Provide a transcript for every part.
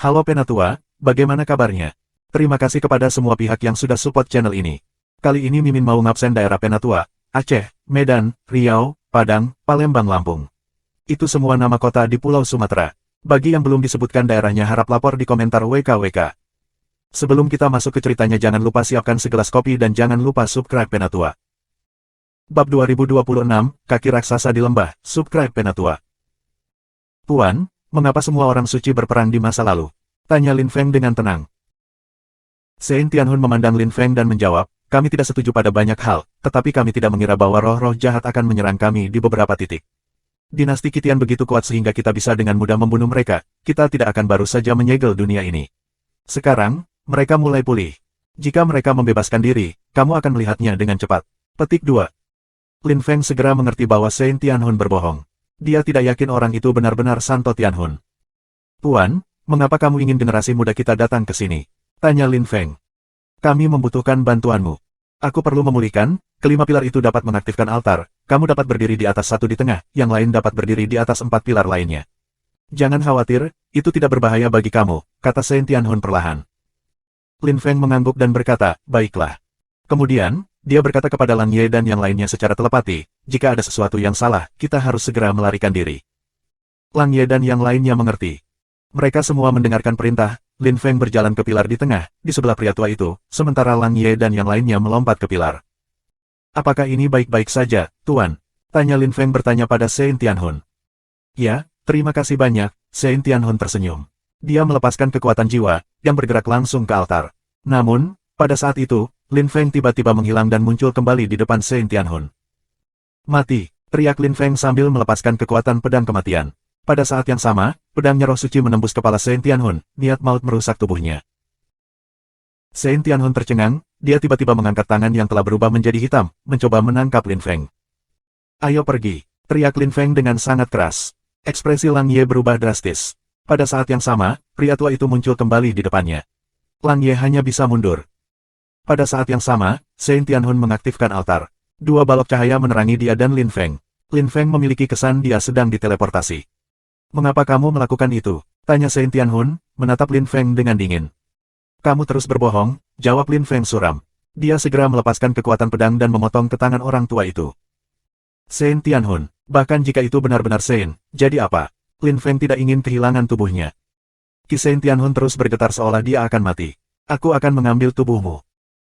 Halo Penatua, bagaimana kabarnya? Terima kasih kepada semua pihak yang sudah support channel ini. Kali ini Mimin mau ngabsen daerah Penatua, Aceh, Medan, Riau, Padang, Palembang, Lampung. Itu semua nama kota di Pulau Sumatera. Bagi yang belum disebutkan daerahnya harap lapor di komentar WKWK. Sebelum kita masuk ke ceritanya jangan lupa siapkan segelas kopi dan jangan lupa subscribe Penatua. Bab 2026, Kaki Raksasa di Lembah, subscribe Penatua. Tuan, mengapa semua orang suci berperang di masa lalu? Tanya Lin Feng dengan tenang. Sein Tianhun memandang Lin Feng dan menjawab, kami tidak setuju pada banyak hal, tetapi kami tidak mengira bahwa roh-roh jahat akan menyerang kami di beberapa titik. Dinasti Qitian begitu kuat sehingga kita bisa dengan mudah membunuh mereka, kita tidak akan baru saja menyegel dunia ini. Sekarang, mereka mulai pulih. Jika mereka membebaskan diri, kamu akan melihatnya dengan cepat. Petik 2. Lin Feng segera mengerti bahwa Sein Tianhun berbohong. Dia tidak yakin orang itu benar-benar Santo Tianhun. Tuan, mengapa kamu ingin generasi muda kita datang ke sini? Tanya Lin Feng. Kami membutuhkan bantuanmu. Aku perlu memulihkan, kelima pilar itu dapat mengaktifkan altar, kamu dapat berdiri di atas satu di tengah, yang lain dapat berdiri di atas 4 pilar lainnya. Jangan khawatir, itu tidak berbahaya bagi kamu, kata Sein Tianhun perlahan. Lin Feng mengangguk dan berkata, baiklah. Kemudian, dia berkata kepada Lang Ye dan yang lainnya secara telepati, jika ada sesuatu yang salah, kita harus segera melarikan diri. Lang Ye dan yang lainnya mengerti. Mereka semua mendengarkan perintah, Lin Feng berjalan ke pilar di tengah, di sebelah pria tua itu, sementara Lang Ye dan yang lainnya melompat ke pilar. Apakah ini baik-baik saja, Tuan? Tanya Lin Feng bertanya pada Sein Tianhun. Ya, terima kasih banyak, Sein Tianhun tersenyum. Dia melepaskan kekuatan jiwa, yang bergerak langsung ke altar. Namun, pada saat itu, Lin Feng tiba-tiba menghilang dan muncul kembali di depan Sein Tianhun. Mati, teriak Lin Feng sambil melepaskan kekuatan pedang kematian. Pada saat yang sama, pedangnya roh suci menembus kepala Sein Tianhun, niat maut merusak tubuhnya. Sein Tianhun tercengang, dia tiba-tiba mengangkat tangan yang telah berubah menjadi hitam, mencoba menangkap Lin Feng. Ayo pergi, teriak Lin Feng dengan sangat keras. Ekspresi Lang Ye berubah drastis. Pada saat yang sama, pria tua itu muncul kembali di depannya. Lang Ye hanya bisa mundur. Pada saat yang sama, Sein Tianhun mengaktifkan altar. 2 balok cahaya menerangi dia dan Lin Feng. Lin Feng memiliki kesan dia sedang diteleportasi. Mengapa kamu melakukan itu? Tanya Sein Tianhun, menatap Lin Feng dengan dingin. Kamu terus berbohong, jawab Lin Feng suram. Dia segera melepaskan kekuatan pedang dan memotong ke tangan orang tua itu. Sein Tianhun, bahkan jika itu benar-benar Sein, jadi apa? Lin Feng tidak ingin kehilangan tubuhnya. Ki Sein Tianhun terus bergetar seolah dia akan mati. Aku akan mengambil tubuhmu.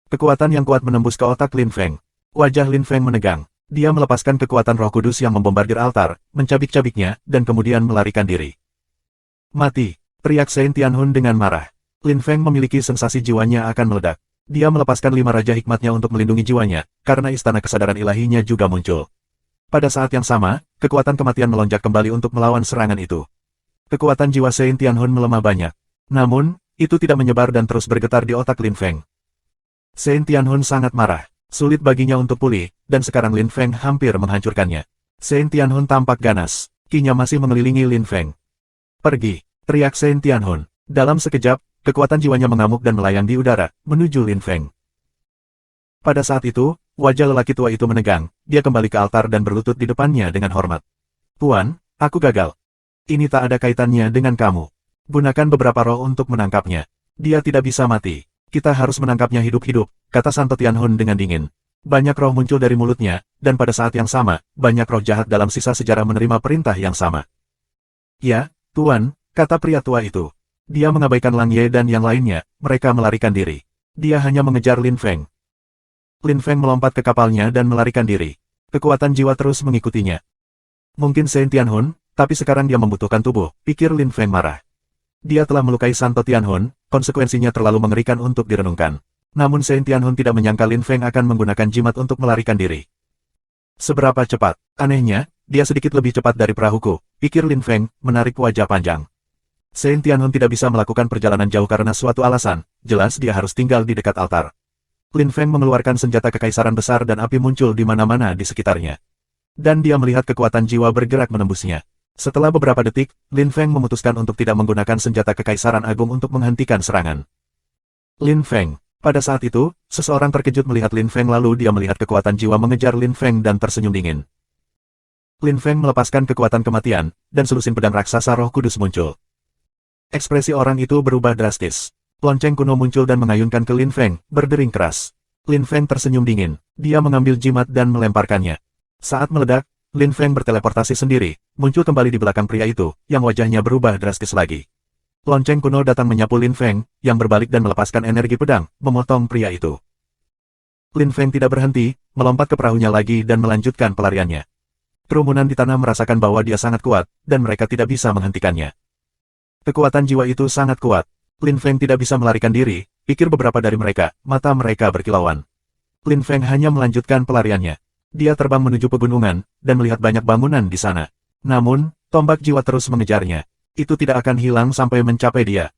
Kekuatan yang kuat menembus ke otak Lin Feng. Wajah Lin Feng menegang. Dia melepaskan kekuatan roh kudus yang membombardir altar, mencabik-cabiknya, dan kemudian melarikan diri. Mati, teriak Sein Tianhun dengan marah. Lin Feng memiliki sensasi jiwanya akan meledak. Dia melepaskan 5 raja hikmatnya untuk melindungi jiwanya, karena istana kesadaran ilahinya juga muncul. Pada saat yang sama, kekuatan kematian melonjak kembali untuk melawan serangan itu. Kekuatan jiwa Sein Tianhun melemah banyak. Namun, itu tidak menyebar dan terus bergetar di otak Lin Feng. Sein Tianhun sangat marah. Sulit baginya untuk pulih, dan sekarang Lin Feng hampir menghancurkannya. Sein Tianhun tampak ganas. Kinya masih mengelilingi Lin Feng. Pergi, teriak Sein Tianhun. Dalam sekejap, kekuatan jiwanya mengamuk dan melayang di udara, menuju Lin Feng. Pada saat itu, wajah lelaki tua itu menegang, dia kembali ke altar dan berlutut di depannya dengan hormat. Tuan, aku gagal. Ini tak ada kaitannya dengan kamu. Gunakan beberapa roh untuk menangkapnya. Dia tidak bisa mati. Kita harus menangkapnya hidup-hidup, kata Santo Tianhun dengan dingin. Banyak roh muncul dari mulutnya, dan pada saat yang sama, banyak roh jahat dalam sisa sejarah menerima perintah yang sama. Ya, Tuan, kata pria tua itu. Dia mengabaikan Lang Ye dan yang lainnya, mereka melarikan diri. Dia hanya mengejar Lin Feng. Lin Feng melompat ke kapalnya dan melarikan diri. Kekuatan jiwa terus mengikutinya. Mungkin Sein Tianhun, tapi sekarang dia membutuhkan tubuh, pikir Lin Feng marah. Dia telah melukai Santo Tianhun, konsekuensinya terlalu mengerikan untuk direnungkan. Namun Sein Tianhun tidak menyangka Lin Feng akan menggunakan jimat untuk melarikan diri. Seberapa cepat? Anehnya, dia sedikit lebih cepat dari perahuku, pikir Lin Feng, menarik wajah panjang. Sein Tianhun tidak bisa melakukan perjalanan jauh karena suatu alasan, jelas dia harus tinggal di dekat altar. Lin Feng mengeluarkan senjata kekaisaran besar dan api muncul di mana-mana di sekitarnya. Dan dia melihat kekuatan jiwa bergerak menembusnya. Setelah beberapa detik, Lin Feng memutuskan untuk tidak menggunakan senjata kekaisaran agung untuk menghentikan serangan. Lin Feng. Pada saat itu, seseorang terkejut melihat Lin Feng lalu dia melihat kekuatan jiwa mengejar Lin Feng dan tersenyum dingin. Lin Feng melepaskan kekuatan kematian, dan selusin pedang raksasa roh kudus muncul. Ekspresi orang itu berubah drastis. Lonceng kuno muncul dan mengayunkan ke Lin Feng, berdering keras. Lin Feng tersenyum dingin. Dia mengambil jimat dan melemparkannya. Saat meledak, Lin Feng berteleportasi sendiri, muncul kembali di belakang pria itu, yang wajahnya berubah drastis lagi. Lonceng kuno datang menyapu Lin Feng, yang berbalik dan melepaskan energi pedang, memotong pria itu. Lin Feng tidak berhenti, melompat ke perahunya lagi dan melanjutkan pelariannya. Kerumunan di tanah merasakan bahwa dia sangat kuat, dan mereka tidak bisa menghentikannya. Kekuatan jiwa itu sangat kuat. Lin Feng tidak bisa melarikan diri, pikir beberapa dari mereka, mata mereka berkilauan. Lin Feng hanya melanjutkan pelariannya. Dia terbang menuju pegunungan, dan melihat banyak bangunan di sana. Namun, tombak jiwa terus mengejarnya. Itu tidak akan hilang sampai mencapai dia.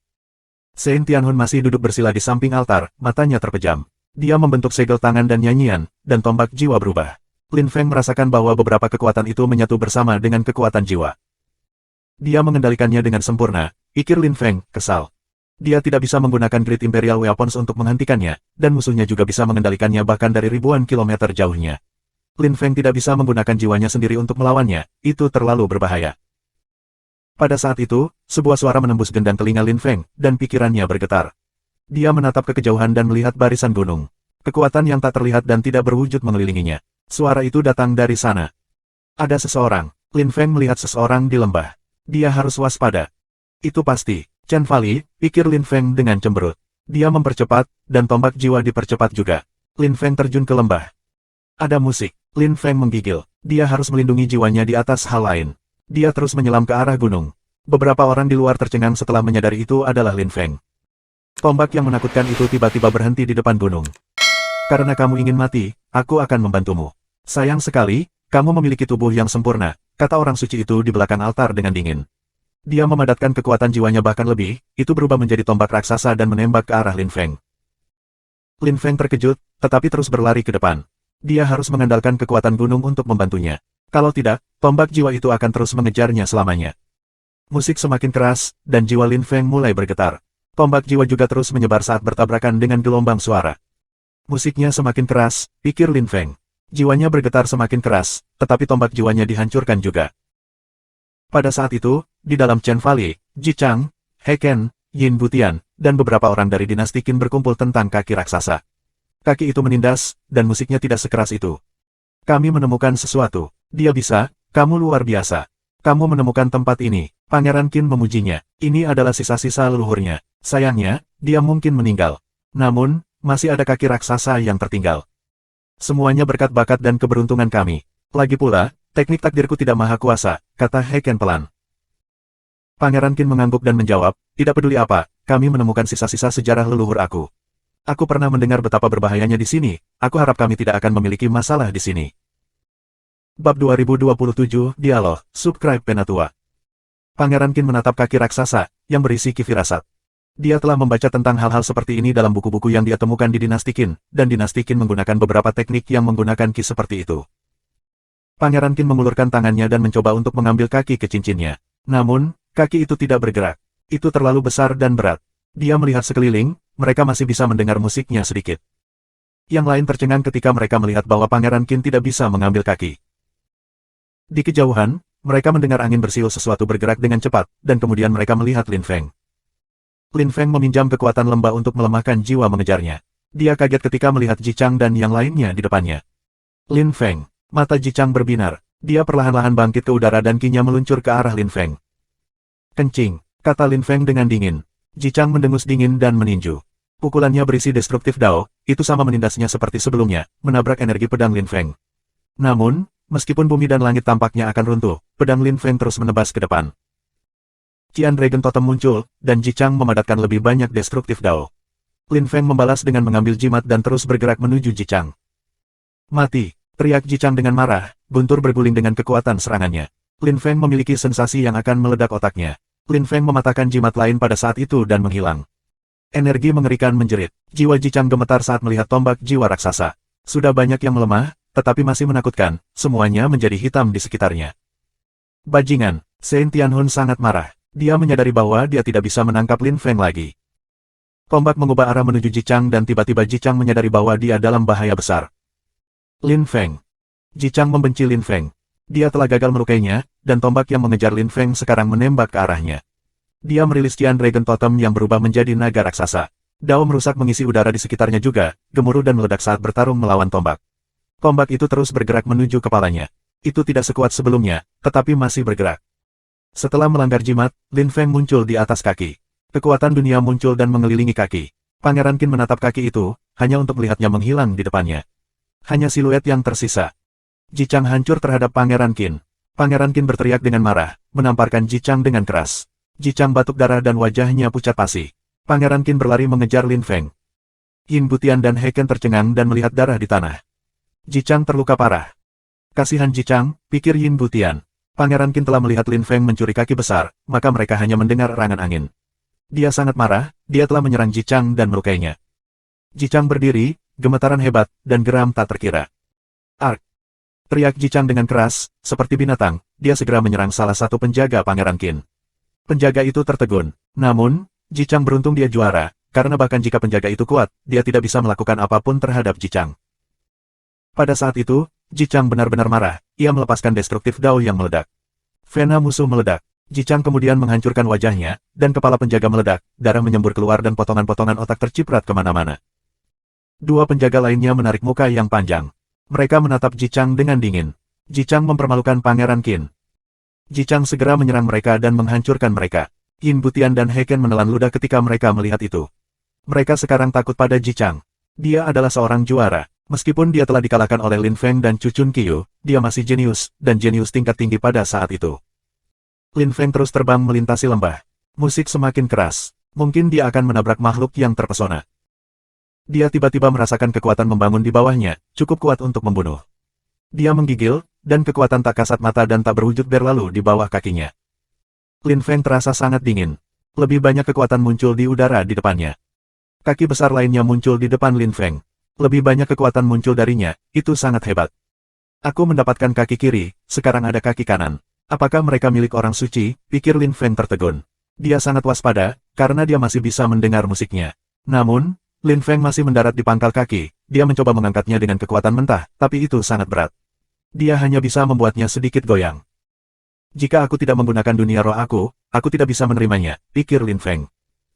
Sein Tianhun masih duduk bersila di samping altar, matanya terpejam. Dia membentuk segel tangan dan nyanyian, dan tombak jiwa berubah. Lin Feng merasakan bahwa beberapa kekuatan itu menyatu bersama dengan kekuatan jiwa. Dia mengendalikannya dengan sempurna, pikir Lin Feng, kesal. Dia tidak bisa menggunakan Great Imperial Weapons untuk menghentikannya, dan musuhnya juga bisa mengendalikannya bahkan dari ribuan kilometer jauhnya. Lin Feng tidak bisa menggunakan jiwanya sendiri untuk melawannya, itu terlalu berbahaya. Pada saat itu, sebuah suara menembus gendang telinga Lin Feng, dan pikirannya bergetar. Dia menatap ke kejauhan dan melihat barisan gunung. Kekuatan yang tak terlihat dan tidak berwujud mengelilinginya. Suara itu datang dari sana. Ada seseorang. Lin Feng melihat seseorang di lembah. Dia harus waspada. Itu pasti Chen Fali, pikir Lin Feng dengan cemberut. Dia mempercepat, dan tombak jiwa dipercepat juga. Lin Feng terjun ke lembah. Ada musik. Lin Feng menggigil. Dia harus melindungi jiwanya di atas hal lain. Dia terus menyelam ke arah gunung. Beberapa orang di luar tercengang setelah menyadari itu adalah Lin Feng. Tombak yang menakutkan itu tiba-tiba berhenti di depan gunung. Karena kamu ingin mati, aku akan membantumu. Sayang sekali, kamu memiliki tubuh yang sempurna, kata orang suci itu di belakang altar dengan dingin. Dia memadatkan kekuatan jiwanya bahkan lebih, itu berubah menjadi tombak raksasa dan menembak ke arah Lin Feng. Lin Feng terkejut, tetapi terus berlari ke depan. Dia harus mengandalkan kekuatan gunung untuk membantunya. Kalau tidak, tombak jiwa itu akan terus mengejarnya selamanya. Musik semakin keras, dan jiwa Lin Feng mulai bergetar. Tombak jiwa juga terus menyebar saat bertabrakan dengan gelombang suara. Musiknya semakin keras, pikir Lin Feng. Jiwanya bergetar semakin keras, tetapi tombak jiwanya dihancurkan juga. Pada saat itu, di dalam Chen Valley, Ji Chang, He Ken, Yin Butian, dan beberapa orang dari dinasti Qin berkumpul tentang kaki raksasa. Kaki itu menindas, dan musiknya tidak sekeras itu. Kami menemukan sesuatu. Dia bisa, kamu luar biasa. Kamu menemukan tempat ini. Pangeran Qin memujinya. Ini adalah sisa-sisa leluhurnya. Sayangnya, dia mungkin meninggal. Namun, masih ada kaki raksasa yang tertinggal. Semuanya berkat bakat dan keberuntungan kami. Lagi pula, teknik takdirku tidak maha kuasa, kata He Ken pelan. Pangeran Qin mengangguk dan menjawab, tidak peduli apa, kami menemukan sisa-sisa sejarah leluhur aku. Aku pernah mendengar betapa berbahayanya di sini, aku harap kami tidak akan memiliki masalah di sini. Bab 2027, Dialog, Subscribe Penatua. Pangeran Qin menatap kaki raksasa, yang berisi ki firasat. Dia telah membaca tentang hal-hal seperti ini dalam buku-buku yang dia temukan di dinasti Qin, dan dinasti Qin menggunakan beberapa teknik yang menggunakan ki seperti itu. Pangeran Qin mengulurkan tangannya dan mencoba untuk mengambil kaki ke cincinnya. Namun, kaki itu tidak bergerak. Itu terlalu besar dan berat. Dia melihat sekeliling, mereka masih bisa mendengar musiknya sedikit. Yang lain tercengang ketika mereka melihat bahwa Pangeran Qin tidak bisa mengambil kaki. Di kejauhan, mereka mendengar angin bersiul sesuatu bergerak dengan cepat, dan kemudian mereka melihat Lin Feng. Lin Feng meminjam kekuatan lembah untuk melemahkan jiwa mengejarnya. Dia kaget ketika melihat Ji Chang dan yang lainnya di depannya. Lin Feng. Mata Ji Chang berbinar. Dia perlahan-lahan bangkit ke udara dan kinya meluncur ke arah Lin Feng. Kencing, kata Lin Feng dengan dingin. Ji Chang mendengus dingin dan meninju. Pukulannya berisi destruktif dao, itu sama menindasnya seperti sebelumnya, menabrak energi pedang Lin Feng. Namun, meskipun bumi dan langit tampaknya akan runtuh, pedang Lin Feng terus menebas ke depan. Qian Dragon Totem muncul, dan Ji Chang memadatkan lebih banyak destruktif dao. Lin Feng membalas dengan mengambil jimat dan terus bergerak menuju Ji Chang. Mati, teriak Ji Chang dengan marah, guntur berguling dengan kekuatan serangannya. Lin Feng memiliki sensasi yang akan meledak otaknya. Lin Feng mematahkan jimat lain pada saat itu dan menghilang. Energi mengerikan menjerit. Jiwa Ji Chang gemetar saat melihat tombak jiwa raksasa. Sudah banyak yang melemah, tetapi masih menakutkan, semuanya menjadi hitam di sekitarnya. Bajingan, Sein Tianhun sangat marah. Dia menyadari bahwa dia tidak bisa menangkap Lin Feng lagi. Tombak mengubah arah menuju Ji Chang dan tiba-tiba Ji Chang menyadari bahwa dia dalam bahaya besar. Lin Feng. Ji Chang membenci Lin Feng. Dia telah gagal melukainya, dan tombak yang mengejar Lin Feng sekarang menembak ke arahnya. Dia merilis Qian Dragon Totem yang berubah menjadi naga raksasa. Dao merusak mengisi udara di sekitarnya juga, gemuruh dan meledak saat bertarung melawan tombak. Tombak itu terus bergerak menuju kepalanya. Itu tidak sekuat sebelumnya, tetapi masih bergerak. Setelah melanggar jimat, Lin Feng muncul di atas kaki. Kekuatan dunia muncul dan mengelilingi kaki. Pangeran Qin menatap kaki itu, hanya untuk melihatnya menghilang di depannya. Hanya siluet yang tersisa. Ji Chang hancur terhadap Pangeran Qin. Pangeran Qin berteriak dengan marah, menamparkan Ji Chang dengan keras. Ji Chang batuk darah dan wajahnya pucat pasi. Pangeran Qin berlari mengejar Lin Feng. Yin Butian dan He Ken tercengang dan melihat darah di tanah. Ji Chang terluka parah. Kasihan Ji Chang, pikir Yin Butian. Pangeran Qin telah melihat Lin Feng mencuri kaki besar, maka mereka hanya mendengar erangan angin. Dia sangat marah, dia telah menyerang Ji Chang dan melukainya. Ji Chang berdiri, gemetaran hebat, dan geram tak terkira. Ark! Teriak Ji Chang dengan keras, seperti binatang, dia segera menyerang salah satu penjaga Pangeran Qin. Penjaga itu tertegun. Namun, Ji Chang beruntung dia juara, karena bahkan jika penjaga itu kuat, dia tidak bisa melakukan apapun terhadap Ji Chang. Pada saat itu, Ji Chang benar-benar marah, ia melepaskan destruktif Dao yang meledak. Vena musuh meledak. Ji Chang kemudian menghancurkan wajahnya, dan kepala penjaga meledak, darah menyembur keluar dan potongan-potongan otak terciprat kemana-mana. Dua penjaga lainnya menarik muka yang panjang. Mereka menatap Ji Chang dengan dingin. Ji Chang mempermalukan Pangeran Qin. Ji Chang segera menyerang mereka dan menghancurkan mereka. Yin Butian dan He Ken menelan ludah ketika mereka melihat itu. Mereka sekarang takut pada Ji Chang. Dia adalah seorang juara. Meskipun dia telah dikalahkan oleh Lin Feng dan Chu Chun Qiu, dia masih jenius, dan jenius tingkat tinggi pada saat itu. Lin Feng terus terbang melintasi lembah. Musik semakin keras. Mungkin dia akan menabrak makhluk yang terpesona. Dia tiba-tiba merasakan kekuatan membangun di bawahnya, cukup kuat untuk membunuh. Dia menggigil, dan kekuatan tak kasat mata dan tak berwujud berlalu di bawah kakinya. Lin Feng terasa sangat dingin. Lebih banyak kekuatan muncul di udara di depannya. Kaki besar lainnya muncul di depan Lin Feng. Lebih banyak kekuatan muncul darinya, itu sangat hebat. Aku mendapatkan kaki kiri, sekarang ada kaki kanan. Apakah mereka milik orang suci? Pikir Lin Feng tertegun. Dia sangat waspada, karena dia masih bisa mendengar musiknya. Namun, Lin Feng masih mendarat di pangkal kaki, dia mencoba mengangkatnya dengan kekuatan mentah, tapi itu sangat berat. Dia hanya bisa membuatnya sedikit goyang. Jika aku tidak menggunakan dunia roh aku tidak bisa menerimanya, pikir Lin Feng.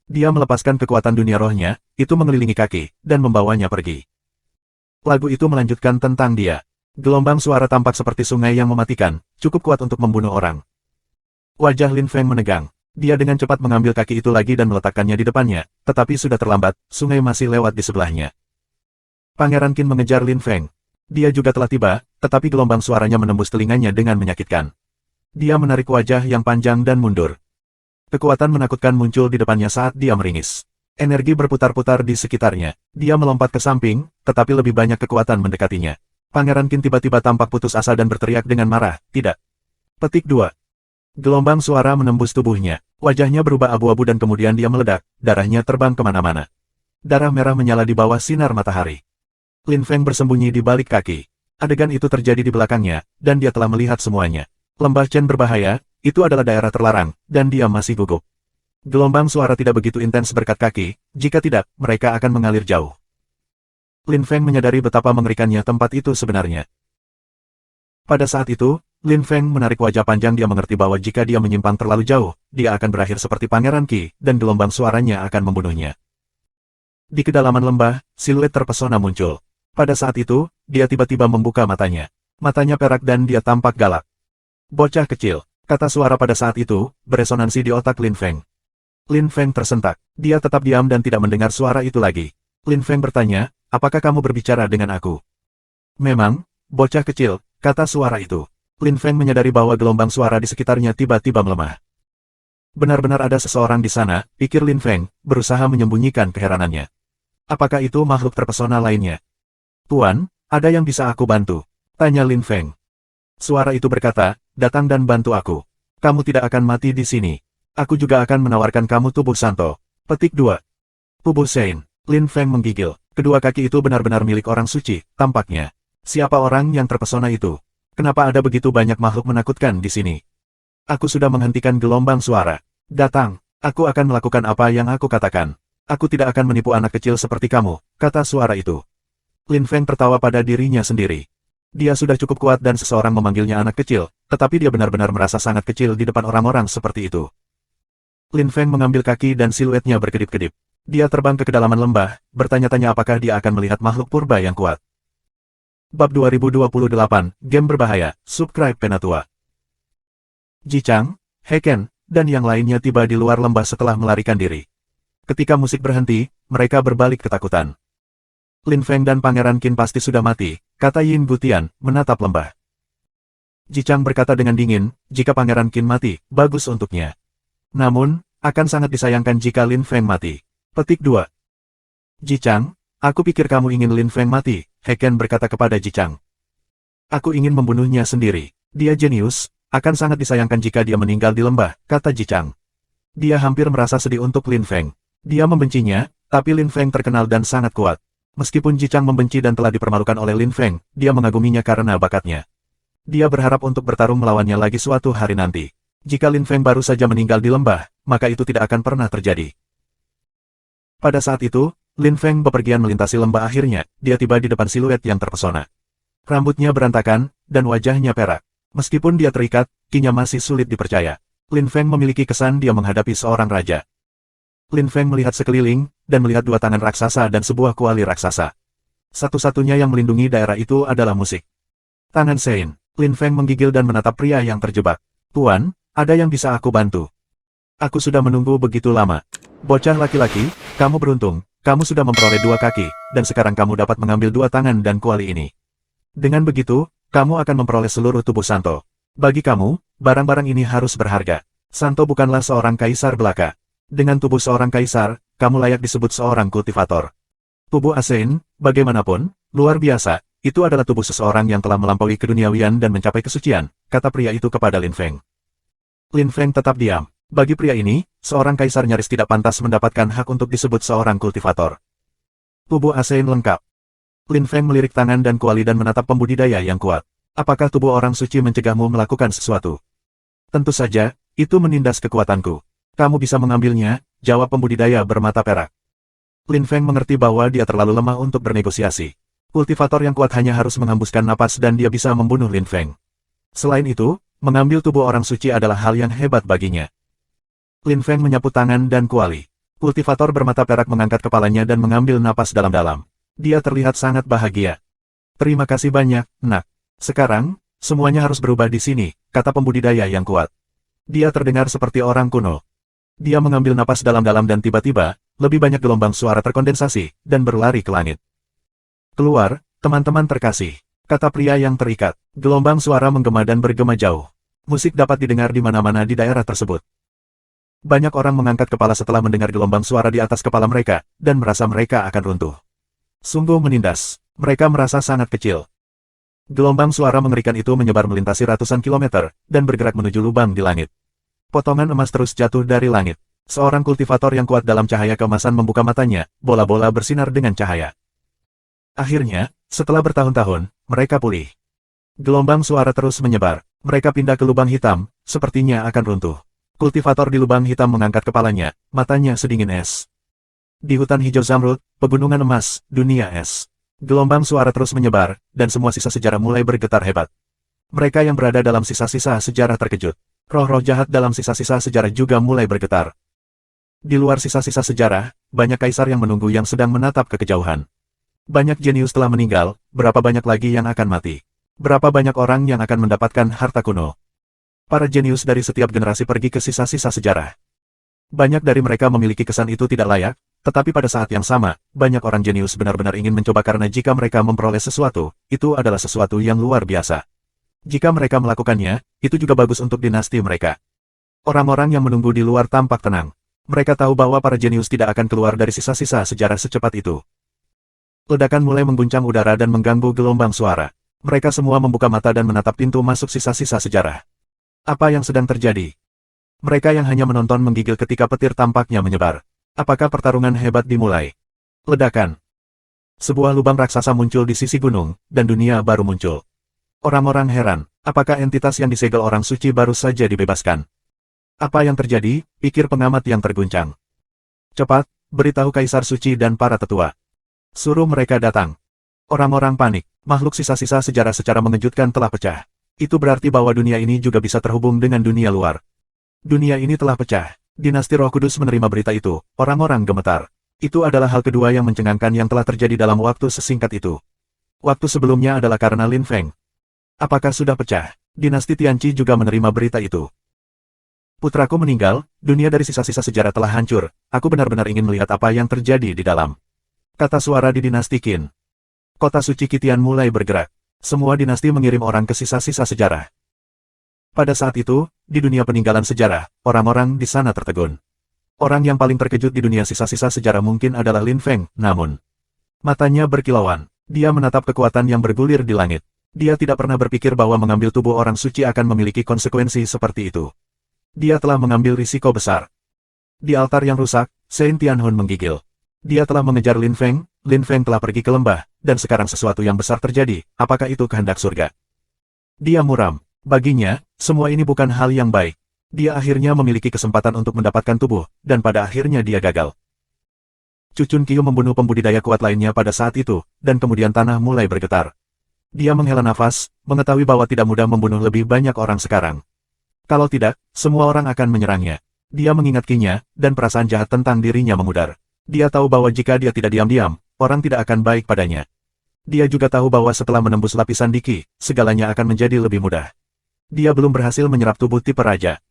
Dia melepaskan kekuatan dunia rohnya, itu mengelilingi kaki, dan membawanya pergi. Lagu itu melanjutkan tentang dia. Gelombang suara tampak seperti sungai yang mematikan, cukup kuat untuk membunuh orang. Wajah Lin Feng menegang. Dia dengan cepat mengambil kaki itu lagi dan meletakkannya di depannya, tetapi sudah terlambat, sungai masih lewat di sebelahnya. Pangeran Qin mengejar Lin Feng. Dia juga telah tiba, tetapi gelombang suaranya menembus telinganya dengan menyakitkan. Dia menarik wajah yang panjang dan mundur. Kekuatan menakutkan muncul di depannya saat dia meringis. Energi berputar-putar di sekitarnya. Dia melompat ke samping, tetapi lebih banyak kekuatan mendekatinya. Pangeran Qin tiba-tiba tampak putus asa dan berteriak dengan marah, "Tidak!" Petik 2. Gelombang suara menembus tubuhnya. Wajahnya berubah abu-abu dan kemudian dia meledak, darahnya terbang kemana-mana. Darah merah menyala di bawah sinar matahari. Lin Feng bersembunyi di balik kaki. Adegan itu terjadi di belakangnya, dan dia telah melihat semuanya. Lembah Chen berbahaya, itu adalah daerah terlarang, dan dia masih gugup. Gelombang suara tidak begitu intens berkat kaki, jika tidak, mereka akan mengalir jauh. Lin Feng menyadari betapa mengerikannya tempat itu sebenarnya. Pada saat itu, Lin Feng menarik wajah panjang. Dia mengerti bahwa jika dia menyimpang terlalu jauh, dia akan berakhir seperti Pangeran Qi, dan gelombang suaranya akan membunuhnya. Di kedalaman lembah, siluet terpesona muncul. Pada saat itu, dia tiba-tiba membuka matanya. Matanya perak dan dia tampak galak. "Bocah kecil," kata suara pada saat itu, beresonansi di otak Lin Feng. Lin Feng tersentak. Dia tetap diam dan tidak mendengar suara itu lagi. Lin Feng bertanya, "Apakah kamu berbicara dengan aku?" "Memang, bocah kecil," kata suara itu. Lin Feng menyadari bahwa gelombang suara di sekitarnya tiba-tiba melemah. Benar-benar ada seseorang di sana, pikir Lin Feng, berusaha menyembunyikan keheranannya. Apakah itu makhluk terpesona lainnya? "Tuan, ada yang bisa aku bantu?" tanya Lin Feng. Suara itu berkata, "Datang dan bantu aku. Kamu tidak akan mati di sini. Aku juga akan menawarkan kamu tubuh Santo." Petik 2. Tubuh Sein. Lin Feng menggigil. Kedua kaki itu benar-benar milik orang suci, tampaknya. Siapa orang yang terpesona itu? Kenapa ada begitu banyak makhluk menakutkan di sini? Aku sudah menghentikan gelombang suara. Datang, aku akan melakukan apa yang aku katakan. Aku tidak akan menipu anak kecil seperti kamu, kata suara itu. Lin Feng tertawa pada dirinya sendiri. Dia sudah cukup kuat dan seseorang memanggilnya anak kecil, tetapi dia benar-benar merasa sangat kecil di depan orang-orang seperti itu. Lin Feng mengambil kaki dan siluetnya berkedip-kedip. Dia terbang ke kedalaman lembah, bertanya-tanya apakah dia akan melihat makhluk purba yang kuat. Bab 2028, Game Berbahaya, Subscribe Penatua. Ji Chang, He Ken, dan yang lainnya tiba di luar lembah setelah melarikan diri. Ketika musik berhenti, mereka berbalik ketakutan. Lin Feng dan Pangeran Qin pasti sudah mati, kata Yin Gutian, menatap lembah. Ji Chang berkata dengan dingin, jika Pangeran Qin mati, bagus untuknya. Namun, akan sangat disayangkan jika Lin Feng mati. Petik 2. Ji Chang, aku pikir kamu ingin Lin Feng mati, He Ken berkata kepada Ji Chang. Aku ingin membunuhnya sendiri. Dia jenius, akan sangat disayangkan jika dia meninggal di lembah, kata Ji Chang. Dia hampir merasa sedih untuk Lin Feng. Dia membencinya, tapi Lin Feng terkenal dan sangat kuat. Meskipun Ji Chang membenci dan telah dipermalukan oleh Lin Feng, dia mengaguminya karena bakatnya. Dia berharap untuk bertarung melawannya lagi suatu hari nanti. Jika Lin Feng baru saja meninggal di lembah, maka itu tidak akan pernah terjadi. Pada saat itu, Lin Feng bepergian melintasi lembah akhirnya, dia tiba di depan siluet yang terpesona. Rambutnya berantakan, dan wajahnya perak. Meskipun dia terikat, kinya masih sulit dipercaya. Lin Feng memiliki kesan dia menghadapi seorang raja. Lin Feng melihat sekeliling, dan melihat dua tangan raksasa dan sebuah kuali raksasa. Satu-satunya yang melindungi daerah itu adalah musik. Tangan Sein. Lin Feng menggigil dan menatap pria yang terjebak. Tuan, ada yang bisa aku bantu? Aku sudah menunggu begitu lama. Bocah laki-laki, kamu beruntung, kamu sudah memperoleh 2 kaki, dan sekarang kamu dapat mengambil 2 tangan dan kuali ini. Dengan begitu, kamu akan memperoleh seluruh tubuh Santo. Bagi kamu, barang-barang ini harus berharga. Santo bukanlah seorang kaisar belaka. Dengan tubuh seorang kaisar, kamu layak disebut seorang kultivator. Tubuh Asein, bagaimanapun, luar biasa, itu adalah tubuh seseorang yang telah melampaui keduniawian dan mencapai kesucian, kata pria itu kepada Lin Feng. Lin Feng tetap diam. Bagi pria ini, seorang kaisar nyaris tidak pantas mendapatkan hak untuk disebut seorang kultivator. Tubuh Asein lengkap. Lin Feng melirik tangan dan kuali dan menatap pembudidaya yang kuat. Apakah tubuh orang suci mencegahmu melakukan sesuatu? Tentu saja, itu menindas kekuatanku. Kamu bisa mengambilnya, jawab pembudidaya bermata perak. Lin Feng mengerti bahwa dia terlalu lemah untuk bernegosiasi. Kultivator yang kuat hanya harus menghembuskan napas dan dia bisa membunuh Lin Feng. Selain itu, mengambil tubuh orang suci adalah hal yang hebat baginya. Lin Feng menyapu tangan dan kuali. Kultivator bermata perak mengangkat kepalanya dan mengambil napas dalam-dalam. Dia terlihat sangat bahagia. Terima kasih banyak, nak. Sekarang, semuanya harus berubah di sini, kata pembudidaya yang kuat. Dia terdengar seperti orang kuno. Dia mengambil napas dalam-dalam dan tiba-tiba, lebih banyak gelombang suara terkondensasi, dan berlari ke langit. Keluar, teman-teman terkasih, kata pria yang terikat. Gelombang suara menggema dan bergema jauh. Musik dapat didengar di mana-mana di daerah tersebut. Banyak orang mengangkat kepala setelah mendengar gelombang suara di atas kepala mereka, dan merasa mereka akan runtuh. Sungguh menindas, mereka merasa sangat kecil. Gelombang suara mengerikan itu menyebar melintasi ratusan kilometer, dan bergerak menuju lubang di langit. Potongan emas terus jatuh dari langit. Seorang kultivator yang kuat dalam cahaya keemasan membuka matanya, bola-bola bersinar dengan cahaya. Akhirnya, setelah bertahun-tahun, mereka pulih. Gelombang suara terus menyebar, mereka pindah ke lubang hitam, sepertinya akan runtuh. Kultivator di lubang hitam mengangkat kepalanya, matanya sedingin es. Di hutan hijau zamrud, pegunungan emas, dunia es. Gelombang suara terus menyebar, dan semua sisa sejarah mulai bergetar hebat. Mereka yang berada dalam sisa-sisa sejarah terkejut. Roh-roh jahat dalam sisa-sisa sejarah juga mulai bergetar. Di luar sisa-sisa sejarah, banyak kaisar yang menunggu yang sedang menatap ke kejauhan. Banyak jenius telah meninggal, berapa banyak lagi yang akan mati? Berapa banyak orang yang akan mendapatkan harta kuno? Para jenius dari setiap generasi pergi ke sisa-sisa sejarah. Banyak dari mereka memiliki kesan itu tidak layak, tetapi pada saat yang sama, banyak orang jenius benar-benar ingin mencoba karena jika mereka memperoleh sesuatu, itu adalah sesuatu yang luar biasa. Jika mereka melakukannya, itu juga bagus untuk dinasti mereka. Orang-orang yang menunggu di luar tampak tenang. Mereka tahu bahwa para jenius tidak akan keluar dari sisa-sisa sejarah secepat itu. Ledakan mulai mengguncang udara dan mengganggu gelombang suara. Mereka semua membuka mata dan menatap pintu masuk sisa-sisa sejarah. Apa yang sedang terjadi? Mereka yang hanya menonton menggigil ketika petir tampaknya menyebar. Apakah pertarungan hebat dimulai? Ledakan. Sebuah lubang raksasa muncul di sisi gunung, dan dunia baru muncul. Orang-orang heran, apakah entitas yang disegel orang suci baru saja dibebaskan? Apa yang terjadi? Pikir pengamat yang terguncang. Cepat, beritahu Kaisar Suci dan para tetua. Suruh mereka datang. Orang-orang panik, makhluk sisa-sisa sejarah secara mengejutkan telah pecah. Itu berarti bahwa dunia ini juga bisa terhubung dengan dunia luar. Dunia ini telah pecah, Dinasti Roh Kudus menerima berita itu, orang-orang gemetar. Itu adalah hal kedua yang mencengangkan yang telah terjadi dalam waktu sesingkat itu. Waktu sebelumnya adalah karena Lin Feng. Apakah sudah pecah? Dinasti Tianqi juga menerima berita itu. Putraku meninggal, dunia dari sisa-sisa sejarah telah hancur, aku benar-benar ingin melihat apa yang terjadi di dalam. Kata suara di dinasti Qin. Kota suci Qitian mulai bergerak. Semua dinasti mengirim orang ke sisa-sisa sejarah. Pada saat itu, di dunia peninggalan sejarah, orang-orang di sana tertegun. Orang yang paling terkejut di dunia sisa-sisa sejarah mungkin adalah Lin Feng, namun matanya berkilauan. Dia menatap kekuatan yang bergulir di langit. Dia tidak pernah berpikir bahwa mengambil tubuh orang suci akan memiliki konsekuensi seperti itu. Dia telah mengambil risiko besar. Di altar yang rusak, Saint Tianhun menggigil. Dia telah mengejar Lin Feng telah pergi ke lembah, dan sekarang sesuatu yang besar terjadi, apakah itu kehendak surga? Dia muram. Baginya, semua ini bukan hal yang baik. Dia akhirnya memiliki kesempatan untuk mendapatkan tubuh, dan pada akhirnya dia gagal. Cucun Qiu membunuh pembudidaya kuat lainnya pada saat itu, dan kemudian tanah mulai bergetar. Dia menghela nafas, mengetahui bahwa tidak mudah membunuh lebih banyak orang sekarang. Kalau tidak, semua orang akan menyerangnya. Dia mengingat Qi-nya, dan perasaan jahat tentang dirinya memudar. Dia tahu bahwa jika dia tidak diam-diam, orang tidak akan baik padanya. Dia juga tahu bahwa setelah menembus lapisan di Qi, segalanya akan menjadi lebih mudah. Dia belum berhasil menyerap tubuh tipe raja.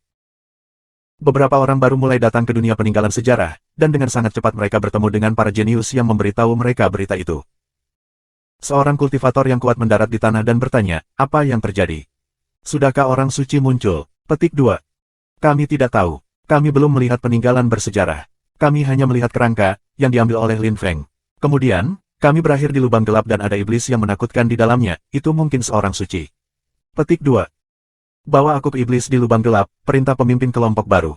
Beberapa orang baru mulai datang ke dunia peninggalan sejarah, dan dengan sangat cepat mereka bertemu dengan para jenius yang memberitahu mereka berita itu. Seorang kultivator yang kuat mendarat di tanah dan bertanya, apa yang terjadi? Sudahkah orang suci muncul? Petik 2. Kami tidak tahu. Kami belum melihat peninggalan bersejarah. Kami hanya melihat kerangka, yang diambil oleh Lin Feng. Kemudian, kami berakhir di lubang gelap dan ada iblis yang menakutkan di dalamnya, itu mungkin seorang suci. Petik 2. Bawa aku ke iblis di lubang gelap, perintah pemimpin kelompok baru.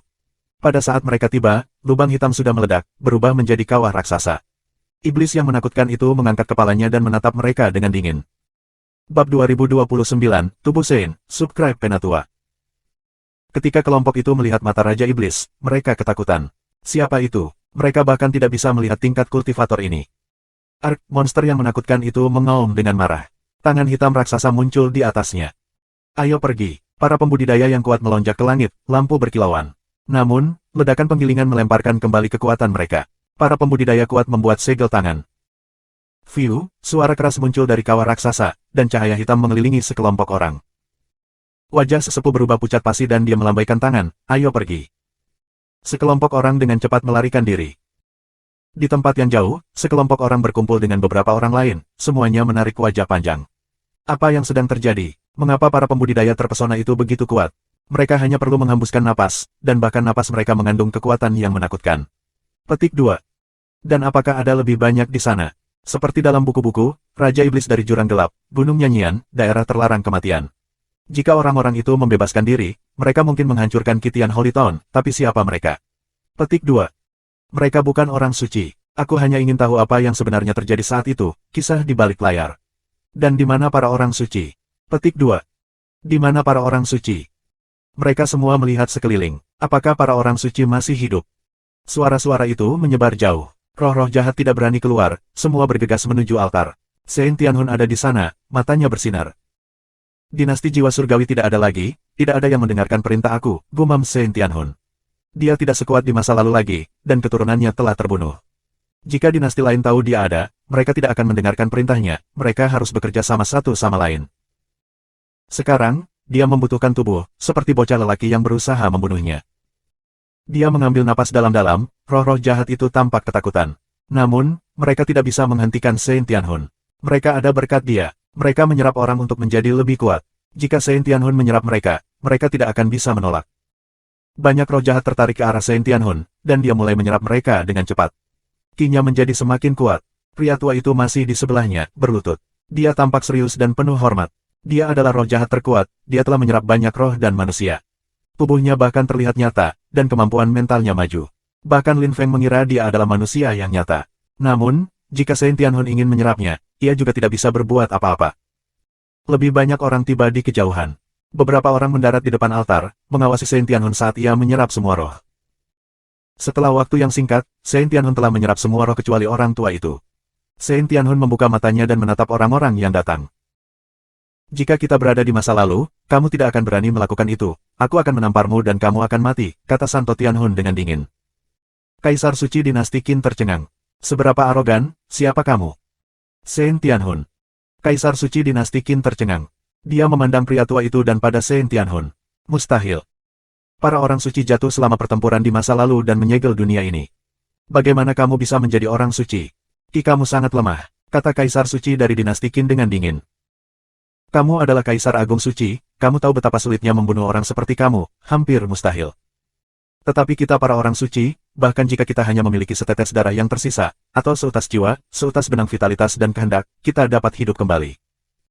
Pada saat mereka tiba, lubang hitam sudah meledak, berubah menjadi kawah raksasa. Iblis yang menakutkan itu mengangkat kepalanya dan menatap mereka dengan dingin. Bab 2029, Tubuh Sein, Subscribe Penatua. Ketika kelompok itu melihat mata Raja Iblis, mereka ketakutan. Siapa itu? Mereka bahkan tidak bisa melihat tingkat kultivator ini. Ark, monster yang menakutkan itu mengaum dengan marah. Tangan hitam raksasa muncul di atasnya. Ayo pergi. Para pembudidaya yang kuat melonjak ke langit, lampu berkilauan. Namun, ledakan penggilingan melemparkan kembali kekuatan mereka. Para pembudidaya kuat membuat segel tangan. Fiu, suara keras muncul dari kawah raksasa, dan cahaya hitam mengelilingi sekelompok orang. Wajah sesepuh berubah pucat pasi dan dia melambaikan tangan, ayo pergi. Sekelompok orang dengan cepat melarikan diri. Di tempat yang jauh, sekelompok orang berkumpul dengan beberapa orang lain, semuanya menarik wajah panjang. Apa yang sedang terjadi? Mengapa para pembudidaya terpesona itu begitu kuat? Mereka hanya perlu menghembuskan napas, dan bahkan napas mereka mengandung kekuatan yang menakutkan. Petik 2. Dan apakah ada lebih banyak di sana? Seperti dalam buku-buku, Raja Iblis dari Jurang Gelap, Gunung Nyanyian, daerah terlarang kematian. Jika orang-orang itu membebaskan diri, mereka mungkin menghancurkan Qitian Holy Town, tapi siapa mereka? Petik 2. Mereka bukan orang suci. Aku hanya ingin tahu apa yang sebenarnya terjadi saat itu, kisah di balik layar. Dan di mana para orang suci? Petik 2. Di mana para orang suci? Mereka semua melihat sekeliling. Apakah para orang suci masih hidup? Suara-suara itu menyebar jauh. Roh-roh jahat tidak berani keluar, semua bergegas menuju altar. Saint Tianhun ada di sana, matanya bersinar. Dinasti jiwa surgawi tidak ada lagi, tidak ada yang mendengarkan perintah aku, gumam Saint Tianhun. Dia tidak sekuat di masa lalu lagi, dan keturunannya telah terbunuh. Jika dinasti lain tahu dia ada, mereka tidak akan mendengarkan perintahnya, mereka harus bekerja sama satu sama lain. Sekarang, dia membutuhkan tubuh, seperti bocah lelaki yang berusaha membunuhnya. Dia mengambil napas dalam-dalam, roh-roh jahat itu tampak ketakutan. Namun, mereka tidak bisa menghentikan Saint Tianhun. Mereka ada berkat dia, mereka menyerap orang untuk menjadi lebih kuat. Jika Saint Tianhun menyerap mereka, mereka tidak akan bisa menolak. Banyak roh jahat tertarik ke arah Saint Tianhun, dan dia mulai menyerap mereka dengan cepat. Qi-nya menjadi semakin kuat. Pria tua itu masih di sebelahnya, berlutut. Dia tampak serius dan penuh hormat. Dia adalah roh jahat terkuat, dia telah menyerap banyak roh dan manusia. Tubuhnya bahkan terlihat nyata, dan kemampuan mentalnya maju. Bahkan Lin Feng mengira dia adalah manusia yang nyata. Namun, jika Saint Tianhun ingin menyerapnya, ia juga tidak bisa berbuat apa-apa. Lebih banyak orang tiba di kejauhan. Beberapa orang mendarat di depan altar, mengawasi Saint Tianhun saat ia menyerap semua roh. Setelah waktu yang singkat, Saint Tianhun telah menyerap semua roh kecuali orang tua itu. Saint Tianhun membuka matanya dan menatap orang-orang yang datang. Jika kita berada di masa lalu, kamu tidak akan berani melakukan itu, aku akan menamparmu dan kamu akan mati, kata Santo Tianhun dengan dingin. Kaisar Suci Dinasti Qin tercengang. Seberapa arogan, siapa kamu? Shen Tianhun. Kaisar Suci Dinasti Qin tercengang. Dia memandang pria tua itu dan pada Shen Tianhun. Mustahil. Para orang suci jatuh selama pertempuran di masa lalu dan menyegel dunia ini. Bagaimana kamu bisa menjadi orang suci? Ki kamu sangat lemah, kata Kaisar Suci dari Dinasti Qin dengan dingin. Kamu adalah Kaisar Agung Suci, kamu tahu betapa sulitnya membunuh orang seperti kamu, hampir mustahil. Tetapi kita para orang suci, bahkan jika kita hanya memiliki setetes darah yang tersisa, atau seutas jiwa, seutas benang vitalitas dan kehendak, kita dapat hidup kembali.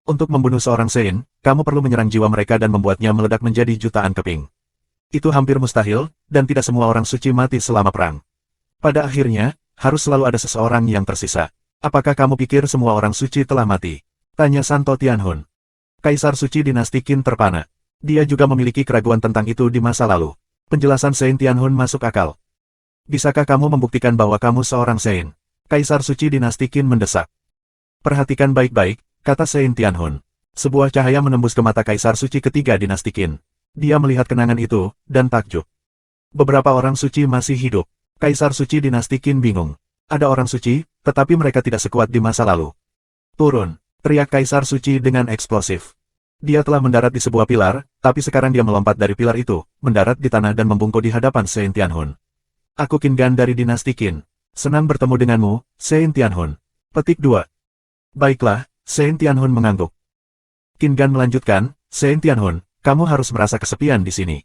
Untuk membunuh seorang Sein, kamu perlu menyerang jiwa mereka dan membuatnya meledak menjadi jutaan keping. Itu hampir mustahil, dan tidak semua orang suci mati selama perang. Pada akhirnya, harus selalu ada seseorang yang tersisa. Apakah kamu pikir semua orang suci telah mati? Tanya Santo Tianhun. Kaisar Suci Dinasti Qin terpana. Dia juga memiliki keraguan tentang itu di masa lalu. Penjelasan Shen Tianhun masuk akal. Bisakah kamu membuktikan bahwa kamu seorang Shen? Kaisar Suci Dinasti Qin mendesak. Perhatikan baik-baik, kata Shen Tianhun. Sebuah cahaya menembus ke mata Kaisar Suci ketiga Dinasti Qin. Dia melihat kenangan itu, dan takjub. Beberapa orang suci masih hidup. Kaisar Suci Dinasti Qin bingung. Ada orang suci, tetapi mereka tidak sekuat di masa lalu. Turun, teriak Kaisar Suci dengan eksplosif. Dia telah mendarat di sebuah pilar, tapi sekarang dia melompat dari pilar itu, mendarat di tanah dan membungkuk di hadapan Shen Tianhun. Aku Qin Gan dari Dinasti Qin. Senang bertemu denganmu, Shen Tianhun. Petik 2. Baiklah, Shen Tianhun mengangguk. Qin Gan melanjutkan, Shen Tianhun, kamu harus merasa kesepian di sini.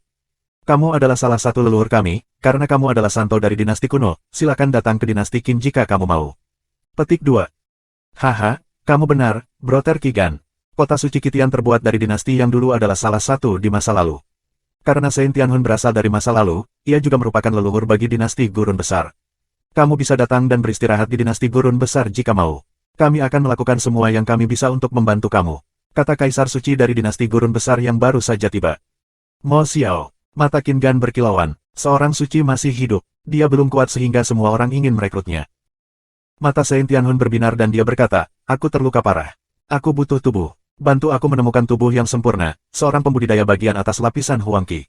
Kamu adalah salah satu leluhur kami, karena kamu adalah santo dari dinasti kuno, silakan datang ke dinasti Qin jika kamu mau. Petik 2. Haha, kamu benar, Brother Qi Gan. Kota suci Qitian terbuat dari dinasti yang dulu adalah salah satu di masa lalu. Karena Shen Tianhun berasal dari masa lalu, ia juga merupakan leluhur bagi dinasti Gurun Besar. Kamu bisa datang dan beristirahat di dinasti Gurun Besar jika mau. Kami akan melakukan semua yang kami bisa untuk membantu kamu, kata Kaisar Suci dari dinasti Gurun Besar yang baru saja tiba. Mo Xiao, mata Qin Gan berkilauan, seorang suci masih hidup, dia belum kuat sehingga semua orang ingin merekrutnya. Mata Shen Tianhun berbinar dan dia berkata, aku terluka parah. Aku butuh tubuh. Bantu aku menemukan tubuh yang sempurna, seorang pembudidaya bagian atas lapisan Huangqi.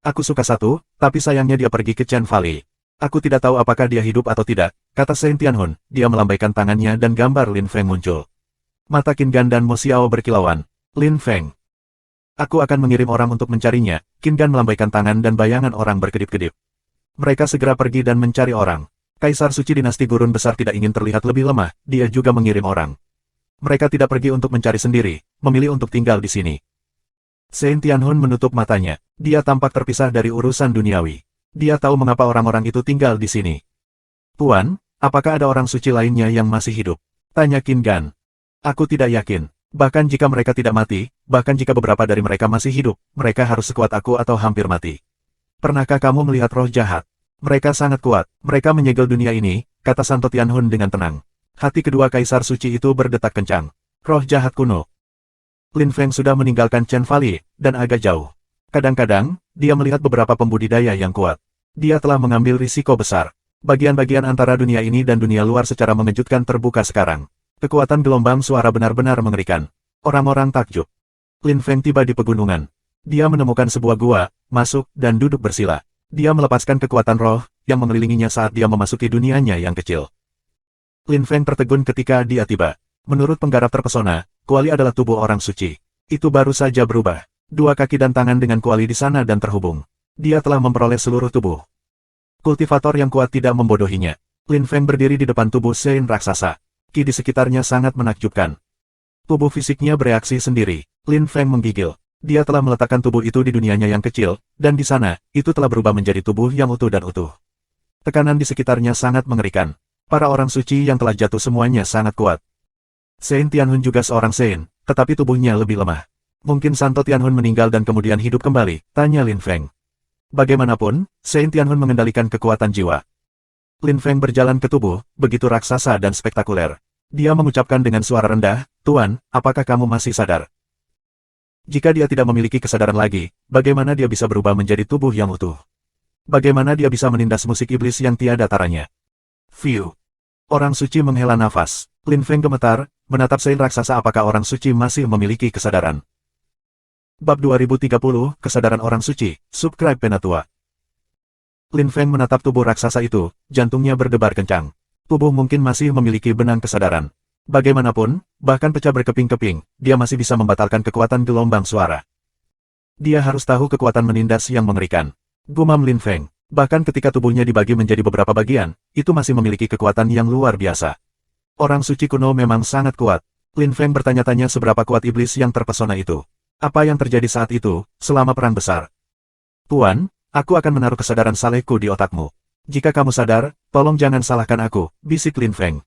Aku suka satu, tapi sayangnya dia pergi ke Chen Valley. Aku tidak tahu apakah dia hidup atau tidak, kata Shen Tianhun, dia melambaikan tangannya dan gambar Lin Feng muncul. Mata Qin Gan dan Mo Xiao berkilauan. Lin Feng. Aku akan mengirim orang untuk mencarinya, Qin Gan melambaikan tangan dan bayangan orang berkedip-kedip. Mereka segera pergi dan mencari orang. Kaisar Suci Dinasti Gurun Besar tidak ingin terlihat lebih lemah, dia juga mengirim orang. Mereka tidak pergi untuk mencari sendiri, memilih untuk tinggal di sini. Shen Tianhun menutup matanya. Dia tampak terpisah dari urusan duniawi. Dia tahu mengapa orang-orang itu tinggal di sini. Tuan, apakah ada orang suci lainnya yang masih hidup? Tanya Qin Gan. Aku tidak yakin. Bahkan jika mereka tidak mati, bahkan jika beberapa dari mereka masih hidup, mereka harus sekuat aku atau hampir mati. Pernahkah kamu melihat roh jahat? Mereka sangat kuat. Mereka menyegel dunia ini, kata Santo Tianhun dengan tenang. Hati kedua Kaisar Suci itu berdetak kencang. Roh jahat kuno. Lin Feng sudah meninggalkan Chen Valley, dan agak jauh. Kadang-kadang, dia melihat beberapa pembudidaya yang kuat. Dia telah mengambil risiko besar. Bagian-bagian antara dunia ini dan dunia luar secara mengejutkan terbuka sekarang. Kekuatan gelombang suara benar-benar mengerikan. Orang-orang takjub. Lin Feng tiba di pegunungan. Dia menemukan sebuah gua, masuk, dan duduk bersila. Dia melepaskan kekuatan roh, yang mengelilinginya saat dia memasuki dunianya yang kecil. Lin Feng tertegun ketika dia tiba. Menurut penggarap terpesona, kuali adalah tubuh orang suci. Itu baru saja berubah. Dua kaki dan tangan dengan kuali di sana dan terhubung. Dia telah memperoleh seluruh tubuh. Kultivator yang kuat tidak membodohinya. Lin Feng berdiri di depan tubuh Sein raksasa. Ki di sekitarnya sangat menakjubkan. Tubuh fisiknya bereaksi sendiri. Lin Feng menggigil. Dia telah meletakkan tubuh itu di dunianya yang kecil, dan di sana, itu telah berubah menjadi tubuh yang utuh dan utuh. Tekanan di sekitarnya sangat mengerikan. Para orang suci yang telah jatuh semuanya sangat kuat. Shen Tianhun juga seorang Shen, tetapi tubuhnya lebih lemah. Mungkin Santo Tianhun meninggal dan kemudian hidup kembali, tanya Lin Feng. Bagaimanapun, Shen Tianhun mengendalikan kekuatan jiwa. Lin Feng berjalan ke tubuh, begitu raksasa dan spektakuler. Dia mengucapkan dengan suara rendah, Tuan, apakah kamu masih sadar? Jika dia tidak memiliki kesadaran lagi, bagaimana dia bisa berubah menjadi tubuh yang utuh? Bagaimana dia bisa menindas musik iblis yang tiada taranya? View. Orang suci menghela nafas. Lin Feng gemetar, menatap Sein raksasa apakah orang suci masih memiliki kesadaran. Bab 2030, Kesadaran Orang Suci, Subscribe Penatua. Lin Feng menatap tubuh raksasa itu, jantungnya berdebar kencang. Tubuh mungkin masih memiliki benang kesadaran. Bagaimanapun, bahkan pecah berkeping-keping, dia masih bisa membatalkan kekuatan gelombang suara. Dia harus tahu kekuatan menindas yang mengerikan. Gumam Lin Feng. Bahkan ketika tubuhnya dibagi menjadi beberapa bagian, itu masih memiliki kekuatan yang luar biasa. Orang suci kuno memang sangat kuat. Lin Feng bertanya-tanya seberapa kuat iblis yang terpesona itu. Apa yang terjadi saat itu, selama perang besar? Tuan, aku akan menaruh kesadaran salehku di otakmu. Jika kamu sadar, tolong jangan salahkan aku, bisik Lin Feng.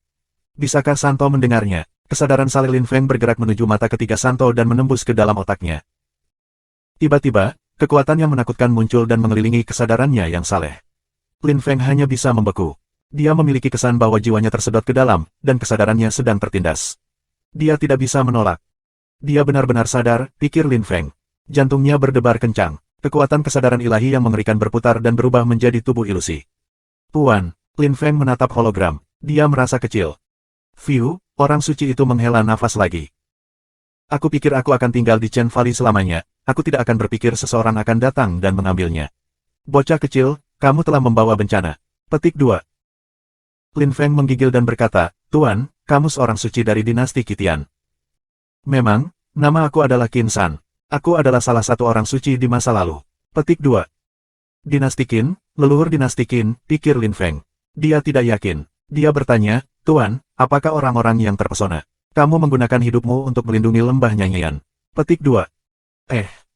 Bisakah Santo mendengarnya? Kesadaran saleh Lin Feng bergerak menuju mata ketiga Santo dan menembus ke dalam otaknya. Tiba-tiba, kekuatan yang menakutkan muncul dan mengelilingi kesadarannya yang saleh. Lin Feng hanya bisa membeku. Dia memiliki kesan bahwa jiwanya tersedot ke dalam, dan kesadarannya sedang tertindas. Dia tidak bisa menolak. Dia benar-benar sadar, pikir Lin Feng. Jantungnya berdebar kencang. Kekuatan kesadaran ilahi yang mengerikan berputar dan berubah menjadi tubuh ilusi. Tuan, Lin Feng menatap hologram. Dia merasa kecil. Fiu, orang suci itu menghela nafas lagi. Aku pikir aku akan tinggal di Chen Valley selamanya. Aku tidak akan berpikir seseorang akan datang dan mengambilnya. Bocah kecil, kamu telah membawa bencana. Petik 2. Lin Feng menggigil dan berkata, Tuan, kamu seorang suci dari dinasti Qitian. Memang, nama aku adalah Qin San. Aku adalah salah satu orang suci di masa lalu. Petik 2. Dinasti Qin, leluhur dinasti Qin, pikir Lin Feng. Dia tidak yakin. Dia bertanya, Tuan, apakah orang-orang yang terpesona? Kamu menggunakan hidupmu untuk melindungi lembah nyanyian. Petik 2.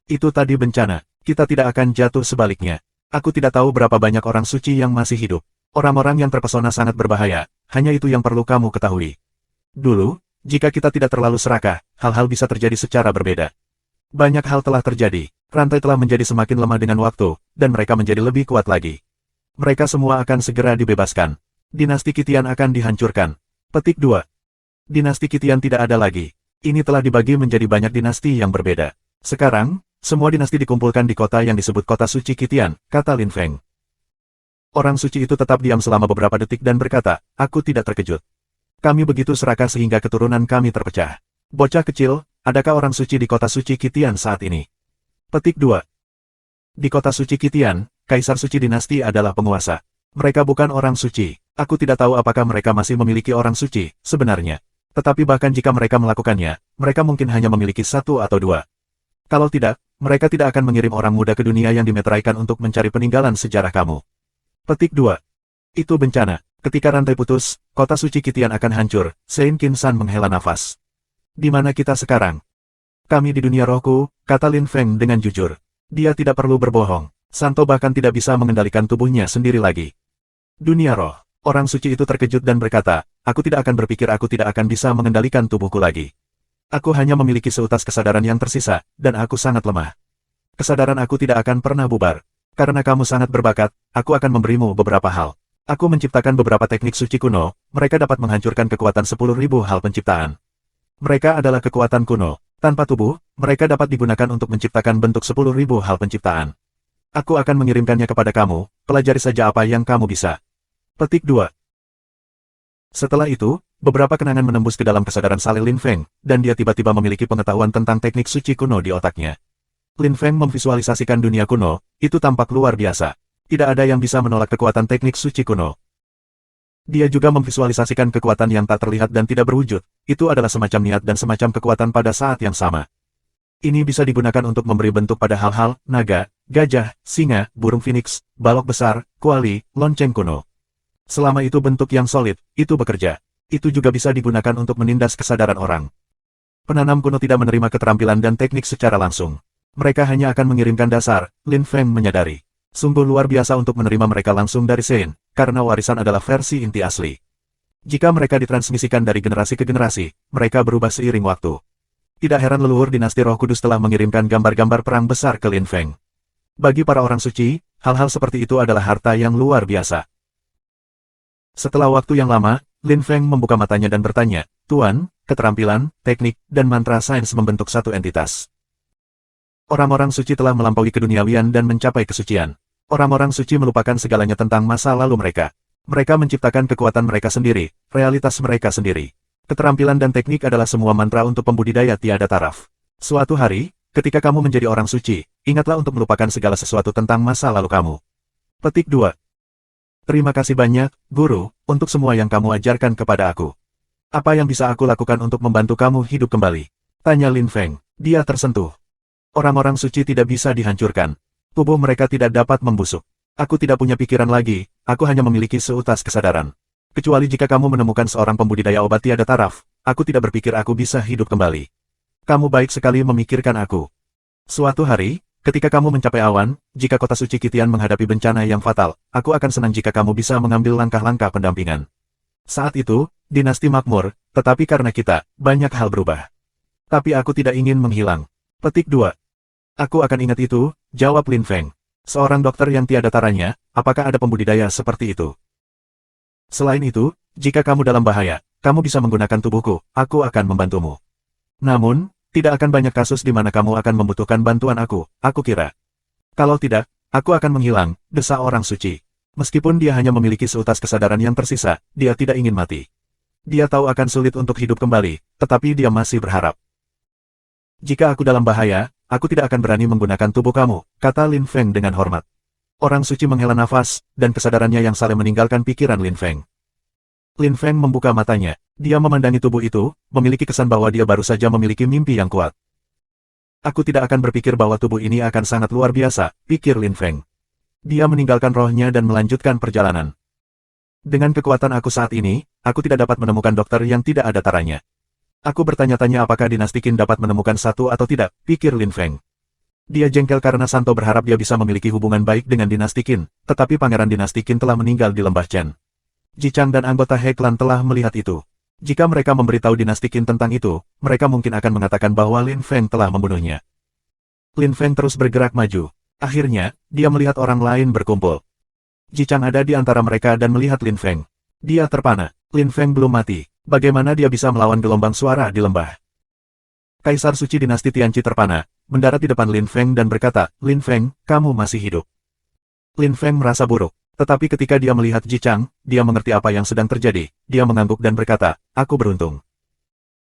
Itu tadi bencana. Kita tidak akan jatuh sebaliknya. Aku tidak tahu berapa banyak orang suci yang masih hidup. Orang-orang yang terpesona sangat berbahaya. Hanya itu yang perlu kamu ketahui. Dulu, jika kita tidak terlalu serakah, hal-hal bisa terjadi secara berbeda. Banyak hal telah terjadi. Rantai telah menjadi semakin lemah dengan waktu, dan mereka menjadi lebih kuat lagi. Mereka semua akan segera dibebaskan. Dinasti Qitian akan dihancurkan. Petik 2. Dinasti Qitian tidak ada lagi. Ini telah dibagi menjadi banyak dinasti yang berbeda. Sekarang, semua dinasti dikumpulkan di kota yang disebut Kota Suci Qitian, kata Lin Feng. Orang suci itu tetap diam selama beberapa detik dan berkata, aku tidak terkejut. Kami begitu serakah sehingga keturunan kami terpecah. Bocah kecil, adakah orang suci di Kota Suci Qitian saat ini? Petik 2. Di Kota Suci Qitian, Kaisar Suci Dinasti adalah penguasa. Mereka bukan orang suci. Aku tidak tahu apakah mereka masih memiliki orang suci, sebenarnya. Tetapi bahkan jika mereka melakukannya, mereka mungkin hanya memiliki satu atau dua. Kalau tidak, mereka tidak akan mengirim orang muda ke dunia yang dimeteraikan untuk mencari peninggalan sejarah kamu. Petik 2. Itu bencana. Ketika rantai putus, Kota Suci Qitian akan hancur. Sein Qin San menghela nafas. Di mana kita sekarang? Kami di dunia rohku, kata Lin Feng dengan jujur. Dia tidak perlu berbohong. Santo bahkan tidak bisa mengendalikan tubuhnya sendiri lagi. Dunia roh. Orang suci itu terkejut dan berkata, aku tidak akan berpikir aku tidak akan bisa mengendalikan tubuhku lagi. Aku hanya memiliki seutas kesadaran yang tersisa, dan aku sangat lemah. Kesadaran aku tidak akan pernah bubar. Karena kamu sangat berbakat, aku akan memberimu beberapa hal. Aku menciptakan beberapa teknik suci kuno, mereka dapat menghancurkan kekuatan 10.000 hal penciptaan. Mereka adalah kekuatan kuno. Tanpa tubuh, mereka dapat digunakan untuk menciptakan bentuk 10.000 hal penciptaan. Aku akan mengirimkannya kepada kamu, pelajari saja apa yang kamu bisa. Petik 2. Setelah itu, beberapa kenangan menembus ke dalam kesadaran saleh Lin Feng, dan dia tiba-tiba memiliki pengetahuan tentang teknik suci kuno di otaknya. Lin Feng memvisualisasikan dunia kuno, itu tampak luar biasa. Tidak ada yang bisa menolak kekuatan teknik suci kuno. Dia juga memvisualisasikan kekuatan yang tak terlihat dan tidak berwujud, itu adalah semacam niat dan semacam kekuatan pada saat yang sama. Ini bisa digunakan untuk memberi bentuk pada hal-hal, naga, gajah, singa, burung phoenix, balok besar, kuali, lonceng kuno. Selama itu bentuk yang solid, itu bekerja. Itu juga bisa digunakan untuk menindas kesadaran orang. Penanam kuno tidak menerima keterampilan dan teknik secara langsung. Mereka hanya akan mengirimkan dasar, Lin Feng menyadari. Sungguh luar biasa untuk menerima mereka langsung dari Sein, karena warisan adalah versi inti asli. Jika mereka ditransmisikan dari generasi ke generasi, mereka berubah seiring waktu. Tidak heran leluhur dinasti Roh Kudus telah mengirimkan gambar-gambar perang besar ke Lin Feng. Bagi para orang suci, hal-hal seperti itu adalah harta yang luar biasa. Setelah waktu yang lama, Lin Feng membuka matanya dan bertanya, Tuan, keterampilan, teknik, dan mantra sains membentuk satu entitas. Orang-orang suci telah melampaui keduniawian dan mencapai kesucian. Orang-orang suci melupakan segalanya tentang masa lalu mereka. Mereka menciptakan kekuatan mereka sendiri, realitas mereka sendiri. Keterampilan dan teknik adalah semua mantra untuk pembudidaya tiada taraf. Suatu hari, ketika kamu menjadi orang suci, ingatlah untuk melupakan segala sesuatu tentang masa lalu kamu. Petik 2. Terima kasih banyak, Guru, untuk semua yang kamu ajarkan kepada aku. Apa yang bisa aku lakukan untuk membantu kamu hidup kembali? Tanya Lin Feng. Dia tersentuh. Orang-orang suci tidak bisa dihancurkan. Tubuh mereka tidak dapat membusuk. Aku tidak punya pikiran lagi, aku hanya memiliki seutas kesadaran. Kecuali jika kamu menemukan seorang pembudidaya obat tiada taraf, aku tidak berpikir aku bisa hidup kembali. Kamu baik sekali memikirkan aku. Suatu hari, ketika kamu mencapai awan, jika kota suci Kitian menghadapi bencana yang fatal, aku akan senang jika kamu bisa mengambil langkah-langkah pendampingan. Saat itu, dinasti makmur, tetapi karena kita, banyak hal berubah. Tapi aku tidak ingin menghilang. Petik 2. Aku akan ingat itu, jawab Lin Feng. Seorang dokter yang tiada taranya, apakah ada pembudidaya seperti itu? Selain itu, jika kamu dalam bahaya, kamu bisa menggunakan tubuhku, aku akan membantumu. Namun, tidak akan banyak kasus di mana kamu akan membutuhkan bantuan aku kira. Kalau tidak, aku akan menghilang, desa orang suci. Meskipun dia hanya memiliki seutas kesadaran yang tersisa, dia tidak ingin mati. Dia tahu akan sulit untuk hidup kembali, tetapi dia masih berharap. Jika aku dalam bahaya, aku tidak akan berani menggunakan tubuh kamu, kata Lin Feng dengan hormat. Orang suci menghela nafas, dan kesadarannya yang saling meninggalkan pikiran Lin Feng. Lin Feng membuka matanya. Dia memandangi tubuh itu, memiliki kesan bahwa dia baru saja memiliki mimpi yang kuat. Aku tidak akan berpikir bahwa tubuh ini akan sangat luar biasa, pikir Lin Feng. Dia meninggalkan rohnya dan melanjutkan perjalanan. Dengan kekuatan aku saat ini, aku tidak dapat menemukan dokter yang tidak ada taranya. Aku bertanya-tanya apakah dinasti Qin dapat menemukan satu atau tidak, pikir Lin Feng. Dia jengkel karena Santo berharap dia bisa memiliki hubungan baik dengan dinasti Qin, tetapi pangeran dinasti Qin telah meninggal di lembah Chen. Ji Chang dan anggota He Clan telah melihat itu. Jika mereka memberitahu dinasti Qin tentang itu, mereka mungkin akan mengatakan bahwa Lin Feng telah membunuhnya. Lin Feng terus bergerak maju. Akhirnya, dia melihat orang lain berkumpul. Ji Chang ada di antara mereka dan melihat Lin Feng. Dia terpana. Lin Feng belum mati. Bagaimana dia bisa melawan gelombang suara di lembah? Kaisar suci dinasti Tianqi terpana, mendarat di depan Lin Feng dan berkata, Lin Feng, kamu masih hidup. Lin Feng merasa buruk. Tetapi ketika dia melihat Ji Chang, dia mengerti apa yang sedang terjadi. Dia mengangguk dan berkata, aku beruntung.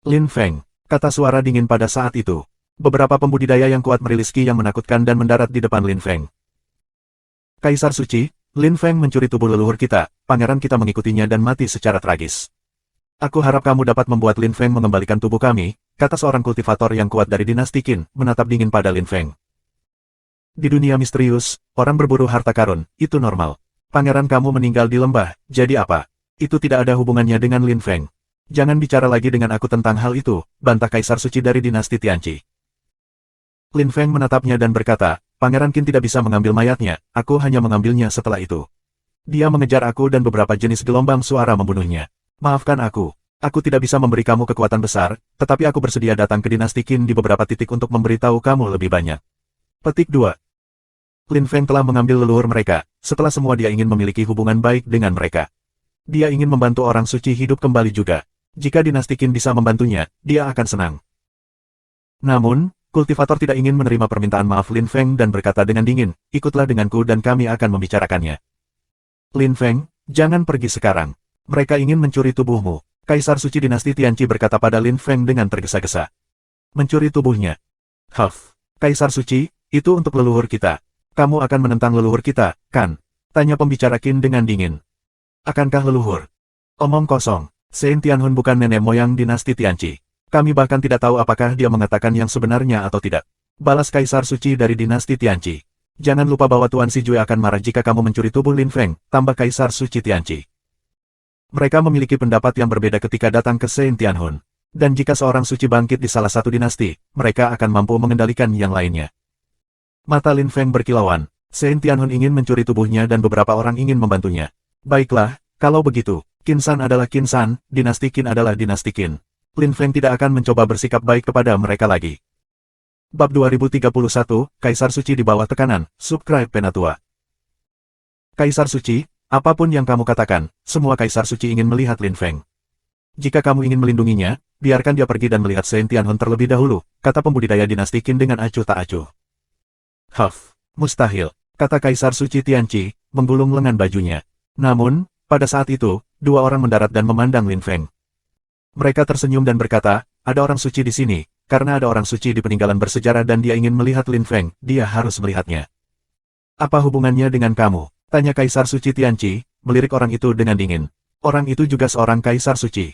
Lin Feng, kata suara dingin pada saat itu. Beberapa pembudidaya yang kuat merilis ki yang menakutkan dan mendarat di depan Lin Feng. Kaisar suci, Lin Feng mencuri tubuh leluhur kita, pangeran kita mengikutinya dan mati secara tragis. Aku harap kamu dapat membuat Lin Feng mengembalikan tubuh kami, kata seorang kultivator yang kuat dari dinasti Qin, menatap dingin pada Lin Feng. Di dunia misterius, orang berburu harta karun, itu normal. Pangeran kamu meninggal di lembah, jadi apa? Itu tidak ada hubungannya dengan Lin Feng. Jangan bicara lagi dengan aku tentang hal itu, bantah Kaisar Suci dari dinasti Tianqi. Lin Feng menatapnya dan berkata, Pangeran Qin tidak bisa mengambil mayatnya, aku hanya mengambilnya setelah itu. Dia mengejar aku dan beberapa jenis gelombang suara membunuhnya. Maafkan aku tidak bisa memberi kamu kekuatan besar, tetapi aku bersedia datang ke dinasti Qin di beberapa titik untuk memberitahu kamu lebih banyak. Petik 2. Lin Feng telah mengambil leluhur mereka, setelah semua dia ingin memiliki hubungan baik dengan mereka. Dia ingin membantu orang suci hidup kembali juga. Jika dinasti Qin bisa membantunya, dia akan senang. Namun, kultivator tidak ingin menerima permintaan maaf Lin Feng dan berkata dengan dingin, ikutlah denganku dan kami akan membicarakannya. Lin Feng, jangan pergi sekarang. Mereka ingin mencuri tubuhmu. Kaisar suci dinasti Tianqi berkata pada Lin Feng dengan tergesa-gesa. Mencuri tubuhnya. Huff. Kaisar suci, itu untuk leluhur kita. Kamu akan menentang leluhur kita, kan? Tanya pembicara Qin dengan dingin. Akankah leluhur? Omong kosong. Shen Tianhun bukan nenek moyang dinasti Tianqi. Kami bahkan tidak tahu apakah dia mengatakan yang sebenarnya atau tidak. Balas Kaisar Suci dari dinasti Tianqi. Jangan lupa bahwa Tuan Xijue akan marah jika kamu mencuri tubuh Lin Feng, tambah Kaisar Suci Tianqi. Mereka memiliki pendapat yang berbeda ketika datang ke Shen Tianhun. Dan jika seorang suci bangkit di salah satu dinasti, mereka akan mampu mengendalikan yang lainnya. Mata Lin Feng berkilauan. Shen Tianhun ingin mencuri tubuhnya dan beberapa orang ingin membantunya. Baiklah, kalau begitu, Qin San adalah Qin San, dinasti Qin adalah dinasti Qin. Lin Feng tidak akan mencoba bersikap baik kepada mereka lagi. Bab 2031, Kaisar Suci di bawah tekanan, subscribe Penatua. Kaisar Suci, apapun yang kamu katakan, semua Kaisar Suci ingin melihat Lin Feng. Jika kamu ingin melindunginya, biarkan dia pergi dan melihat Shen Tianhun terlebih dahulu, kata pembudidaya dinasti Qin dengan acuh tak acuh. Huff, mustahil, kata Kaisar Suci Tianqi, menggulung lengan bajunya. Namun, pada saat itu, dua orang mendarat dan memandang Lin Feng. Mereka tersenyum dan berkata, ada orang suci di sini, karena ada orang suci di peninggalan bersejarah dan dia ingin melihat Lin Feng, dia harus melihatnya. Apa hubungannya dengan kamu? Tanya Kaisar Suci Tianqi, melirik orang itu dengan dingin. Orang itu juga seorang Kaisar Suci.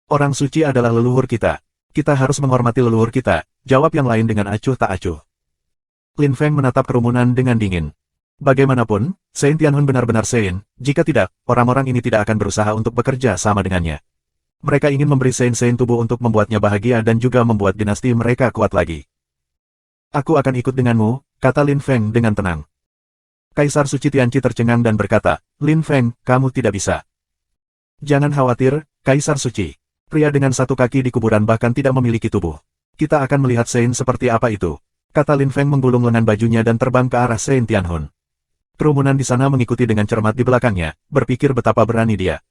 Orang suci adalah leluhur kita. Kita harus menghormati leluhur kita, jawab yang lain dengan acuh tak acuh. Lin Feng menatap kerumunan dengan dingin. Bagaimanapun, Sein Tianhun benar-benar Sein, jika tidak, orang-orang ini tidak akan berusaha untuk bekerja sama dengannya. Mereka ingin memberi Sein tubuh untuk membuatnya bahagia dan juga membuat dinasti mereka kuat lagi. Aku akan ikut denganmu, kata Lin Feng dengan tenang. Kaisar Suci Tianqi tercengang dan berkata, Lin Feng, kamu tidak bisa. Jangan khawatir, Kaisar Suci. Pria dengan satu kaki di kuburan bahkan tidak memiliki tubuh. Kita akan melihat Sein seperti apa itu, kata Lin Feng menggulung lengan bajunya dan terbang ke arah Sein Tianhun. Kerumunan di sana mengikuti dengan cermat di belakangnya, berpikir betapa berani dia.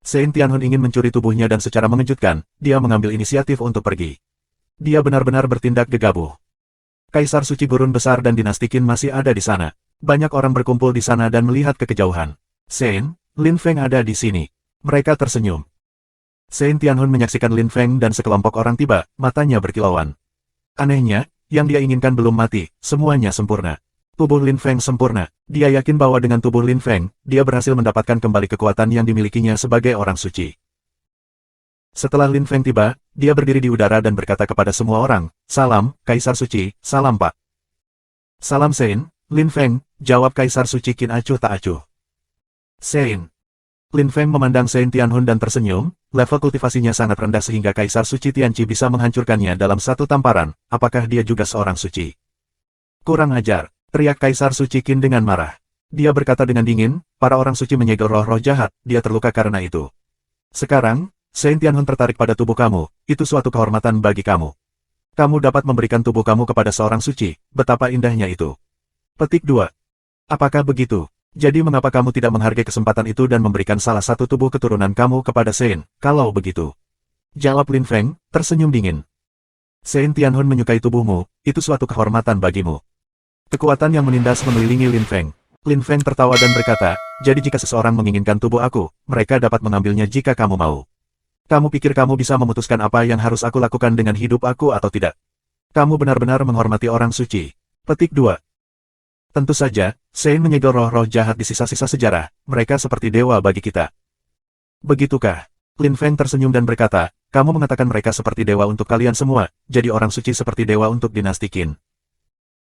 Sein Tianhun ingin mencuri tubuhnya dan secara mengejutkan, dia mengambil inisiatif untuk pergi. Dia benar-benar bertindak gegabah. Kaisar Suci Gurun Besar dan Dinasti Qin masih ada di sana. Banyak orang berkumpul di sana dan melihat ke kejauhan. Sein, Lin Feng ada di sini. Mereka tersenyum. Sein Tianhun menyaksikan Lin Feng dan sekelompok orang tiba, matanya berkilauan. Anehnya, yang dia inginkan belum mati, semuanya sempurna. Tubuh Lin Feng sempurna. Dia yakin bahwa dengan tubuh Lin Feng, dia berhasil mendapatkan kembali kekuatan yang dimilikinya sebagai orang suci. Setelah Lin Feng tiba, dia berdiri di udara dan berkata kepada semua orang, Salam, Kaisar Suci, salam Pak. Salam Sein, Lin Feng, jawab Kaisar Suci Qin acuh tak acuh. Sein. Lin Feng memandang Sein Tianhun dan tersenyum, level kultivasinya sangat rendah sehingga Kaisar Suci Tianqi bisa menghancurkannya dalam satu tamparan, apakah dia juga seorang suci? Kurang ajar, teriak Kaisar Suci Qin dengan marah. Dia berkata dengan dingin, para orang suci menyegel roh-roh jahat, dia terluka karena itu. Sekarang, Sein Tianhun tertarik pada tubuh kamu, itu suatu kehormatan bagi kamu. Kamu dapat memberikan tubuh kamu kepada seorang suci, betapa indahnya itu. Petik 2. Apakah begitu? Jadi mengapa kamu tidak menghargai kesempatan itu dan memberikan salah satu tubuh keturunan kamu kepada Sein, kalau begitu? Jawab Lin Feng, tersenyum dingin. Sein Tianhun menyukai tubuhmu, itu suatu kehormatan bagimu. Kekuatan yang menindas mengelilingi Lin Feng. Lin Feng tertawa dan berkata, jadi jika seseorang menginginkan tubuh aku, mereka dapat mengambilnya jika kamu mau. Kamu pikir kamu bisa memutuskan apa yang harus aku lakukan dengan hidup aku atau tidak? Kamu benar-benar menghormati orang suci. Petik 2. Tentu saja, Sein menyegel roh-roh jahat di sisa-sisa sejarah, mereka seperti dewa bagi kita. Begitukah? Lin Feng tersenyum dan berkata, kamu mengatakan mereka seperti dewa untuk kalian semua, jadi orang suci seperti dewa untuk dinasti Qin.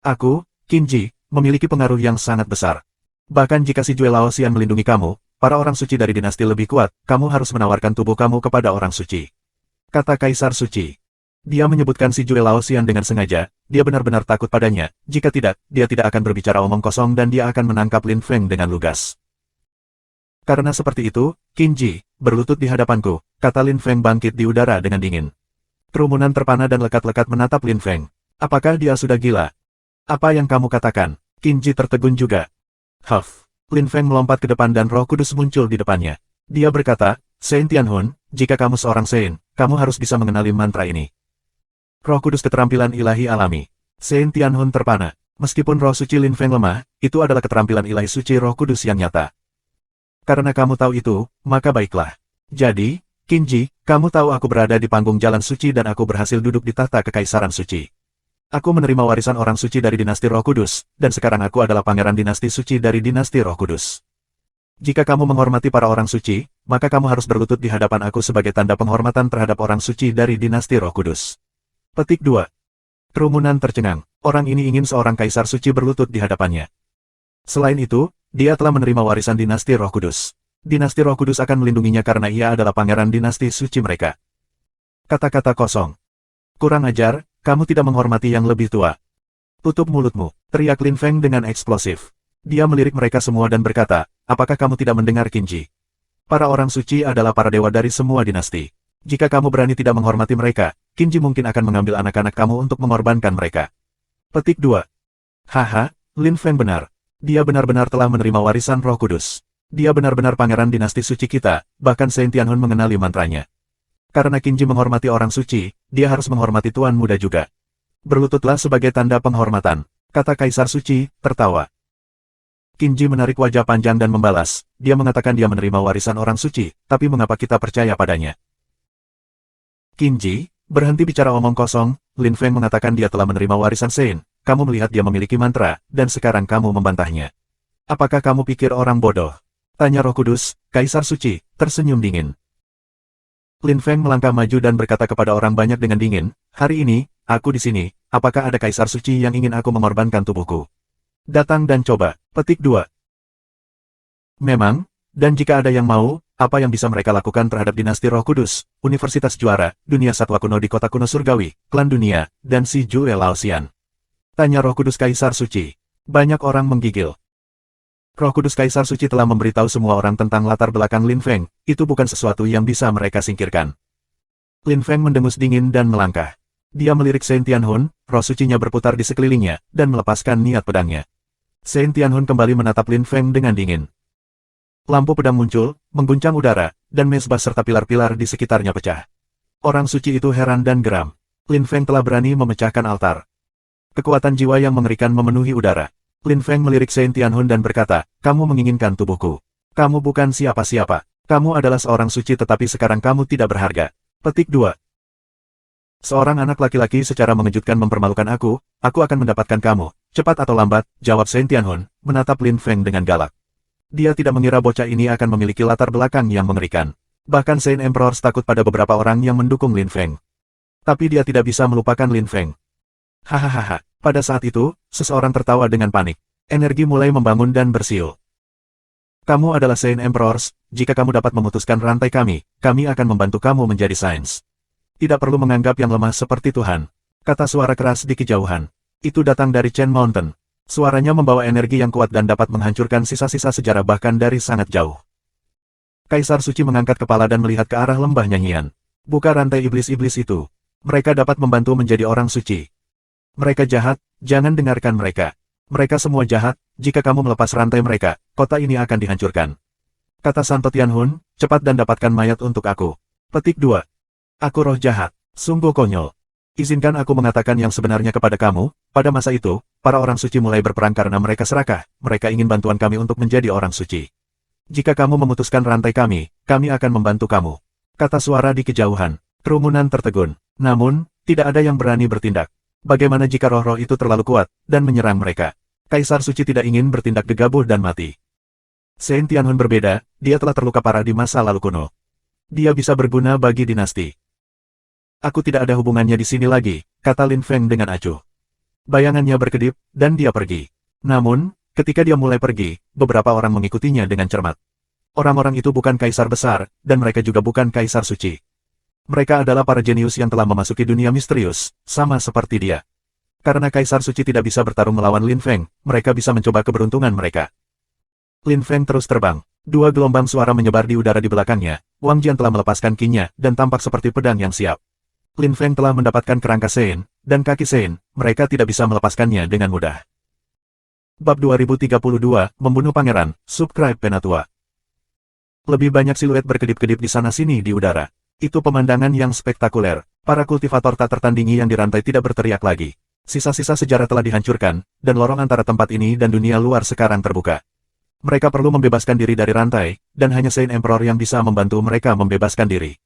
Aku, Qin Ji, memiliki pengaruh yang sangat besar. Bahkan jika si Jue Laoxian melindungi kamu, para orang suci dari dinasti lebih kuat, kamu harus menawarkan tubuh kamu kepada orang suci. Kata Kaisar Suci. Dia menyebutkan si Jue Laoxian dengan sengaja, dia benar-benar takut padanya, jika tidak, dia tidak akan berbicara omong kosong dan dia akan menangkap Lin Feng dengan lugas. Karena seperti itu, Qin Ji, berlutut di hadapanku, kata Lin Feng bangkit di udara dengan dingin. Kerumunan terpana dan lekat-lekat menatap Lin Feng. Apakah dia sudah gila? Apa yang kamu katakan? Qin Ji tertegun juga. Huff. Lin Feng melompat ke depan dan Roh Kudus muncul di depannya. Dia berkata, Sein Tianhun, jika kamu seorang Sein, kamu harus bisa mengenali mantra ini. Roh Kudus keterampilan ilahi alami. Sein Tianhun terpana. Meskipun roh suci Lin Feng lemah, itu adalah keterampilan ilahi suci Roh Kudus yang nyata. Karena kamu tahu itu, maka baiklah. Jadi, Qin Ji, kamu tahu aku berada di panggung jalan suci dan aku berhasil duduk di tahta kekaisaran suci. Aku menerima warisan orang suci dari dinasti Roh Kudus, dan sekarang aku adalah pangeran dinasti suci dari dinasti Roh Kudus. Jika kamu menghormati para orang suci, maka kamu harus berlutut di hadapan aku sebagai tanda penghormatan terhadap orang suci dari dinasti Roh Kudus. Petik 2. Kerumunan tercengang. Orang ini ingin seorang kaisar suci berlutut di hadapannya. Selain itu, dia telah menerima warisan dinasti Roh Kudus. Dinasti Roh Kudus akan melindunginya karena ia adalah pangeran dinasti suci mereka. Kata-kata kosong. Kurang ajar, kamu tidak menghormati yang lebih tua. Tutup mulutmu, teriak Lin Feng dengan eksplosif. Dia melirik mereka semua dan berkata, apakah kamu tidak mendengar Qin Ji? Para orang suci adalah para dewa dari semua dinasti. Jika kamu berani tidak menghormati mereka, Qin Ji mungkin akan mengambil anak-anak kamu untuk mengorbankan mereka. Petik 2. Haha, Lin Feng benar. Dia benar-benar telah menerima warisan Roh Kudus. Dia benar-benar pangeran dinasti suci kita, bahkan Sein Tianhun mengenali mantranya. Karena Qin Ji menghormati orang suci, dia harus menghormati Tuan Muda juga. Berlututlah sebagai tanda penghormatan, kata Kaisar Suci, tertawa. Qin Ji menarik wajah panjang dan membalas, dia mengatakan dia menerima warisan orang suci, tapi mengapa kita percaya padanya? Qin Ji, Berhenti bicara omong kosong, Lin Feng mengatakan dia telah menerima warisan Sein. Kamu melihat dia memiliki mantra, dan sekarang kamu membantahnya. Apakah kamu pikir orang bodoh? Tanya Roh Kudus, Kaisar Suci, tersenyum dingin. Lin Feng melangkah maju dan berkata kepada orang banyak dengan dingin, hari ini, aku di sini, apakah ada Kaisar Suci yang ingin aku mengorbankan tubuhku? Datang dan coba. Petik 2. Memang, dan jika ada yang mau, apa yang bisa mereka lakukan terhadap dinasti Roh Kudus, Universitas Juara, Dunia Satwa Kuno di Kota Kuno Surgawi, Klan Dunia, dan si Jue Laosian? Tanya Roh Kudus Kaisar Suci. Banyak orang menggigil. Roh Kudus Kaisar Suci telah memberitahu semua orang tentang latar belakang Lin Feng, itu bukan sesuatu yang bisa mereka singkirkan. Lin Feng mendengus dingin dan melangkah. Dia melirik Sein Tianhun, roh sucinya berputar di sekelilingnya, dan melepaskan niat pedangnya. Sein Tianhun kembali menatap Lin Feng dengan dingin. Lampu pedang muncul, mengguncang udara, dan mezbah serta pilar-pilar di sekitarnya pecah. Orang suci itu heran dan geram. Lin Feng telah berani memecahkan altar. Kekuatan jiwa yang mengerikan memenuhi udara. Lin Feng melirik Sein Tianhun dan berkata, kamu menginginkan tubuhku. Kamu bukan siapa-siapa. Kamu adalah seorang suci tetapi sekarang kamu tidak berharga. Petik 2. Seorang anak laki-laki secara mengejutkan mempermalukan aku akan mendapatkan kamu. Cepat atau lambat, jawab Sein Tianhun, menatap Lin Feng dengan galak. Dia tidak mengira bocah ini akan memiliki latar belakang yang mengerikan. Bahkan Sein Emperor takut pada beberapa orang yang mendukung Lin Feng. Tapi dia tidak bisa melupakan Lin Feng. Hahaha, pada saat itu, seseorang tertawa dengan panik. Energi mulai membangun dan bersiul. Kamu adalah Sein Emperor, jika kamu dapat memutuskan rantai kami akan membantu kamu menjadi sains. Tidak perlu menganggap yang lemah seperti Tuhan. Kata suara keras di kejauhan. Itu datang dari Chen Mountain. Suaranya membawa energi yang kuat dan dapat menghancurkan sisa-sisa sejarah bahkan dari sangat jauh. Kaisar Suci mengangkat kepala dan melihat ke arah lembah nyanyian. Buka rantai iblis-iblis itu. Mereka dapat membantu menjadi orang suci. Mereka jahat, jangan dengarkan mereka. Mereka semua jahat, jika kamu melepas rantai mereka, kota ini akan dihancurkan. Kata Santo Tianhun, cepat dan dapatkan mayat untuk aku. Petik 2. Aku roh jahat, sungguh konyol. Izinkan aku mengatakan yang sebenarnya kepada kamu, pada masa itu, para orang suci mulai berperang karena mereka serakah, mereka ingin bantuan kami untuk menjadi orang suci. Jika kamu memutuskan rantai kami akan membantu kamu. Kata suara di kejauhan, kerumunan tertegun. Namun, tidak ada yang berani bertindak. Bagaimana jika roh-roh itu terlalu kuat, dan menyerang mereka? Kaisar Suci tidak ingin bertindak gegabah dan mati. Sein Tianhun berbeda, dia telah terluka parah di masa lalu kuno. Dia bisa berguna bagi dinasti. Aku tidak ada hubungannya di sini lagi, kata Lin Feng dengan acuh. Bayangannya berkedip, dan dia pergi. Namun, ketika dia mulai pergi, beberapa orang mengikutinya dengan cermat. Orang-orang itu bukan kaisar besar, dan mereka juga bukan kaisar suci. Mereka adalah para jenius yang telah memasuki dunia misterius, sama seperti dia. Karena Kaisar Suci tidak bisa bertarung melawan Lin Feng, mereka bisa mencoba keberuntungan mereka. Lin Feng terus terbang. Dua gelombang suara menyebar di udara di belakangnya. Wang Jian telah melepaskan kinya, dan tampak seperti pedang yang siap. Lin Feng telah mendapatkan kerangka Sein, dan kaki Sein, mereka tidak bisa melepaskannya dengan mudah. Bab 2032, Membunuh Pangeran, Subscribe Penatua. Lebih banyak siluet berkedip-kedip di sana-sini di udara. Itu pemandangan yang spektakuler. Para kultivator tak tertandingi yang dirantai tidak berteriak lagi. Sisa-sisa sejarah telah dihancurkan, dan lorong antara tempat ini dan dunia luar sekarang terbuka. Mereka perlu membebaskan diri dari rantai, dan hanya Sein Emperor yang bisa membantu mereka membebaskan diri.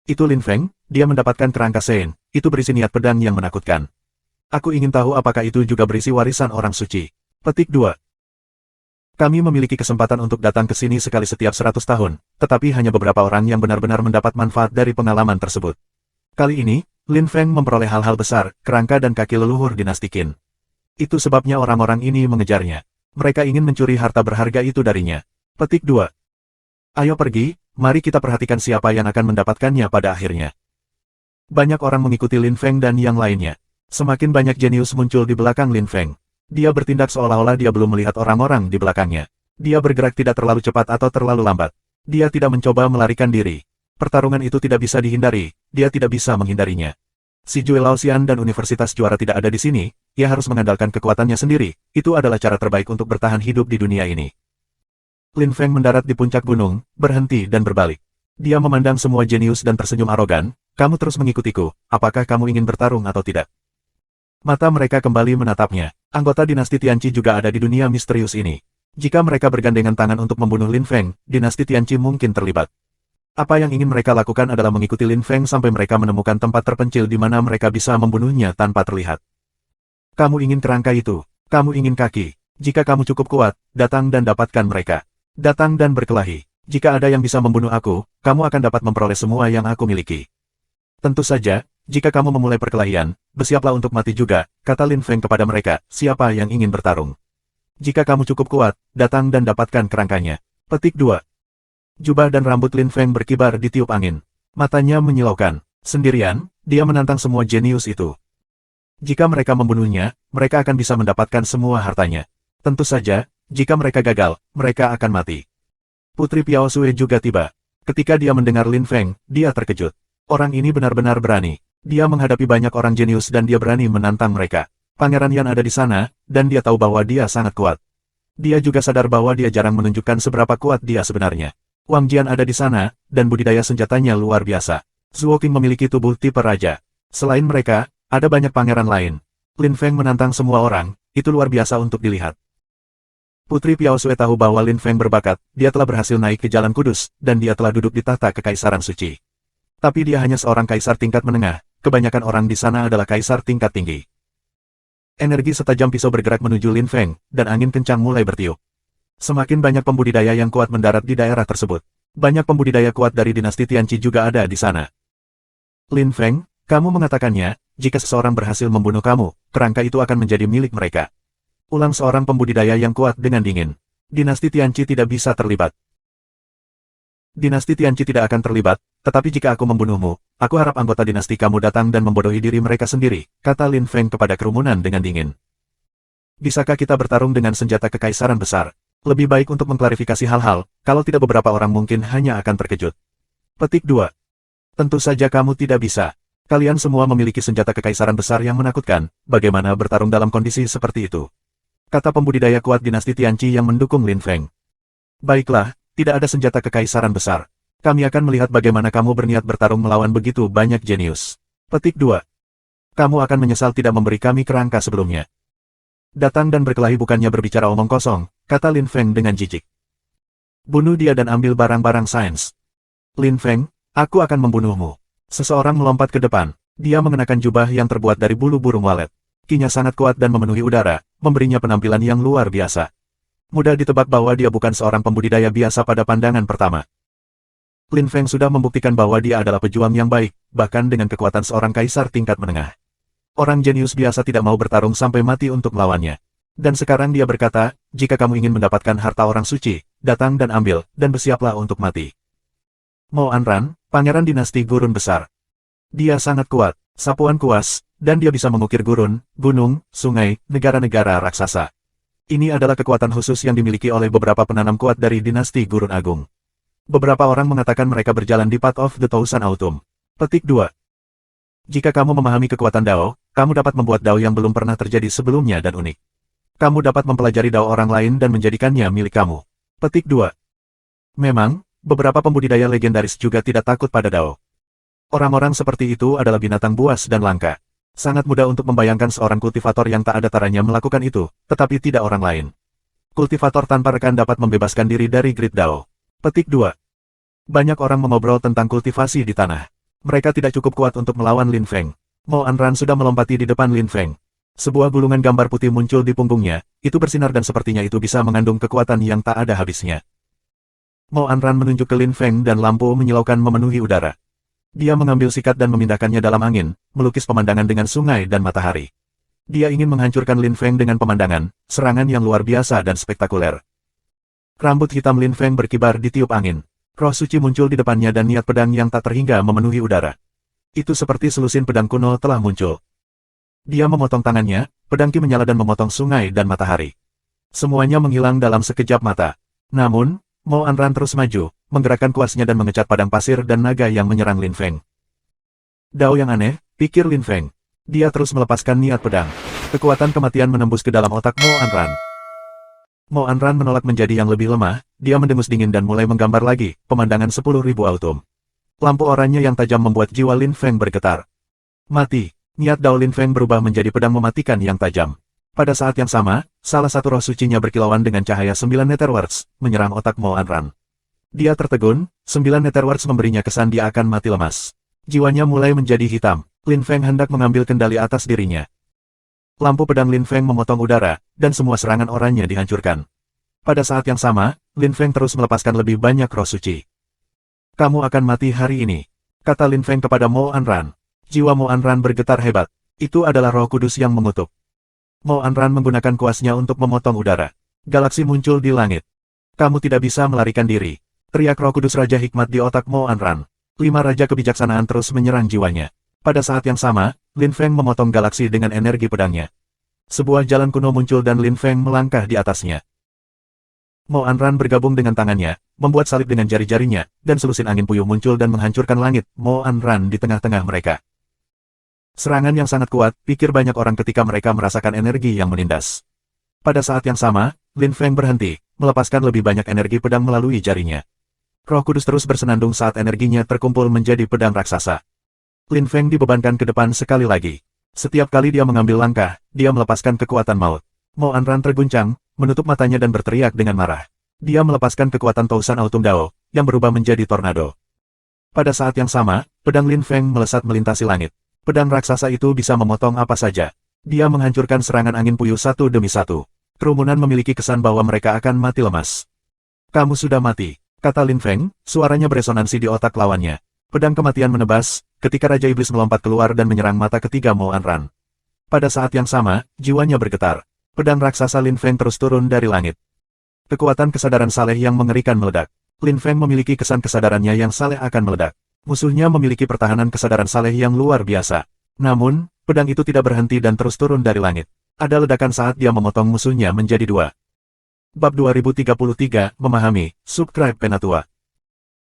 Itu Lin Feng, dia mendapatkan kerangka Sein, itu berisi niat pedang yang menakutkan. Aku ingin tahu apakah itu juga berisi warisan orang suci. Petik 2. Kami memiliki kesempatan untuk datang ke sini sekali setiap 100 tahun, tetapi hanya beberapa orang yang benar-benar mendapat manfaat dari pengalaman tersebut. Kali ini, Lin Feng memperoleh hal-hal besar, kerangka dan kaki leluhur dinasti Qin. Itu sebabnya orang-orang ini mengejarnya. Mereka ingin mencuri harta berharga itu darinya. Petik 2. Ayo pergi, mari kita perhatikan siapa yang akan mendapatkannya pada akhirnya. Banyak orang mengikuti Lin Feng dan yang lainnya. Semakin banyak jenius muncul di belakang Lin Feng. Dia bertindak seolah-olah dia belum melihat orang-orang di belakangnya. Dia bergerak tidak terlalu cepat atau terlalu lambat. Dia tidak mencoba melarikan diri. Pertarungan itu tidak bisa dihindari, dia tidak bisa menghindarinya. Si Jue Laosian dan Universitas Juara tidak ada di sini, ia harus mengandalkan kekuatannya sendiri, itu adalah cara terbaik untuk bertahan hidup di dunia ini. Lin Feng mendarat di puncak gunung, berhenti dan berbalik. Dia memandang semua jenius dan tersenyum arogan, kamu terus mengikutiku, apakah kamu ingin bertarung atau tidak? Mata mereka kembali menatapnya. Anggota dinasti Tianqi juga ada di dunia misterius ini. Jika mereka bergandengan tangan untuk membunuh Lin Feng, dinasti Tianqi mungkin terlibat. Apa yang ingin mereka lakukan adalah mengikuti Lin Feng sampai mereka menemukan tempat terpencil di mana mereka bisa membunuhnya tanpa terlihat. Kamu ingin kerangka itu. Kamu ingin kaki. Jika kamu cukup kuat, datang dan dapatkan mereka. Datang dan berkelahi. Jika ada yang bisa membunuh aku, kamu akan dapat memperoleh semua yang aku miliki. Tentu saja, jika kamu memulai perkelahian, bersiaplah untuk mati juga, kata Lin Feng kepada mereka, siapa yang ingin bertarung. Jika kamu cukup kuat, datang dan dapatkan kerangkanya. Petik 2. Jubah dan rambut Lin Feng berkibar di tiup angin. Matanya menyilaukan. Sendirian, dia menantang semua jenius itu. Jika mereka membunuhnya, mereka akan bisa mendapatkan semua hartanya. Tentu saja, jika mereka gagal, mereka akan mati. Putri Piao Sui juga tiba. Ketika dia mendengar Lin Feng, dia terkejut. Orang ini benar-benar berani. Dia menghadapi banyak orang jenius dan dia berani menantang mereka. Pangeran Yan ada di sana, dan dia tahu bahwa dia sangat kuat. Dia juga sadar bahwa dia jarang menunjukkan seberapa kuat dia sebenarnya. Wang Jian ada di sana, dan budidaya senjatanya luar biasa. Zhuo Qing memiliki tubuh tipe raja. Selain mereka, ada banyak pangeran lain. Lin Feng menantang semua orang, itu luar biasa untuk dilihat. Putri Piao Sui tahu bahwa Lin Feng berbakat, dia telah berhasil naik ke Jalan Kudus, dan dia telah duduk di tahta Kekaisaran Suci. Tapi dia hanya seorang kaisar tingkat menengah, kebanyakan orang di sana adalah kaisar tingkat tinggi. Energi setajam pisau bergerak menuju Lin Feng, dan angin kencang mulai bertiup. Semakin banyak pembudidaya yang kuat mendarat di daerah tersebut. Banyak pembudidaya kuat dari dinasti Tianqi juga ada di sana. Lin Feng, kamu mengatakannya, jika seseorang berhasil membunuh kamu, kerangka itu akan menjadi milik mereka. Ulang seorang pembudidaya yang kuat dengan dingin. Dinasti Tianqi tidak bisa terlibat. Dinasti Tianqi tidak akan terlibat, tetapi jika aku membunuhmu, aku harap anggota dinasti kamu datang dan membodohi diri mereka sendiri, kata Lin Feng kepada kerumunan dengan dingin. Bisakah kita bertarung dengan senjata kekaisaran besar? Lebih baik untuk mengklarifikasi hal-hal, kalau tidak beberapa orang mungkin hanya akan terkejut. Petik 2. Tentu saja kamu tidak bisa. Kalian semua memiliki senjata kekaisaran besar yang menakutkan, bagaimana bertarung dalam kondisi seperti itu? Kata pembudidaya kuat dinasti Tianqi yang mendukung Lin Feng. Baiklah, tidak ada senjata kekaisaran besar. Kami akan melihat bagaimana kamu berniat bertarung melawan begitu banyak jenius. Petik 2. Kamu akan menyesal tidak memberi kami kerangka sebelumnya. Datang dan berkelahi bukannya berbicara omong kosong, kata Lin Feng dengan jijik. Bunuh dia dan ambil barang-barang sains. Lin Feng, aku akan membunuhmu. Seseorang melompat ke depan. Dia mengenakan jubah yang terbuat dari bulu burung walet. Kinya sangat kuat dan memenuhi udara, memberinya penampilan yang luar biasa. Mudah ditebak bahwa dia bukan seorang pembudidaya biasa pada pandangan pertama. Lin Feng sudah membuktikan bahwa dia adalah pejuang yang baik, bahkan dengan kekuatan seorang kaisar tingkat menengah. Orang jenius biasa tidak mau bertarung sampai mati untuk melawannya. Dan sekarang dia berkata, jika kamu ingin mendapatkan harta orang suci, datang dan ambil, dan bersiaplah untuk mati. Mo Anran, pangeran dinasti gurun besar. Dia sangat kuat, sapuan kuas, dan dia bisa mengukir gurun, gunung, sungai, negara-negara raksasa. Ini adalah kekuatan khusus yang dimiliki oleh beberapa penanam kuat dari dinasti Gurun Agung. Beberapa orang mengatakan mereka berjalan di Path of the Thousand Autumn. Petik 2. Jika kamu memahami kekuatan Dao, kamu dapat membuat Dao yang belum pernah terjadi sebelumnya dan unik. Kamu dapat mempelajari Dao orang lain dan menjadikannya milik kamu. Petik 2. Memang, beberapa pembudidaya legendaris juga tidak takut pada Dao. Orang-orang seperti itu adalah binatang buas dan langka. Sangat mudah untuk membayangkan seorang kultivator yang tak ada taranya melakukan itu, tetapi tidak orang lain. Kultivator tanpa rekan dapat membebaskan diri dari grid Dao. Petik 2. Banyak orang mengobrol tentang kultivasi di tanah. Mereka tidak cukup kuat untuk melawan Lin Feng. Mo Anran sudah melompati di depan Lin Feng. Sebuah gulungan gambar putih muncul di punggungnya, itu bersinar dan sepertinya itu bisa mengandung kekuatan yang tak ada habisnya. Mo Anran menunjuk ke Lin Feng dan lampu menyilaukan memenuhi udara. Dia mengambil sikat dan memindahkannya dalam angin, melukis pemandangan dengan sungai dan matahari. Dia ingin menghancurkan Lin Feng dengan pemandangan, serangan yang luar biasa dan spektakuler. Rambut hitam Lin Feng berkibar di tiup angin. Roh suci muncul di depannya dan niat pedang yang tak terhingga memenuhi udara. Itu seperti selusin pedang kuno telah muncul. Dia memotong tangannya, pedang Qi menyala dan memotong sungai dan matahari. Semuanya menghilang dalam sekejap mata. Namun, Mo Anran terus maju, menggerakkan kuasnya dan mengecat padang pasir dan naga yang menyerang Lin Feng. Dao yang aneh, pikir Lin Feng. Dia terus melepaskan niat pedang. Kekuatan kematian menembus ke dalam otak Mo Anran. Mo Anran menolak menjadi yang lebih lemah, dia mendengus dingin dan mulai menggambar lagi, pemandangan 10.000 autumn. Lampu oranye yang tajam membuat jiwa Lin Feng bergetar. Mati, niat Dao Lin Feng berubah menjadi pedang mematikan yang tajam. Pada saat yang sama, salah satu roh sucinya berkilauan dengan cahaya 9 netherworlds, menyerang otak Mo Anran. Dia tertegun, 9 Netherwords memberinya kesan dia akan mati lemas. Jiwanya mulai menjadi hitam. Lin Feng hendak mengambil kendali atas dirinya. Lampu pedang Lin Feng memotong udara, dan semua serangan orangnya dihancurkan. Pada saat yang sama, Lin Feng terus melepaskan lebih banyak roh suci. Kamu akan mati hari ini, kata Lin Feng kepada Mo Anran. Jiwa Mo Anran bergetar hebat. Itu adalah roh kudus yang mengutuk. Mo Anran menggunakan kuasnya untuk memotong udara. Galaksi muncul di langit. Kamu tidak bisa melarikan diri. Teriak roh kudus Raja Hikmat di otak Mo Anran. 5 Raja Kebijaksanaan terus menyerang jiwanya. Pada saat yang sama, Lin Feng memotong galaksi dengan energi pedangnya. Sebuah jalan kuno muncul dan Lin Feng melangkah di atasnya. Mo Anran bergabung dengan tangannya, membuat salib dengan jari-jarinya, dan selusin angin puyuh muncul dan menghancurkan langit. Mo Anran di tengah-tengah mereka. Serangan yang sangat kuat, pikir banyak orang ketika mereka merasakan energi yang menindas. Pada saat yang sama, Lin Feng berhenti, melepaskan lebih banyak energi pedang melalui jarinya. Roh kudus terus bersenandung saat energinya terkumpul menjadi pedang raksasa. Lin Feng dibebankan ke depan sekali lagi. Setiap kali dia mengambil langkah, dia melepaskan kekuatan maut. Mo Anran terguncang, menutup matanya dan berteriak dengan marah. Dia melepaskan kekuatan Tousan Autumn Dao, yang berubah menjadi tornado. Pada saat yang sama, pedang Lin Feng melesat melintasi langit. Pedang raksasa itu bisa memotong apa saja. Dia menghancurkan serangan angin puyuh satu demi satu. Kerumunan memiliki kesan bahwa mereka akan mati lemas. Kamu sudah mati, kata Lin Feng, suaranya beresonansi di otak lawannya. Pedang kematian menebas, ketika Raja Iblis melompat keluar dan menyerang mata ketiga Mo Anran. Pada saat yang sama, jiwanya bergetar. Pedang raksasa Lin Feng terus turun dari langit. Kekuatan kesadaran Saleh yang mengerikan meledak. Lin Feng memiliki kesan kesadarannya yang Saleh akan meledak. Musuhnya memiliki pertahanan kesadaran Saleh yang luar biasa. Namun, pedang itu tidak berhenti dan terus turun dari langit. Ada ledakan saat dia memotong musuhnya menjadi dua. Bab 2033, Memahami, Subscribe Penatua.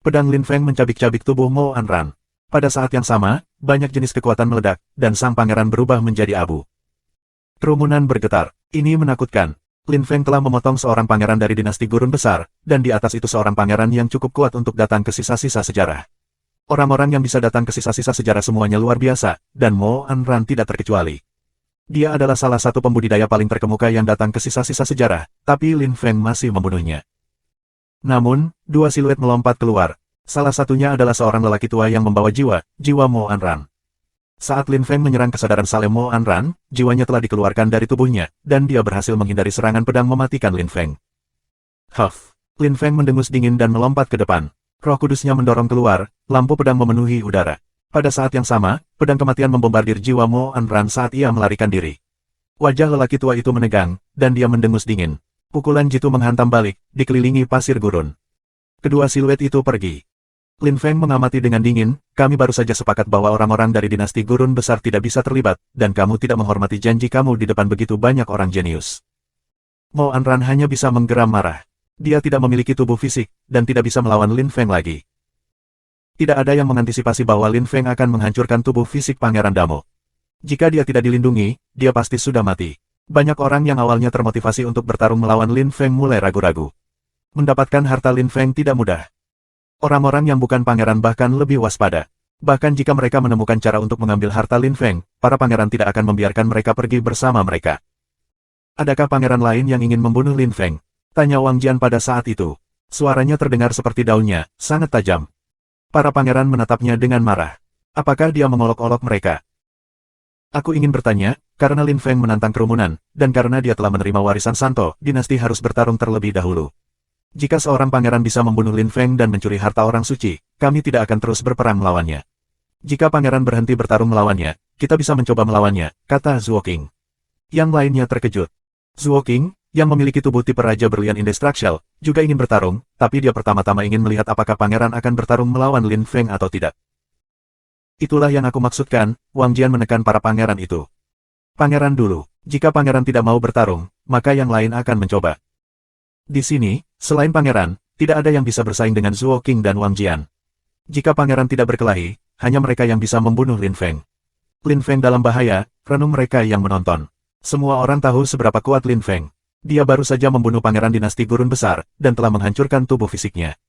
Pedang Lin Feng mencabik-cabik tubuh Mo Anran. Pada saat yang sama, banyak jenis kekuatan meledak, dan sang pangeran berubah menjadi abu. Kerumunan bergetar. Ini menakutkan. Lin Feng telah memotong seorang pangeran dari dinasti Gurun Besar, dan di atas itu seorang pangeran yang cukup kuat untuk datang ke sisa-sisa sejarah. Orang-orang yang bisa datang ke sisa-sisa sejarah semuanya luar biasa, dan Mo Anran tidak terkecuali. Dia adalah salah satu pembudidaya paling terkemuka yang datang ke sisa-sisa sejarah, tapi Lin Feng masih membunuhnya. Namun, dua siluet melompat keluar. Salah satunya adalah seorang lelaki tua yang membawa jiwa Mo Anran. Saat Lin Feng menyerang kesadaran Saleh Mo Anran, jiwanya telah dikeluarkan dari tubuhnya, dan dia berhasil menghindari serangan pedang mematikan Lin Feng. Huff! Lin Feng mendengus dingin dan melompat ke depan. Roh kudusnya mendorong keluar, lampu pedang memenuhi udara. Pada saat yang sama, pedang kematian membombardir jiwa Mo Anran saat ia melarikan diri. Wajah lelaki tua itu menegang, dan dia mendengus dingin. Pukulan jitu menghantam balik, dikelilingi pasir gurun. Kedua siluet itu pergi. Lin Feng mengamati dengan dingin, kami baru saja sepakat bahwa orang-orang dari dinasti Gurun Besar tidak bisa terlibat, dan kamu tidak menghormati janji kamu di depan begitu banyak orang jenius. Mo Anran hanya bisa menggeram marah. Dia tidak memiliki tubuh fisik, dan tidak bisa melawan Lin Feng lagi. Tidak ada yang mengantisipasi bahwa Lin Feng akan menghancurkan tubuh fisik Pangeran Damo. Jika dia tidak dilindungi, dia pasti sudah mati. Banyak orang yang awalnya termotivasi untuk bertarung melawan Lin Feng mulai ragu-ragu. Mendapatkan harta Lin Feng tidak mudah. Orang-orang yang bukan pangeran bahkan lebih waspada. Bahkan jika mereka menemukan cara untuk mengambil harta Lin Feng, para pangeran tidak akan membiarkan mereka pergi bersama mereka. Adakah pangeran lain yang ingin membunuh Lin Feng? Tanya Wang Jian pada saat itu. Suaranya terdengar seperti daunnya, sangat tajam. Para pangeran menatapnya dengan marah. Apakah dia mengolok-olok mereka? Aku ingin bertanya, karena Lin Feng menantang kerumunan, dan karena dia telah menerima warisan Santo, dinasti harus bertarung terlebih dahulu. Jika seorang pangeran bisa membunuh Lin Feng dan mencuri harta orang suci, kami tidak akan terus berperang melawannya. Jika pangeran berhenti bertarung melawannya, kita bisa mencoba melawannya, kata Zhuo Qing. Yang lainnya terkejut. Zhuo Qing, yang memiliki tubuh tipe Raja Berlian Indestructible, juga ingin bertarung, tapi dia pertama-tama ingin melihat apakah pangeran akan bertarung melawan Lin Feng atau tidak. Itulah yang aku maksudkan, Wang Jian menekan para pangeran itu. Pangeran dulu, jika pangeran tidak mau bertarung, maka yang lain akan mencoba. Di sini, selain pangeran, tidak ada yang bisa bersaing dengan Zhuo Qing dan Wang Jian. Jika pangeran tidak berkelahi, hanya mereka yang bisa membunuh Lin Feng. Lin Feng dalam bahaya, renung mereka yang menonton. Semua orang tahu seberapa kuat Lin Feng. Dia baru saja membunuh pangeran dinasti Gurun Besar, dan telah menghancurkan tubuh fisiknya.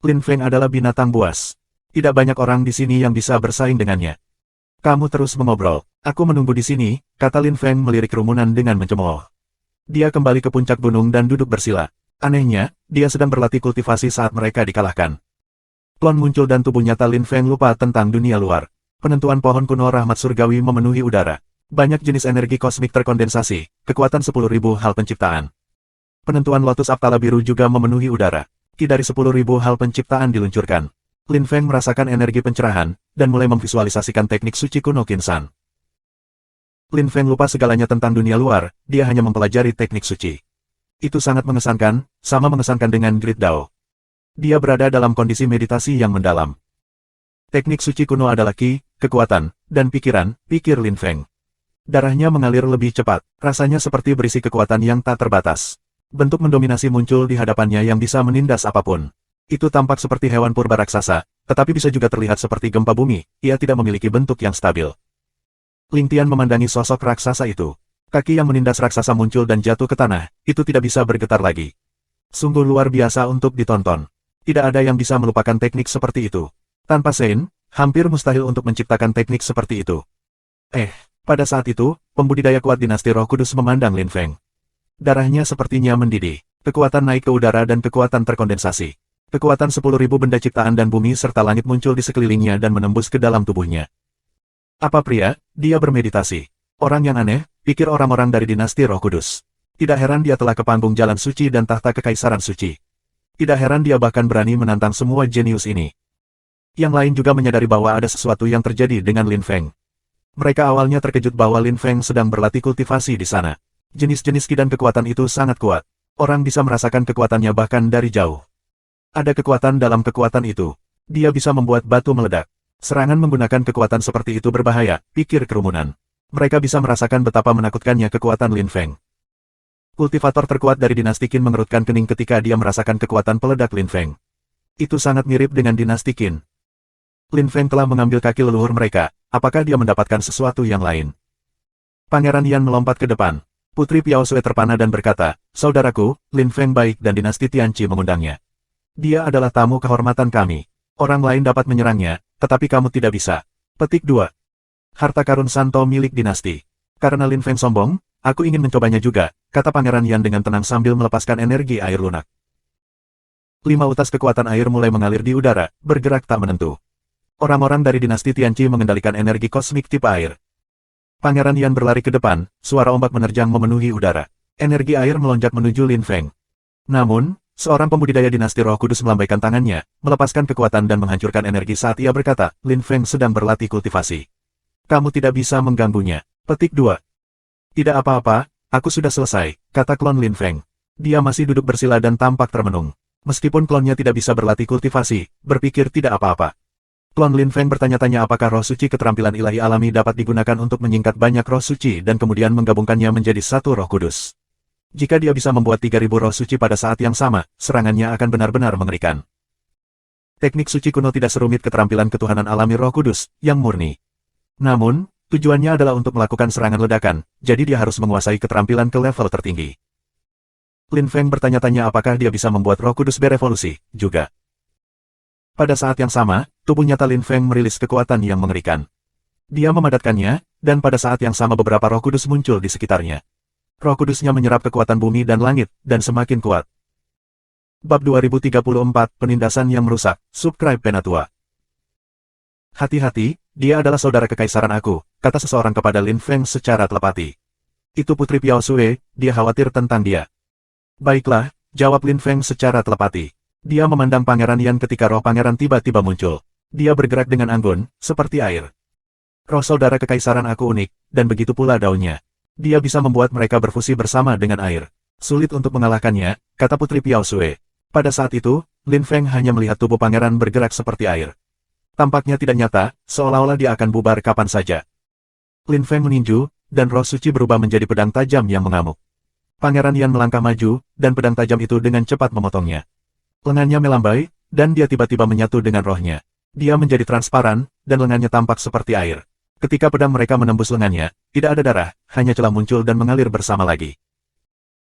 Lin Feng adalah binatang buas. Tidak banyak orang di sini yang bisa bersaing dengannya. Kamu terus mengobrol. Aku menunggu di sini, kata Lin Feng melirik kerumunan dengan mencemooh. Dia kembali ke puncak gunung dan duduk bersila. Anehnya, dia sedang berlatih kultivasi saat mereka dikalahkan. Klon muncul dan tubuh nyata Lin Feng lupa tentang dunia luar. Penentuan pohon kuno rahmat surgawi memenuhi udara. Banyak jenis energi kosmik terkondensasi, kekuatan 10.000 hal penciptaan. Penentuan lotus aptala biru juga memenuhi udara. Dari 10.000 hal penciptaan diluncurkan. Lin Feng merasakan energi pencerahan, dan mulai memvisualisasikan teknik suci kuno Qinsan. Lin Feng lupa segalanya tentang dunia luar, dia hanya mempelajari teknik suci. Itu sangat mengesankan, sama mengesankan dengan Grid Dao. Dia berada dalam kondisi meditasi yang mendalam. Teknik suci kuno adalah ki, kekuatan, dan pikiran, pikir Lin Feng. Darahnya mengalir lebih cepat, rasanya seperti berisi kekuatan yang tak terbatas. Bentuk mendominasi muncul di hadapannya yang bisa menindas apapun. Itu tampak seperti hewan purba raksasa, tetapi bisa juga terlihat seperti gempa bumi, ia tidak memiliki bentuk yang stabil. Ling Tian memandangi sosok raksasa itu. Kaki yang menindas raksasa muncul dan jatuh ke tanah, itu tidak bisa bergetar lagi. Sungguh luar biasa untuk ditonton. Tidak ada yang bisa melupakan teknik seperti itu. Tanpa Sein, hampir mustahil untuk menciptakan teknik seperti itu. Pada saat itu, pembudidaya kuat dinasti Roh Kudus memandang Lin Feng. Darahnya sepertinya mendidih. Kekuatan naik ke udara dan kekuatan terkondensasi. Kekuatan 10.000 benda ciptaan dan bumi serta langit muncul di sekelilingnya dan menembus ke dalam tubuhnya. Apa pria, dia bermeditasi. Orang yang aneh, pikir orang-orang dari dinasti Roh Kudus. Tidak heran dia telah ke panggung jalan suci dan tahta kekaisaran suci. Tidak heran dia bahkan berani menantang semua jenius ini. Yang lain juga menyadari bahwa ada sesuatu yang terjadi dengan Lin Feng. Mereka awalnya terkejut bahwa Lin Feng sedang berlatih kultivasi di sana. Jenis-jenis ki dan kekuatan itu sangat kuat. Orang bisa merasakan kekuatannya bahkan dari jauh. Ada kekuatan dalam kekuatan itu. Dia bisa membuat batu meledak. Serangan menggunakan kekuatan seperti itu berbahaya, pikir kerumunan. Mereka bisa merasakan betapa menakutkannya kekuatan Lin Feng. Kultivator terkuat dari dinasti Qin mengerutkan kening ketika dia merasakan kekuatan peledak Lin Feng. Itu sangat mirip dengan dinasti Qin. Lin Feng telah mengambil kaki leluhur mereka, apakah dia mendapatkan sesuatu yang lain? Pangeran Yan melompat ke depan. Putri Piao Sui terpana dan berkata, "Saudaraku, Lin Feng baik dan dinasti Tianqi mengundangnya. Dia adalah tamu kehormatan kami. Orang lain dapat menyerangnya, tetapi kamu tidak bisa." Petik 2. Harta karun Santo milik dinasti. Karena Lin Feng sombong, aku ingin mencobanya juga, kata Pangeran Yan dengan tenang sambil melepaskan energi air lunak. 5 utas kekuatan air mulai mengalir di udara, bergerak tak menentu. Orang-orang dari dinasti Tianqi mengendalikan energi kosmik tipe air. Pangeran Yan berlari ke depan, suara ombak menerjang memenuhi udara. Energi air melonjak menuju Lin Feng. Namun, seorang pembudidaya dinasti Roh Kudus melambaikan tangannya, melepaskan kekuatan dan menghancurkan energi saat ia berkata, Lin Feng sedang berlatih kultivasi. Kamu tidak bisa mengganggunya. Petik 2. Tidak apa-apa, aku sudah selesai, kata klon Lin Feng. Dia masih duduk bersila dan tampak termenung. Meskipun klonnya tidak bisa berlatih kultivasi, berpikir tidak apa-apa. Klon Lin Feng bertanya-tanya apakah roh suci keterampilan ilahi alami dapat digunakan untuk menyingkat banyak roh suci dan kemudian menggabungkannya menjadi satu roh kudus. Jika dia bisa membuat 3.000 roh suci pada saat yang sama, serangannya akan benar-benar mengerikan. Teknik suci kuno tidak serumit keterampilan ketuhanan alami Roh Kudus, yang murni. Namun, tujuannya adalah untuk melakukan serangan ledakan, jadi dia harus menguasai keterampilan ke level tertinggi. Lin Feng bertanya-tanya apakah dia bisa membuat Roh Kudus berevolusi, juga. Pada saat yang sama, tubuh nyata Lin Feng merilis kekuatan yang mengerikan. Dia memadatkannya, dan pada saat yang sama beberapa Roh Kudus muncul di sekitarnya. Roh Kudusnya menyerap kekuatan bumi dan langit, dan semakin kuat. Bab 2034, Penindasan yang Merusak, Subscribe Penatua. Hati-hati, dia adalah saudara kekaisaran aku, kata seseorang kepada Lin Feng secara telepati. Itu Putri Piao Sui, dia khawatir tentang dia. Baiklah, jawab Lin Feng secara telepati. Dia memandang Pangeran Yan ketika roh pangeran tiba-tiba muncul. Dia bergerak dengan anggun, seperti air. Roh saudara kekaisaran aku unik, dan begitu pula daunnya. Dia bisa membuat mereka berfusi bersama dengan air. Sulit untuk mengalahkannya, kata Putri Piao Sui. Pada saat itu, Lin Feng hanya melihat tubuh pangeran bergerak seperti air. Tampaknya tidak nyata, seolah-olah dia akan bubar kapan saja. Lin Feng meninju, dan roh suci berubah menjadi pedang tajam yang mengamuk. Pangeran Yan melangkah maju, dan pedang tajam itu dengan cepat memotongnya. Lengannya melambai, dan dia tiba-tiba menyatu dengan rohnya. Dia menjadi transparan, dan lengannya tampak seperti air. Ketika pedang mereka menembus lengannya, tidak ada darah, hanya celah muncul dan mengalir bersama lagi.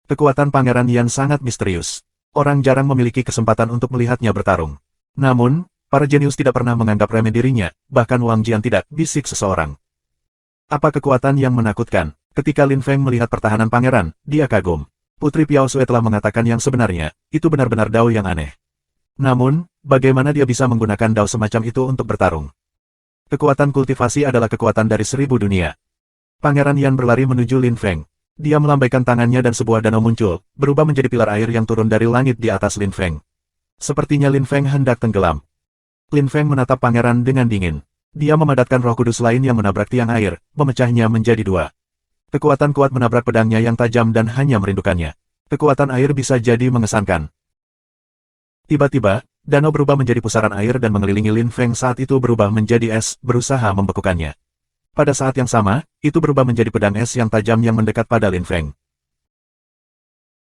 Kekuatan Pangeran Yan sangat misterius. Orang jarang memiliki kesempatan untuk melihatnya bertarung. Namun, para jenius tidak pernah menganggap remeh dirinya, bahkan Wang Jian tidak, bisik seseorang. Apa kekuatan yang menakutkan? Ketika Lin Feng melihat pertahanan pangeran, dia kagum. Putri Piao Sue telah mengatakan yang sebenarnya, itu benar-benar dao yang aneh. Namun, bagaimana dia bisa menggunakan dao semacam itu untuk bertarung? Kekuatan kultivasi adalah kekuatan dari 1000 dunia. Pangeran Yan berlari menuju Lin Feng. Dia melambaikan tangannya dan sebuah danau muncul, berubah menjadi pilar air yang turun dari langit di atas Lin Feng. Sepertinya Lin Feng hendak tenggelam. Lin Feng menatap pangeran dengan dingin. Dia memadatkan roh kudus lain yang menabrak tiang air, memecahnya menjadi dua. Kekuatan kuat menabrak pedangnya yang tajam dan hanya merindukannya. Kekuatan air bisa jadi mengesankan. Tiba-tiba, danau berubah menjadi pusaran air dan mengelilingi Lin Feng saat itu berubah menjadi es, berusaha membekukannya. Pada saat yang sama, itu berubah menjadi pedang es yang tajam yang mendekat pada Lin Feng.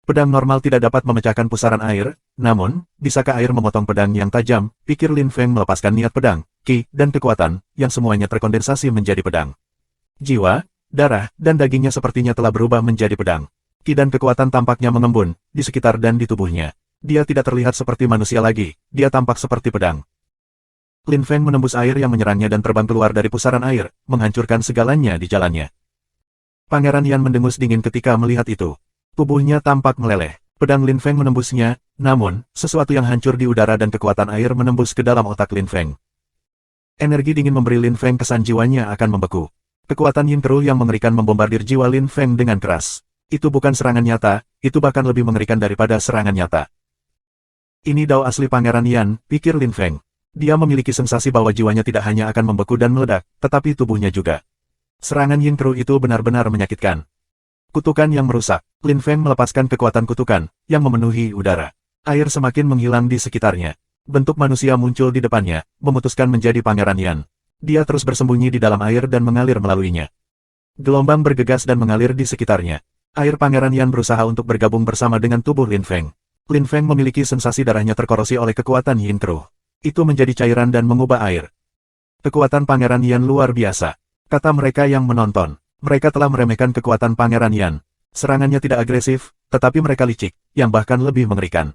Pedang normal tidak dapat memecahkan pusaran air, namun, bisakah air memotong pedang yang tajam? Pikir Lin Feng melepaskan niat pedang, ki, dan kekuatan, yang semuanya terkondensasi menjadi pedang. Jiwa, darah, dan dagingnya sepertinya telah berubah menjadi pedang. Ki dan kekuatan tampaknya mengembun, di sekitar dan di tubuhnya. Dia tidak terlihat seperti manusia lagi, dia tampak seperti pedang. Lin Feng menembus air yang menyerangnya dan terbang keluar dari pusaran air, menghancurkan segalanya di jalannya. Pangeran Yan mendengus dingin ketika melihat itu. Tubuhnya tampak meleleh. Pedang Lin Feng menembusnya, namun, sesuatu yang hancur di udara dan kekuatan air menembus ke dalam otak Lin Feng. Energi dingin memberi Lin Feng kesan jiwanya akan membeku. Kekuatan Yin Keruh yang mengerikan membombardir jiwa Lin Feng dengan keras. Itu bukan serangan nyata, itu bahkan lebih mengerikan daripada serangan nyata. Ini dao asli Pangeran Yan, pikir Lin Feng. Dia memiliki sensasi bahwa jiwanya tidak hanya akan membeku dan meledak, tetapi tubuhnya juga. Serangan Yin Keruh itu benar-benar menyakitkan. Kutukan yang merusak. Lin Feng melepaskan kekuatan kutukan, yang memenuhi udara. Air semakin menghilang di sekitarnya. Bentuk manusia muncul di depannya, memutuskan menjadi Pangeran Yan. Dia terus bersembunyi di dalam air dan mengalir melaluinya. Gelombang bergegas dan mengalir di sekitarnya. Air Pangeran Yan berusaha untuk bergabung bersama dengan tubuh Lin Feng. Lin Feng memiliki sensasi darahnya terkorosi oleh kekuatan Yin Keruh. Itu menjadi cairan dan mengubah air. Kekuatan Pangeran Yan luar biasa. Kata mereka yang menonton. Mereka telah meremehkan kekuatan Pangeran Yan. Serangannya tidak agresif, tetapi mereka licik, yang bahkan lebih mengerikan.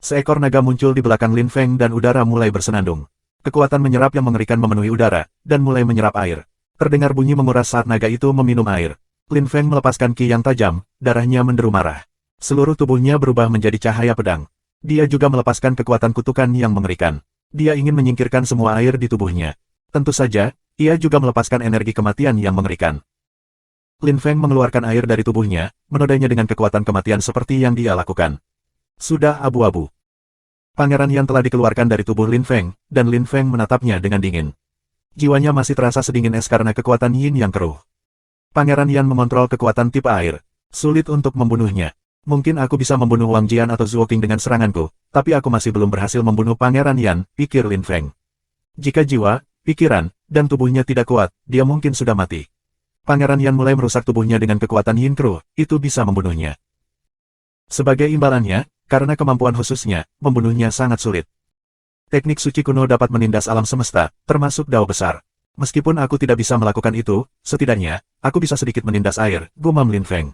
Seekor naga muncul di belakang Lin Feng dan udara mulai bersenandung. Kekuatan menyerap yang mengerikan memenuhi udara, dan mulai menyerap air. Terdengar bunyi menguras saat naga itu meminum air. Lin Feng melepaskan ki yang tajam, darahnya menderu marah. Seluruh tubuhnya berubah menjadi cahaya pedang. Dia juga melepaskan kekuatan kutukan yang mengerikan. Dia ingin menyingkirkan semua air di tubuhnya. Tentu saja, ia juga melepaskan energi kematian yang mengerikan. Lin Feng mengeluarkan air dari tubuhnya, menodainya dengan kekuatan kematian seperti yang dia lakukan. Sudah abu-abu. Pangeran Yan telah dikeluarkan dari tubuh Lin Feng, dan Lin Feng menatapnya dengan dingin. Jiwanya masih terasa sedingin es karena kekuatan Yin yang keruh. Pangeran Yan mengontrol kekuatan tipe air. Sulit untuk membunuhnya. Mungkin aku bisa membunuh Wang Jian atau Zhuo Qing dengan seranganku, tapi aku masih belum berhasil membunuh Pangeran Yan, pikir Lin Feng. Jika jiwa, pikiran, dan tubuhnya tidak kuat, dia mungkin sudah mati. Pangeran Yan mulai merusak tubuhnya dengan kekuatan Yin Keruh, itu bisa membunuhnya. Sebagai imbalannya, karena kemampuan khususnya, membunuhnya sangat sulit. Teknik suci kuno dapat menindas alam semesta, termasuk dao besar. Meskipun aku tidak bisa melakukan itu, setidaknya, aku bisa sedikit menindas air, gumam Lin Feng.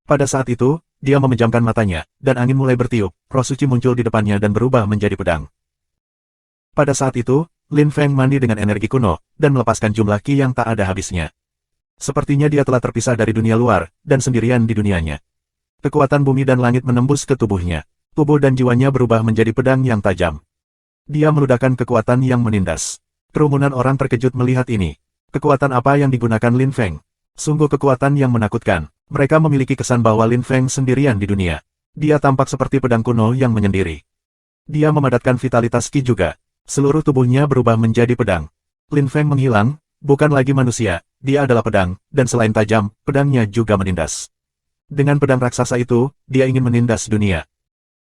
Pada saat itu, dia memejamkan matanya, dan angin mulai bertiup, roh suci muncul di depannya dan berubah menjadi pedang. Pada saat itu, Lin Feng mandi dengan energi kuno, dan melepaskan jumlah ki yang tak ada habisnya. Sepertinya dia telah terpisah dari dunia luar, dan sendirian di dunianya. Kekuatan bumi dan langit menembus ke tubuhnya. Tubuh dan jiwanya berubah menjadi pedang yang tajam. Dia meledakkan kekuatan yang menindas. Kerumunan orang terkejut melihat ini. Kekuatan apa yang digunakan Lin Feng? Sungguh kekuatan yang menakutkan. Mereka memiliki kesan bahwa Lin Feng sendirian di dunia. Dia tampak seperti pedang kuno yang menyendiri. Dia memadatkan vitalitas ki juga. Seluruh tubuhnya berubah menjadi pedang. Lin Feng menghilang, bukan lagi manusia, dia adalah pedang, dan selain tajam, pedangnya juga menindas. Dengan pedang raksasa itu, dia ingin menindas dunia.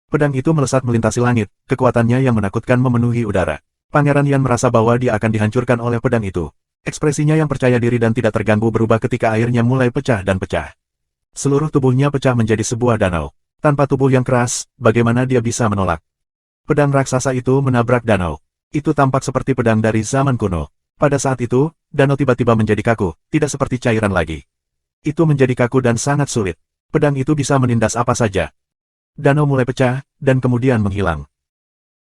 Pedang itu melesat melintasi langit, kekuatannya yang menakutkan memenuhi udara. Pangeran Yan merasa bahwa dia akan dihancurkan oleh pedang itu. Ekspresinya yang percaya diri dan tidak terganggu berubah ketika airnya mulai pecah dan pecah. Seluruh tubuhnya pecah menjadi sebuah danau. Tanpa tubuh yang keras, bagaimana dia bisa menolak? Pedang raksasa itu menabrak danau. Itu tampak seperti pedang dari zaman kuno. Pada saat itu, danau tiba-tiba menjadi kaku, tidak seperti cairan lagi. Itu menjadi kaku dan sangat sulit. Pedang itu bisa menindas apa saja. Danau mulai pecah, dan kemudian menghilang.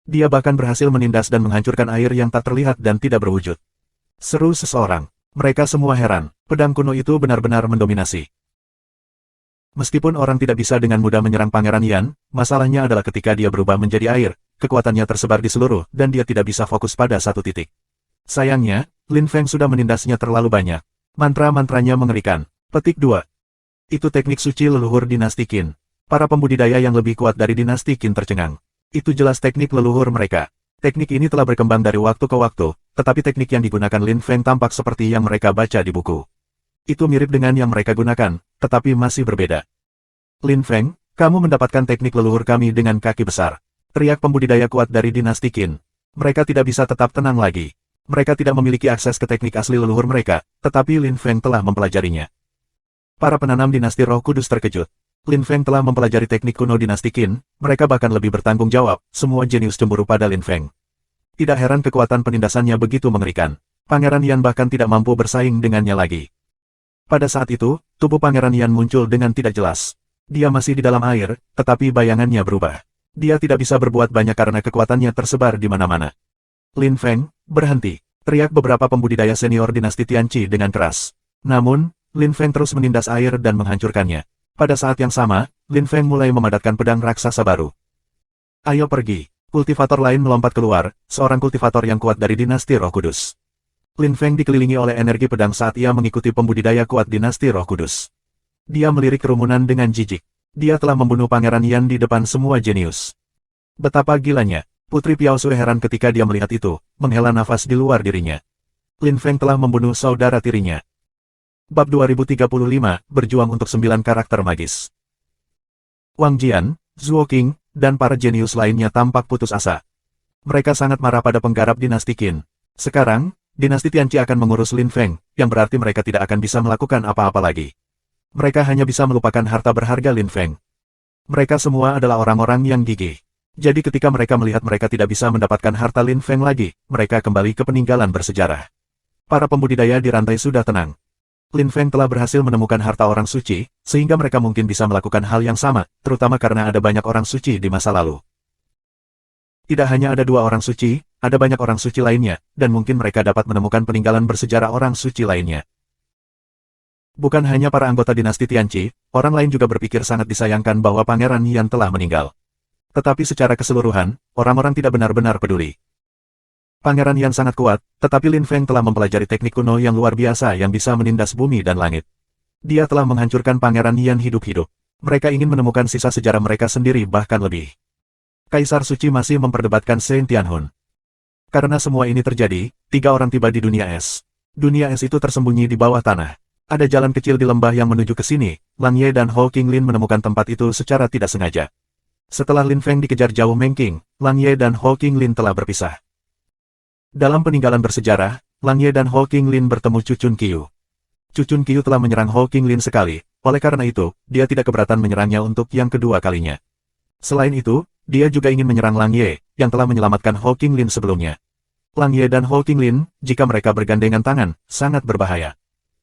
Dia bahkan berhasil menindas dan menghancurkan air yang tak terlihat dan tidak berwujud. Seru seseorang. Mereka semua heran. Pedang kuno itu benar-benar mendominasi. Meskipun orang tidak bisa dengan mudah menyerang Pangeran Yan, masalahnya adalah ketika dia berubah menjadi air, kekuatannya tersebar di seluruh, dan dia tidak bisa fokus pada satu titik. Sayangnya, Lin Feng sudah menindasnya terlalu banyak. Mantra-mantranya mengerikan. Petik 2. Itu teknik suci leluhur dinasti Qin. Para pembudidaya yang lebih kuat dari dinasti Qin tercengang. Itu jelas teknik leluhur mereka. Teknik ini telah berkembang dari waktu ke waktu, tetapi teknik yang digunakan Lin Feng tampak seperti yang mereka baca di buku. Itu mirip dengan yang mereka gunakan, tetapi masih berbeda. Lin Feng, kamu mendapatkan teknik leluhur kami dengan kaki besar. Teriak pembudidaya kuat dari dinasti Qin. Mereka tidak bisa tetap tenang lagi. Mereka tidak memiliki akses ke teknik asli leluhur mereka, tetapi Lin Feng telah mempelajarinya. Para penanam dinasti Roh Kudus terkejut. Lin Feng telah mempelajari teknik kuno dinasti Qin, mereka bahkan lebih bertanggung jawab, semua jenius cemburu pada Lin Feng. Tidak heran kekuatan penindasannya begitu mengerikan. Pangeran Yan bahkan tidak mampu bersaing dengannya lagi. Pada saat itu, tubuh Pangeran Yan muncul dengan tidak jelas. Dia masih di dalam air, tetapi bayangannya berubah. Dia tidak bisa berbuat banyak karena kekuatannya tersebar di mana-mana. Lin Feng, berhenti, teriak beberapa pembudidaya senior dinasti Tianqi dengan keras. Namun, Lin Feng terus menindas air dan menghancurkannya. Pada saat yang sama, Lin Feng mulai memadatkan pedang raksasa baru. Ayo pergi. Kultivator lain melompat keluar, seorang kultivator yang kuat dari dinasti Roh Kudus. Lin Feng dikelilingi oleh energi pedang saat ia mengikuti pembudidaya kuat dinasti Roh Kudus. Dia melirik kerumunan dengan jijik. Dia telah membunuh Pangeran Yan di depan semua jenius. Betapa gilanya. Putri Piao Sui heran ketika dia melihat itu, menghela nafas di luar dirinya. Lin Feng telah membunuh saudara tirinya. Bab 2035, berjuang untuk 9 karakter magis. Wang Jian, Zhuo Qing, dan para jenius lainnya tampak putus asa. Mereka sangat marah pada penggarap dinasti Qin. Sekarang, dinasti Tianqi akan mengurus Lin Feng, yang berarti mereka tidak akan bisa melakukan apa-apa lagi. Mereka hanya bisa melupakan harta berharga Lin Feng. Mereka semua adalah orang-orang yang gigih. Jadi ketika mereka melihat mereka tidak bisa mendapatkan harta Lin Feng lagi, mereka kembali ke peninggalan bersejarah. Para pembudidaya di rantai sudah tenang. Lin Feng telah berhasil menemukan harta orang suci, sehingga mereka mungkin bisa melakukan hal yang sama, terutama karena ada banyak orang suci di masa lalu. Tidak hanya ada 2 orang suci, ada banyak orang suci lainnya, dan mungkin mereka dapat menemukan peninggalan bersejarah orang suci lainnya. Bukan hanya para anggota dinasti Tianqi, orang lain juga berpikir sangat disayangkan bahwa Pangeran Yan telah meninggal. Tetapi secara keseluruhan, orang-orang tidak benar-benar peduli. Pangeran Yan sangat kuat, tetapi Lin Feng telah mempelajari teknik kuno yang luar biasa yang bisa menindas bumi dan langit. Dia telah menghancurkan Pangeran Yan hidup-hidup. Mereka ingin menemukan sisa sejarah mereka sendiri bahkan lebih. Kaisar Suci masih memperdebatkan Saint Tianhun. Karena semua ini terjadi, 3 orang tiba di dunia es. Dunia es itu tersembunyi di bawah tanah. Ada jalan kecil di lembah yang menuju ke sini. Lang Ye dan Ho Qinglin menemukan tempat itu secara tidak sengaja. Setelah Lin Feng dikejar jauh Meng Qing, Lang Ye dan Ho Qinglin telah berpisah. Dalam peninggalan bersejarah, Lang Ye dan Ho Qinglin bertemu Chu Chun Qiu. Chu Chun Qiu telah menyerang Ho Qinglin sekali, oleh karena itu, dia tidak keberatan menyerangnya untuk yang kedua kalinya. Selain itu, dia juga ingin menyerang Lang Ye, yang telah menyelamatkan Ho Qinglin sebelumnya. Lang Ye dan Ho Qinglin, jika mereka bergandengan tangan, sangat berbahaya.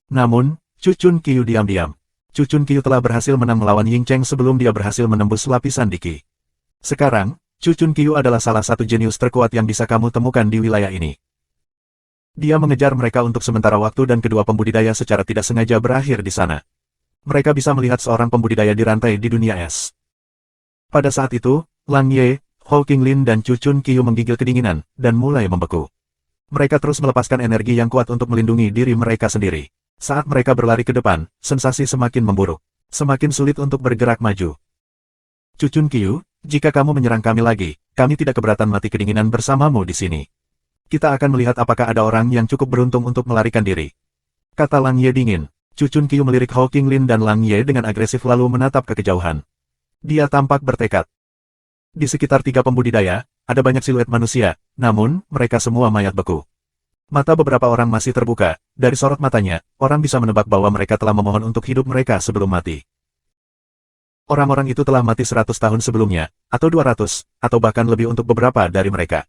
Namun, Chu Chun Qiu diam-diam. Chu Chun Qiu telah berhasil menang melawan Ying Cheng sebelum dia berhasil menembus lapisan Qi. Sekarang, Chu Chun Qiu adalah salah satu jenius terkuat yang bisa kamu temukan di wilayah ini. Dia mengejar mereka untuk sementara waktu dan kedua pembudidaya secara tidak sengaja berakhir di sana. Mereka bisa melihat seorang pembudidaya di rantai di dunia es. Pada saat itu, Lang Ye, Ho Qinglin dan Chu Chun Qiu menggigil kedinginan, dan mulai membeku. Mereka terus melepaskan energi yang kuat untuk melindungi diri mereka sendiri. Saat mereka berlari ke depan, sensasi semakin memburuk. Semakin sulit untuk bergerak maju. Chu Chun Qiu, jika kamu menyerang kami lagi, kami tidak keberatan mati kedinginan bersamamu di sini. Kita akan melihat apakah ada orang yang cukup beruntung untuk melarikan diri. Kata Lang Ye dingin. Chu Chun Qiu melirik Ho Qinglin dan Lang Ye dengan agresif lalu menatap ke kejauhan. Dia tampak bertekad. Di sekitar 3 pembudidaya, ada banyak siluet manusia, namun, mereka semua mayat beku. Mata beberapa orang masih terbuka, dari sorot matanya, orang bisa menebak bahwa mereka telah memohon untuk hidup mereka sebelum mati. Orang-orang itu telah mati 100 tahun sebelumnya, atau 200, atau bahkan lebih untuk beberapa dari mereka.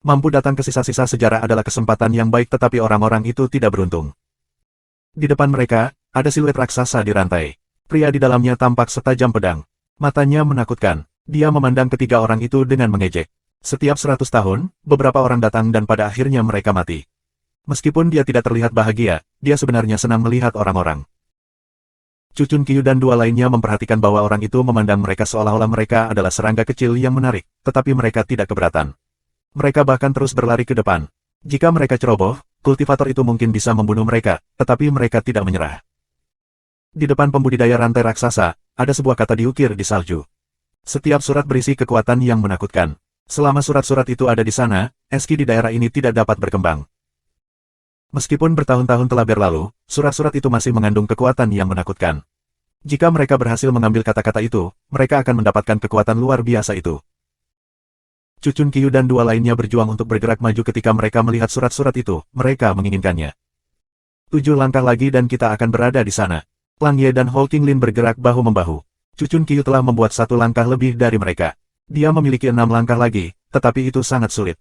Mampu datang ke sisa-sisa sejarah adalah kesempatan yang baik tetapi orang-orang itu tidak beruntung. Di depan mereka, ada siluet raksasa di rantai. Pria di dalamnya tampak setajam pedang. Matanya menakutkan. Dia memandang ketiga orang itu dengan mengejek. Setiap 100 tahun, beberapa orang datang dan pada akhirnya mereka mati. Meskipun dia tidak terlihat bahagia, dia sebenarnya senang melihat orang-orang. Chu Chun Qiu dan dua lainnya memperhatikan bahwa orang itu memandang mereka seolah-olah mereka adalah serangga kecil yang menarik, tetapi mereka tidak keberatan. Mereka bahkan terus berlari ke depan. Jika mereka ceroboh, kultivator itu mungkin bisa membunuh mereka, tetapi mereka tidak menyerah. Di depan pembudidaya rantai raksasa, ada sebuah kata diukir di salju. Setiap surat berisi kekuatan yang menakutkan. Selama surat-surat itu ada di sana, eski di daerah ini tidak dapat berkembang. Meskipun bertahun-tahun telah berlalu, surat-surat itu masih mengandung kekuatan yang menakutkan. Jika mereka berhasil mengambil kata-kata itu, mereka akan mendapatkan kekuatan luar biasa itu. Chu Chun Qiu dan dua lainnya berjuang untuk bergerak maju ketika mereka melihat surat-surat itu, mereka menginginkannya. 7 langkah lagi dan kita akan berada di sana. Lang Ye dan Hou Qinglin bergerak bahu-membahu. Chu Chun Qiu telah membuat 1 langkah lebih dari mereka. Dia memiliki 6 langkah lagi, tetapi itu sangat sulit.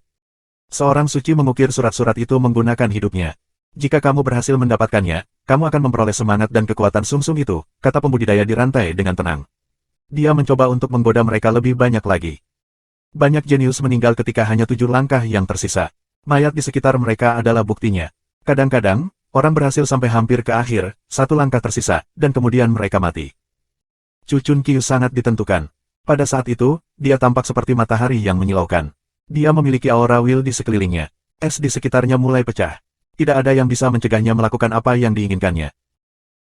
Seorang suci mengukir surat-surat itu menggunakan hidupnya. Jika kamu berhasil mendapatkannya, kamu akan memperoleh semangat dan kekuatan sumsum itu, kata pembudidaya di rantai dengan tenang. Dia mencoba untuk menggoda mereka lebih banyak lagi. Banyak jenius meninggal ketika hanya 7 langkah yang tersisa. Mayat di sekitar mereka adalah buktinya. Kadang-kadang, orang berhasil sampai hampir ke akhir, 1 langkah tersisa, dan kemudian mereka mati. Chu Chun Qiu sangat ditentukan. Pada saat itu, dia tampak seperti matahari yang menyilaukan. Dia memiliki aura will di sekelilingnya. Es di sekitarnya mulai pecah. Tidak ada yang bisa mencegahnya melakukan apa yang diinginkannya.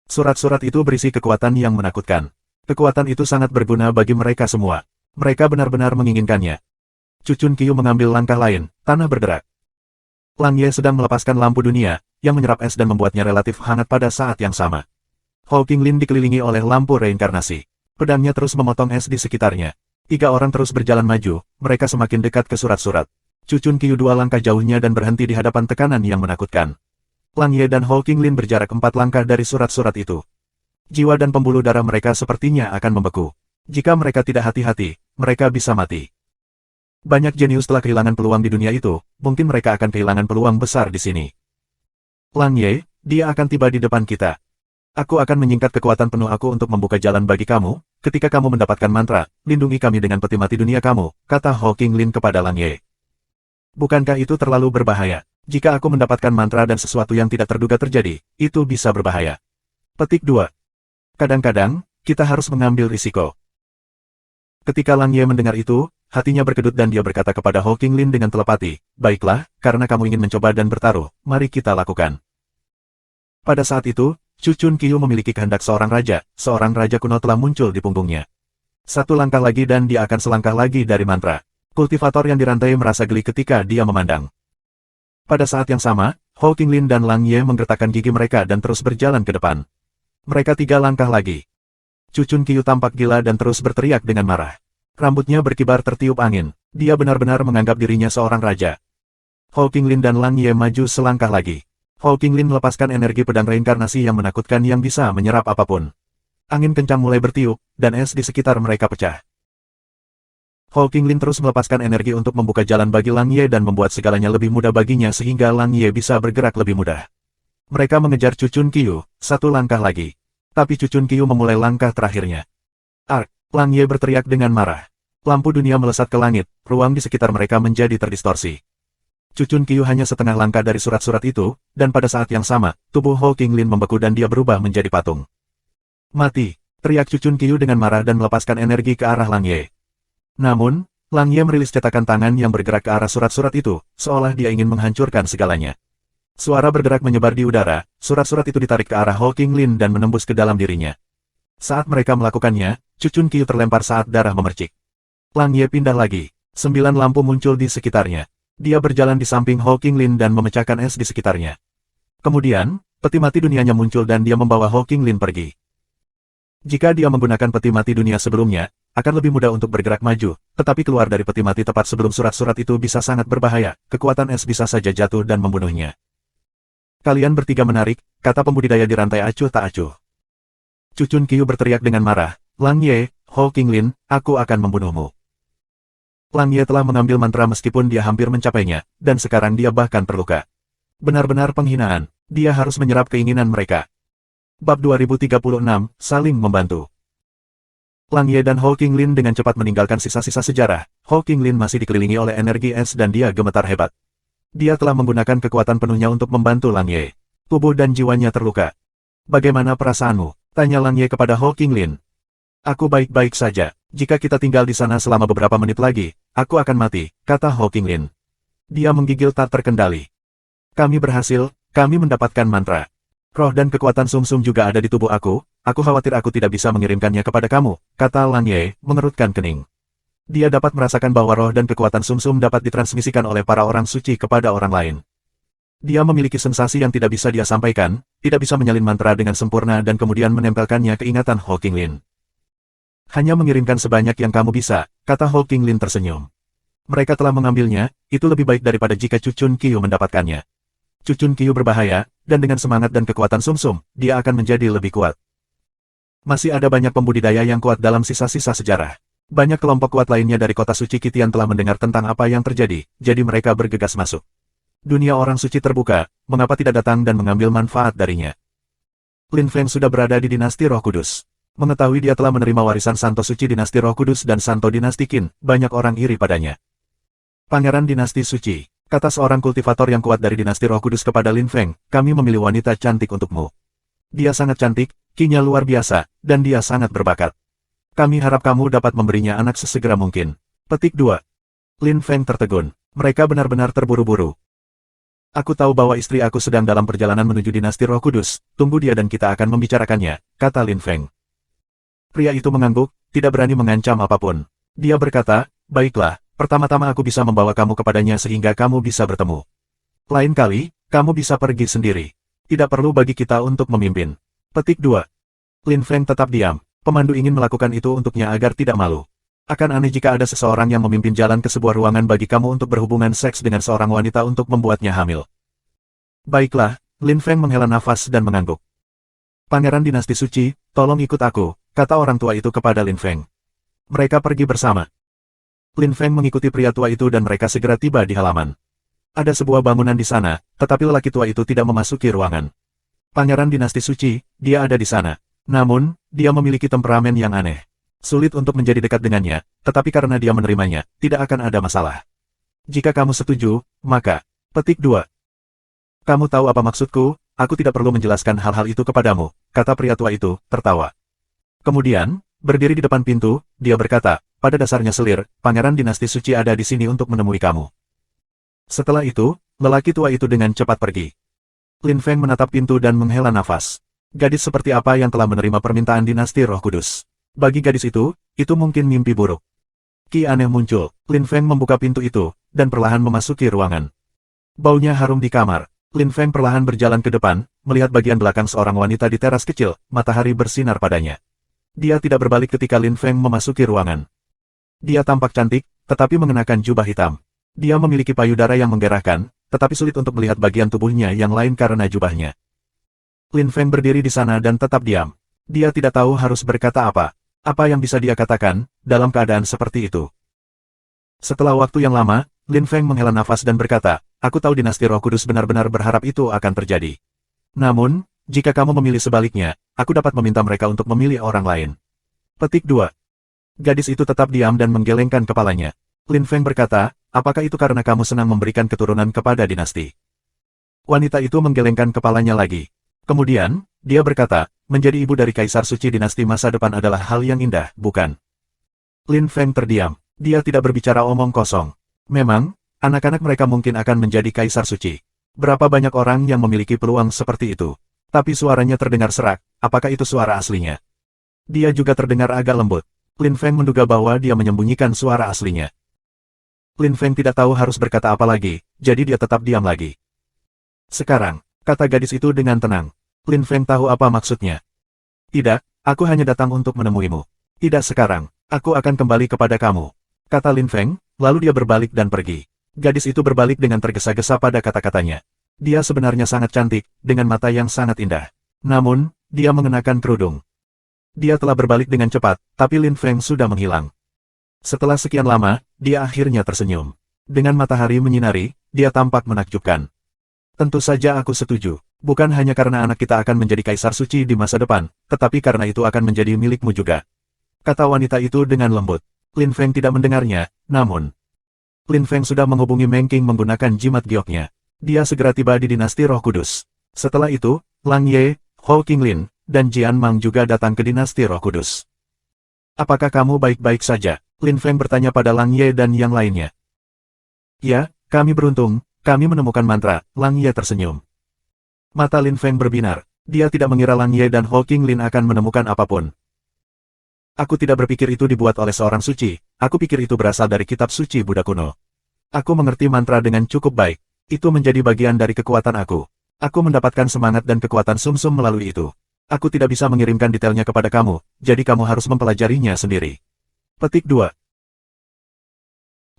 Surat-surat itu berisi kekuatan yang menakutkan. Kekuatan itu sangat berguna bagi mereka semua. Mereka benar-benar menginginkannya. Chu Chun Qiu mengambil langkah lain, tanah bergerak. Lang Ye sedang melepaskan lampu dunia, yang menyerap es dan membuatnya relatif hangat pada saat yang sama. Hou Qinglin dikelilingi oleh lampu reinkarnasi. Pedangnya terus memotong es di sekitarnya. 3 orang terus berjalan maju, mereka semakin dekat ke surat-surat. Chu Chun Qiu 2 langkah jauhnya dan berhenti di hadapan tekanan yang menakutkan. Lang Ye dan Hou Qinglin berjarak 4 langkah dari surat-surat itu. Jiwa dan pembuluh darah mereka sepertinya akan membeku. Jika mereka tidak hati-hati, mereka bisa mati. Banyak jenius telah kehilangan peluang di dunia itu, mungkin mereka akan kehilangan peluang besar di sini. Lang Ye, dia akan tiba di depan kita. Aku akan menyingkat kekuatan penuh aku untuk membuka jalan bagi kamu. Ketika kamu mendapatkan mantra, lindungi kami dengan peti mati dunia kamu, kata Hou Qinglin kepada Lang Ye. Bukankah itu terlalu berbahaya? Jika aku mendapatkan mantra dan sesuatu yang tidak terduga terjadi, itu bisa berbahaya. Petik 2. Kadang-kadang, kita harus mengambil risiko. Ketika Lang Ye mendengar itu, hatinya berkedut dan dia berkata kepada Hou Qinglin dengan telepati, baiklah, karena kamu ingin mencoba dan bertaruh, mari kita lakukan. Pada saat itu, Chu Chun Qiu memiliki kehendak seorang raja kuno telah muncul di punggungnya. 1 langkah lagi dan dia akan selangkah lagi dari mantra. Kultivator yang dirantai merasa geli ketika dia memandang. Pada saat yang sama, Hou Qinglin dan Lang Ye menggertakkan gigi mereka dan terus berjalan ke depan. Mereka 3 langkah lagi. Chu Chun Qiu tampak gila dan terus berteriak dengan marah. Rambutnya berkibar tertiup angin. Dia benar-benar menganggap dirinya seorang raja. Hou Qinglin dan Lang Ye maju selangkah lagi. Hou Qinglin melepaskan energi pedang reinkarnasi yang menakutkan yang bisa menyerap apapun. Angin kencang mulai bertiup, dan es di sekitar mereka pecah. Hou Qinglin terus melepaskan energi untuk membuka jalan bagi Lang Ye dan membuat segalanya lebih mudah baginya sehingga Lang Ye bisa bergerak lebih mudah. Mereka mengejar Chu Chun Qiu, 1 langkah lagi. Tapi Chu Chun Qiu memulai langkah terakhirnya. Ark! Lang Ye berteriak dengan marah. Lampu dunia melesat ke langit, ruang di sekitar mereka menjadi terdistorsi. Chu Chun Qiu hanya setengah langkah dari surat-surat itu, dan pada saat yang sama, tubuh Hou Qinglin membeku dan dia berubah menjadi patung. Mati! Teriak Chu Chun Qiu dengan marah dan melepaskan energi ke arah Lang Ye. Namun, Lang Ye merilis cetakan tangan yang bergerak ke arah surat-surat itu, seolah dia ingin menghancurkan segalanya. Suara bergerak menyebar di udara, surat-surat itu ditarik ke arah Hou Qinglin dan menembus ke dalam dirinya. Saat mereka melakukannya, Chu Chun Qiu terlempar saat darah memercik. Lang Ye pindah lagi. 9 lampu muncul di sekitarnya. Dia berjalan di samping Hou Qinglin dan memecahkan es di sekitarnya. Kemudian, peti mati dunianya muncul dan dia membawa Hou Qinglin pergi. Jika dia menggunakan peti mati dunia sebelumnya, akan lebih mudah untuk bergerak maju, tetapi keluar dari peti mati tepat sebelum surat-surat itu bisa sangat berbahaya, kekuatan es bisa saja jatuh dan membunuhnya. Kalian bertiga menarik, kata pembudidaya di rantai acuh tak acuh. Chu Chun Qiu berteriak dengan marah, Lang Ye, Hou Qinglin, aku akan membunuhmu. Lang Ye telah mengambil mantra meskipun dia hampir mencapainya, dan sekarang dia bahkan terluka. Benar-benar penghinaan, dia harus menyerap keinginan mereka. Bab 2036, Saling Membantu. Lang Ye dan Hou Qinglin dengan cepat meninggalkan sisa-sisa sejarah. Hou Qinglin masih dikelilingi oleh energi es dan dia gemetar hebat. Dia telah menggunakan kekuatan penuhnya untuk membantu Lang Ye. Tubuh dan jiwanya terluka. Bagaimana perasaanmu? Tanya Lang Ye kepada Ho Qinglin. Aku baik-baik saja. Jika kita tinggal di sana selama beberapa menit lagi, aku akan mati, kata Ho Qinglin. Dia menggigil tak terkendali. Kami berhasil, kami mendapatkan mantra. Roh dan kekuatan sumsum juga ada di tubuh aku khawatir aku tidak bisa mengirimkannya kepada kamu, kata Lang Ye, mengerutkan kening. Dia dapat merasakan bahwa roh dan kekuatan sumsum dapat ditransmisikan oleh para orang suci kepada orang lain. Dia memiliki sensasi yang tidak bisa dia sampaikan, tidak bisa menyalin mantra dengan sempurna dan kemudian menempelkannya ke ingatan Ho Qinglin. Hanya mengirimkan sebanyak yang kamu bisa, kata Ho Qinglin tersenyum. Mereka telah mengambilnya, itu lebih baik daripada jika Cucun Qiu mendapatkannya. Cucun Qiu berbahaya, dan dengan semangat dan kekuatan sumsum, dia akan menjadi lebih kuat. Masih ada banyak pembudidaya yang kuat dalam sisa-sisa sejarah. Banyak kelompok kuat lainnya dari kota suci Qitian telah mendengar tentang apa yang terjadi, jadi mereka bergegas masuk. Dunia orang suci terbuka, mengapa tidak datang dan mengambil manfaat darinya? Lin Feng sudah berada di dinasti Roh Kudus. Mengetahui dia telah menerima warisan Santo Suci dinasti Roh Kudus dan Santo dinasti Qin, banyak orang iri padanya. Pangeran dinasti suci, kata seorang kultivator yang kuat dari dinasti Roh Kudus kepada Lin Feng, kami memilih wanita cantik untukmu. Dia sangat cantik, Qi-nya luar biasa, dan dia sangat berbakat. Kami harap kamu dapat memberinya anak sesegera mungkin. Petik 2. Lin Feng tertegun. Mereka benar-benar terburu-buru. Aku tahu bahwa istri aku sedang dalam perjalanan menuju dinasti Roh Kudus, tunggu dia dan kita akan membicarakannya, kata Lin Feng. Pria itu mengangguk, tidak berani mengancam apapun. Dia berkata, baiklah, pertama-tama aku bisa membawa kamu kepadanya sehingga kamu bisa bertemu. Lain kali, kamu bisa pergi sendiri. Tidak perlu bagi kita untuk memimpin. Petik 2. Lin Feng tetap diam. Pemandu ingin melakukan itu untuknya agar tidak malu. Akan aneh jika ada seseorang yang memimpin jalan ke sebuah ruangan bagi kamu untuk berhubungan seks dengan seorang wanita untuk membuatnya hamil. Baiklah, Lin Feng menghela nafas dan mengangguk. Pangeran dinasti suci, tolong ikut aku, kata orang tua itu kepada Lin Feng. Mereka pergi bersama. Lin Feng mengikuti pria tua itu dan mereka segera tiba di halaman. Ada sebuah bangunan di sana, tetapi lelaki tua itu tidak memasuki ruangan. Pangeran dinasti suci, dia ada di sana. Namun, dia memiliki temperamen yang aneh. Sulit untuk menjadi dekat dengannya, tetapi karena dia menerimanya, tidak akan ada masalah. Jika kamu setuju, maka... Petik 2. Kamu tahu apa maksudku, aku tidak perlu menjelaskan hal-hal itu kepadamu, kata pria tua itu, tertawa. Kemudian, berdiri di depan pintu, dia berkata, pada dasarnya selir, Pangeran dinasti suci ada di sini untuk menemui kamu. Setelah itu, lelaki tua itu dengan cepat pergi. Lin Feng menatap pintu dan menghela nafas. Gadis seperti apa yang telah menerima permintaan dinasti Roh Kudus? Bagi gadis itu mungkin mimpi buruk. Qi aneh muncul, Lin Feng membuka pintu itu, dan perlahan memasuki ruangan. Baunya harum di kamar. Lin Feng perlahan berjalan ke depan, melihat bagian belakang seorang wanita di teras kecil, matahari bersinar padanya. Dia tidak berbalik ketika Lin Feng memasuki ruangan. Dia tampak cantik, tetapi mengenakan jubah hitam. Dia memiliki payudara yang menggerahkan, tetapi sulit untuk melihat bagian tubuhnya yang lain karena jubahnya. Lin Feng berdiri di sana dan tetap diam. Dia tidak tahu harus berkata apa. Apa yang bisa dia katakan, dalam keadaan seperti itu? Setelah waktu yang lama, Lin Feng menghela nafas dan berkata, aku tahu dinasti Roh Kudus benar-benar berharap itu akan terjadi. Namun, jika kamu memilih sebaliknya, aku dapat meminta mereka untuk memilih orang lain. Petik 2. Gadis itu tetap diam dan menggelengkan kepalanya. Lin Feng berkata, apakah itu karena kamu senang memberikan keturunan kepada dinasti? Wanita itu menggelengkan kepalanya lagi. Kemudian, dia berkata, menjadi ibu dari kaisar suci dinasti masa depan adalah hal yang indah, bukan? Lin Feng terdiam. Dia tidak berbicara omong kosong. Memang, anak-anak mereka mungkin akan menjadi kaisar suci. Berapa banyak orang yang memiliki peluang seperti itu? Tapi suaranya terdengar serak, apakah itu suara aslinya? Dia juga terdengar agak lembut. Lin Feng menduga bahwa dia menyembunyikan suara aslinya. Lin Feng tidak tahu harus berkata apa lagi, jadi dia tetap diam lagi. Sekarang, kata gadis itu dengan tenang. Lin Feng tahu apa maksudnya. Tidak, aku hanya datang untuk menemuimu. Tidak sekarang, aku akan kembali kepada kamu. Kata Lin Feng, lalu dia berbalik dan pergi. Gadis itu berbalik dengan tergesa-gesa pada kata-katanya. Dia sebenarnya sangat cantik, dengan mata yang sangat indah. Namun, dia mengenakan kerudung. Dia telah berbalik dengan cepat, tapi Lin Feng sudah menghilang. Setelah sekian lama, dia akhirnya tersenyum. Dengan matahari menyinari, dia tampak menakjubkan. Tentu saja aku setuju. Bukan hanya karena anak kita akan menjadi kaisar suci di masa depan, tetapi karena itu akan menjadi milikmu juga. Kata wanita itu dengan lembut. Lin Feng tidak mendengarnya, namun... Lin Feng sudah menghubungi Meng Qing menggunakan jimat gioknya. Dia segera tiba di dinasti Roh Kudus. Setelah itu, Lang Ye, Ho Qinglin, dan Jian Mang juga datang ke dinasti Roh Kudus. Apakah kamu baik-baik saja? Lin Feng bertanya pada Lang Ye dan yang lainnya. Ya, kami beruntung, kami menemukan mantra, Lang Ye tersenyum. Mata Lin Feng berbinar, dia tidak mengira Lang Ye dan Ho Qinglin akan menemukan apapun. Aku tidak berpikir itu dibuat oleh seorang suci, aku pikir itu berasal dari kitab suci Buddha kuno. Aku mengerti mantra dengan cukup baik, itu menjadi bagian dari kekuatan aku. Aku mendapatkan semangat dan kekuatan sumsum melalui itu. Aku tidak bisa mengirimkan detailnya kepada kamu, jadi kamu harus mempelajarinya sendiri. Petik 2.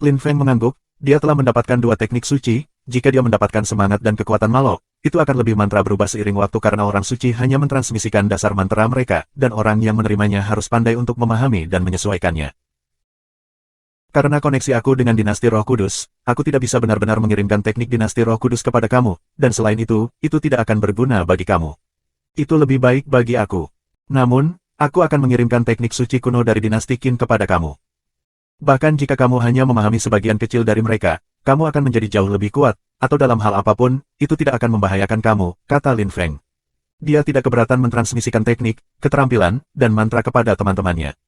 Lin Feng mengangguk, dia telah mendapatkan 2 teknik suci, jika dia mendapatkan semangat dan kekuatan Malo, itu akan lebih mantra berubah seiring waktu karena orang suci hanya mentransmisikan dasar mantra mereka, dan orang yang menerimanya harus pandai untuk memahami dan menyesuaikannya. Karena koneksi aku dengan dinasti Roh Kudus, aku tidak bisa benar-benar mengirimkan teknik dinasti Roh Kudus kepada kamu, dan selain itu tidak akan berguna bagi kamu. Itu lebih baik bagi aku. Namun, aku akan mengirimkan teknik suci kuno dari dinasti Qin kepada kamu. Bahkan jika kamu hanya memahami sebagian kecil dari mereka, kamu akan menjadi jauh lebih kuat, atau dalam hal apapun, itu tidak akan membahayakan kamu, kata Lin Feng. Dia tidak keberatan mentransmisikan teknik, keterampilan, dan mantra kepada teman-temannya.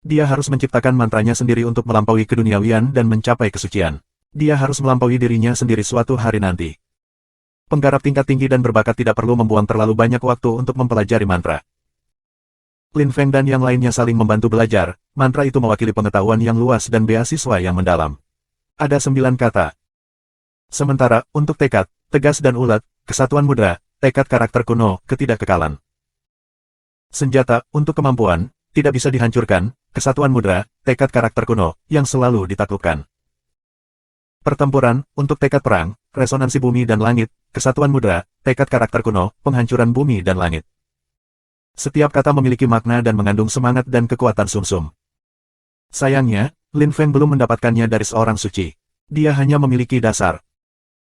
Dia harus menciptakan mantranya sendiri untuk melampaui keduniawian dan mencapai kesucian. Dia harus melampaui dirinya sendiri suatu hari nanti. Penggarap tingkat tinggi dan berbakat tidak perlu membuang terlalu banyak waktu untuk mempelajari mantra. Lin Feng dan yang lainnya saling membantu belajar, mantra itu mewakili pengetahuan yang luas dan beasiswa yang mendalam. Ada 9 kata. Sementara, untuk tekad, tegas dan ulet, kesatuan mudra, tekad karakter kuno, ketidakkekalan. Senjata, untuk kemampuan, tidak bisa dihancurkan, kesatuan mudra, tekad karakter kuno, yang selalu ditaklukkan. Pertempuran, untuk tekad perang, resonansi bumi dan langit, kesatuan mudra, tekad karakter kuno, penghancuran bumi dan langit. Setiap kata memiliki makna dan mengandung semangat dan kekuatan sumsum. Sayangnya, Lin Feng belum mendapatkannya dari seorang suci. Dia hanya memiliki dasar.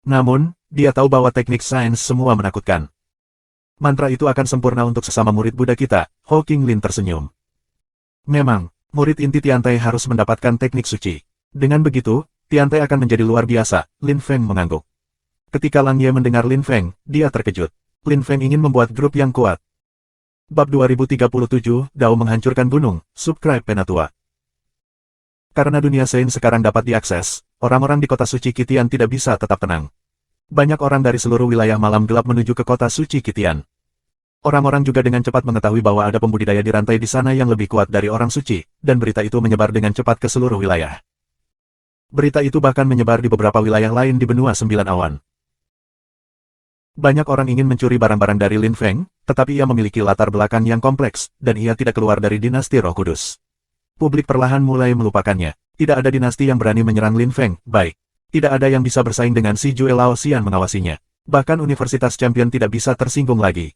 Namun, dia tahu bahwa teknik sains semua menakutkan. Mantra itu akan sempurna untuk sesama murid Buddha kita, Ho Qinglin tersenyum. Memang, murid inti Tiantai harus mendapatkan teknik suci. Dengan begitu, Tiantai akan menjadi luar biasa, Lin Feng mengangguk. Ketika Lang Ye mendengar Lin Feng, dia terkejut. Lin Feng ingin membuat grup yang kuat. Bab 2037, Dao menghancurkan gunung, subscribe Penatua. Karena dunia sains sekarang dapat diakses, orang-orang di kota suci Qitian tidak bisa tetap tenang. Banyak orang dari seluruh wilayah malam gelap menuju ke kota suci Qitian. Orang-orang juga dengan cepat mengetahui bahwa ada pembudidaya di rantai di sana yang lebih kuat dari orang suci, dan berita itu menyebar dengan cepat ke seluruh wilayah. Berita itu bahkan menyebar di beberapa wilayah lain di benua 9 awan. Banyak orang ingin mencuri barang-barang dari Lin Feng, tetapi ia memiliki latar belakang yang kompleks, dan ia tidak keluar dari dinasti Roh Kudus. Publik perlahan mulai melupakannya. Tidak ada dinasti yang berani menyerang Lin Feng, baik. Tidak ada yang bisa bersaing dengan si Jue Lao Xian mengawasinya. Bahkan Universitas Champion tidak bisa tersinggung lagi.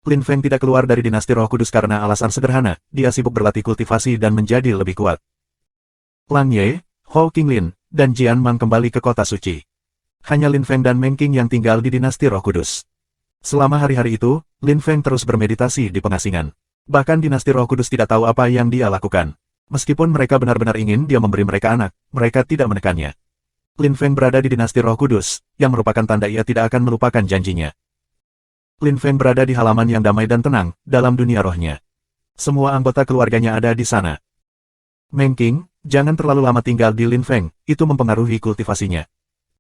Lin Feng tidak keluar dari dinasti Roh Kudus karena alasan sederhana, dia sibuk berlatih kultivasi dan menjadi lebih kuat. Lang Ye, Ho Qinglin, dan Jian Mang kembali ke kota suci. Hanya Lin Feng dan Meng Qing yang tinggal di dinasti Roh Kudus. Selama hari-hari itu, Lin Feng terus bermeditasi di pengasingan. Bahkan dinasti Roh Kudus tidak tahu apa yang dia lakukan. Meskipun mereka benar-benar ingin dia memberi mereka anak, mereka tidak menekannya. Lin Feng berada di dinasti Roh Kudus, yang merupakan tanda ia tidak akan melupakan janjinya. Lin Feng berada di halaman yang damai dan tenang, dalam dunia rohnya. Semua anggota keluarganya ada di sana. Meng Qing, jangan terlalu lama tinggal di Lin Feng, itu mempengaruhi kultivasinya.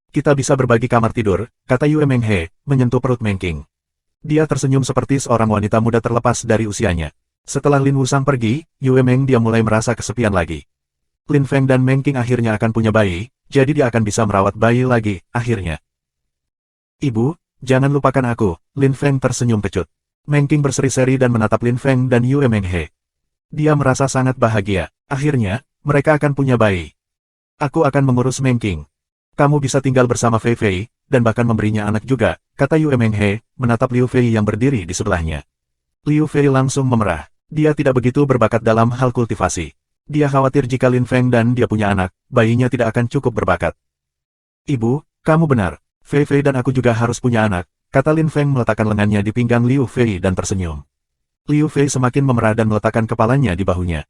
Kita bisa berbagi kamar tidur, kata Yue Meng He, menyentuh perut Meng Qing. Dia tersenyum seperti seorang wanita muda terlepas dari usianya. Setelah Lin Wusang pergi, Yue Meng dia mulai merasa kesepian lagi. Lin Feng dan Meng Qing akhirnya akan punya bayi, jadi dia akan bisa merawat bayi lagi, akhirnya. Ibu, jangan lupakan aku, Lin Feng tersenyum kecut. Meng Qing berseri-seri dan menatap Lin Feng dan Yue Meng He. Dia merasa sangat bahagia, akhirnya, mereka akan punya bayi. Aku akan mengurus Meng Qing. Kamu bisa tinggal bersama Fei Fei, dan bahkan memberinya anak juga, kata Yue Meng He, menatap Liu Fei yang berdiri di sebelahnya. Liu Fei langsung memerah. Dia tidak begitu berbakat dalam hal kultivasi. Dia khawatir jika Lin Feng dan dia punya anak, bayinya tidak akan cukup berbakat. Ibu, kamu benar. Fei Fei dan aku juga harus punya anak, kata Lin Feng meletakkan lengannya di pinggang Liu Fei dan tersenyum. Liu Fei semakin memerah dan meletakkan kepalanya di bahunya.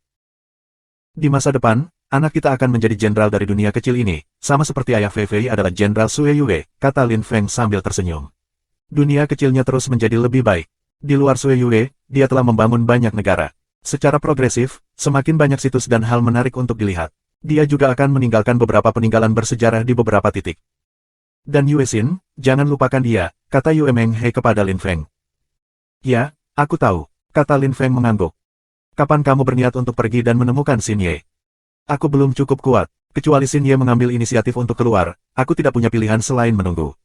Di masa depan, anak kita akan menjadi jenderal dari dunia kecil ini, sama seperti ayah Fei Fei adalah jenderal Sue Yue, kata Lin Feng sambil tersenyum. Dunia kecilnya terus menjadi lebih baik. Di luar Sui Yue, dia telah membangun banyak negara. Secara progresif, semakin banyak situs dan hal menarik untuk dilihat. Dia juga akan meninggalkan beberapa peninggalan bersejarah di beberapa titik. Dan Yue Xin, jangan lupakan dia, kata Yue Meng He kepada Lin Feng. Ya, aku tahu, kata Lin Feng mengangguk. Kapan kamu berniat untuk pergi dan menemukan Xin Ye? Aku belum cukup kuat, kecuali Xin Ye mengambil inisiatif untuk keluar, aku tidak punya pilihan selain menunggu.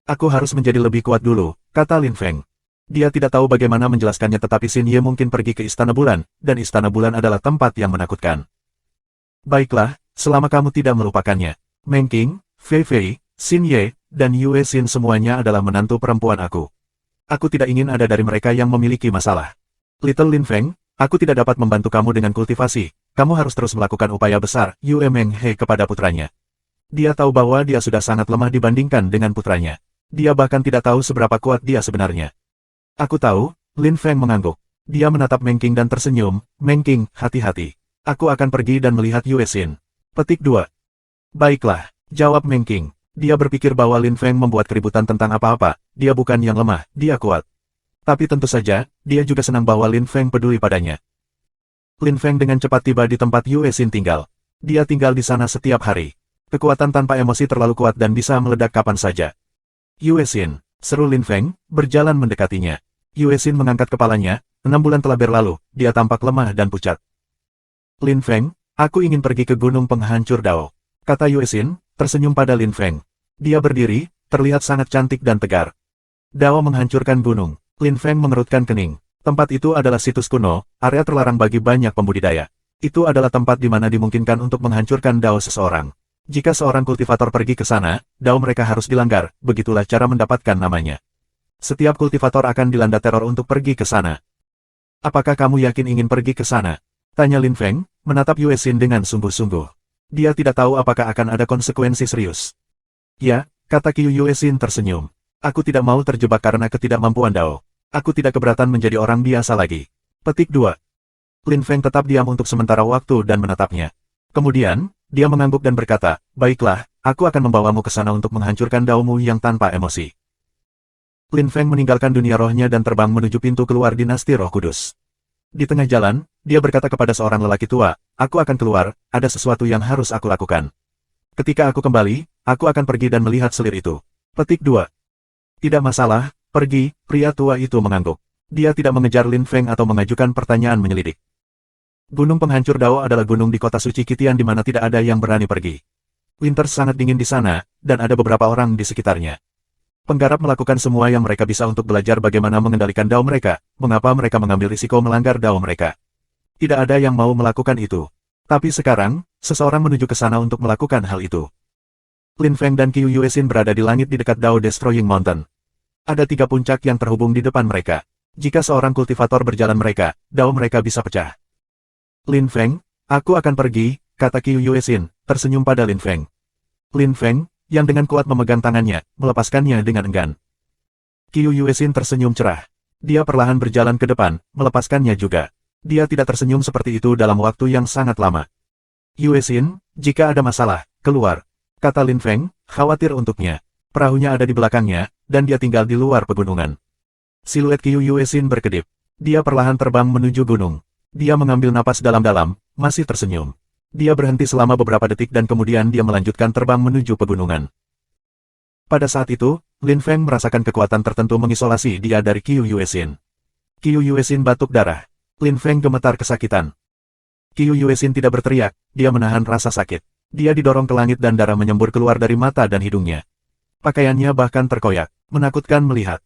Aku harus menjadi lebih kuat dulu, kata Lin Feng. Dia tidak tahu bagaimana menjelaskannya tetapi Xin Ye mungkin pergi ke Istana Bulan, dan Istana Bulan adalah tempat yang menakutkan. Baiklah, selama kamu tidak melupakannya. Meng Qing, Fei Fei, Xin Ye, dan Yue Xin semuanya adalah menantu perempuan aku. Aku tidak ingin ada dari mereka yang memiliki masalah. Little Lin Feng, aku tidak dapat membantu kamu dengan kultivasi, kamu harus terus melakukan upaya besar, Yue Meng He kepada putranya. Dia tahu bahwa dia sudah sangat lemah dibandingkan dengan putranya. Dia bahkan tidak tahu seberapa kuat dia sebenarnya. Aku tahu, Lin Feng mengangguk. Dia menatap Meng Qing dan tersenyum, Meng Qing, hati-hati. Aku akan pergi dan melihat Yue Xin. Petik 2. Baiklah, jawab Meng Qing. Dia berpikir bahwa Lin Feng membuat keributan tentang apa-apa, dia bukan yang lemah, dia kuat. Tapi tentu saja, dia juga senang bahwa Lin Feng peduli padanya. Lin Feng dengan cepat tiba di tempat Yue Xin tinggal. Dia tinggal di sana setiap hari. Kekuatan tanpa emosi terlalu kuat dan bisa meledak kapan saja. Yue Xin, seru Lin Feng, berjalan mendekatinya. Yue Xin mengangkat kepalanya, 6 bulan telah berlalu, dia tampak lemah dan pucat. Lin Feng, aku ingin pergi ke Gunung Penghancur Dao, kata Yue Xin, tersenyum pada Lin Feng. Dia berdiri, terlihat sangat cantik dan tegar. Dao menghancurkan gunung. Lin Feng mengerutkan kening. Tempat itu adalah situs kuno, area terlarang bagi banyak pembudidaya. Itu adalah tempat di mana dimungkinkan untuk menghancurkan Dao seseorang. Jika seorang kultivator pergi ke sana, Dao mereka harus dilanggar, begitulah cara mendapatkan namanya. Setiap kultivator akan dilanda teror untuk pergi ke sana. Apakah kamu yakin ingin pergi ke sana? Tanya Lin Feng, menatap Yue Xin dengan sungguh-sungguh. Dia tidak tahu apakah akan ada konsekuensi serius. Ya, kata Qiu Yue Xin tersenyum. Aku tidak mau terjebak karena ketidakmampuan Dao. Aku tidak keberatan menjadi orang biasa lagi. Petik 2. Lin Feng tetap diam untuk sementara waktu dan menatapnya. Kemudian, dia mengangguk dan berkata, baiklah, aku akan membawamu ke sana untuk menghancurkan Daomu yang tanpa emosi. Lin Feng meninggalkan dunia rohnya dan terbang menuju pintu keluar dinasti Roh Kudus. Di tengah jalan, dia berkata kepada seorang lelaki tua, aku akan keluar, ada sesuatu yang harus aku lakukan. Ketika aku kembali, aku akan pergi dan melihat selir itu. Petik 2. Tidak masalah, pergi, pria tua itu mengangguk. Dia tidak mengejar Lin Feng atau mengajukan pertanyaan menyelidik. Gunung Penghancur Dao adalah gunung di kota suci Qitian di mana tidak ada yang berani pergi. Winter sangat dingin di sana, dan ada beberapa orang di sekitarnya. Penggarap melakukan semua yang mereka bisa untuk belajar bagaimana mengendalikan Dao mereka, mengapa mereka mengambil risiko melanggar Dao mereka. Tidak ada yang mau melakukan itu. Tapi sekarang, seseorang menuju ke sana untuk melakukan hal itu. Lin Feng dan Qiu Yue Xin berada di langit di dekat Dao Destroying Mountain. Ada 3 puncak yang terhubung di depan mereka. Jika seorang kultivator berjalan mereka, Dao mereka bisa pecah. Lin Feng, aku akan pergi, kata Qiu Yue Xin, tersenyum pada Lin Feng. Lin Feng, yang dengan kuat memegang tangannya, melepaskannya dengan enggan. Qiu Yue Xin tersenyum cerah. Dia perlahan berjalan ke depan, melepaskannya juga. Dia tidak tersenyum seperti itu dalam waktu yang sangat lama. Yue Xin, jika ada masalah, keluar, kata Lin Feng, khawatir untuknya. Perahunya ada di belakangnya, dan dia tinggal di luar pegunungan. Siluet Qiu Yue Xin berkedip. Dia perlahan terbang menuju gunung. Dia mengambil napas dalam-dalam, masih tersenyum. Dia berhenti selama beberapa detik dan kemudian dia melanjutkan terbang menuju pegunungan. Pada saat itu, Lin Feng merasakan kekuatan tertentu mengisolasi dia dari Qiu Yue Xin. Qiu Yue Xin batuk darah. Lin Feng gemetar kesakitan. Qiu Yue Xin tidak berteriak, dia menahan rasa sakit. Dia didorong ke langit dan darah menyembur keluar dari mata dan hidungnya. Pakaiannya bahkan terkoyak, menakutkan melihat.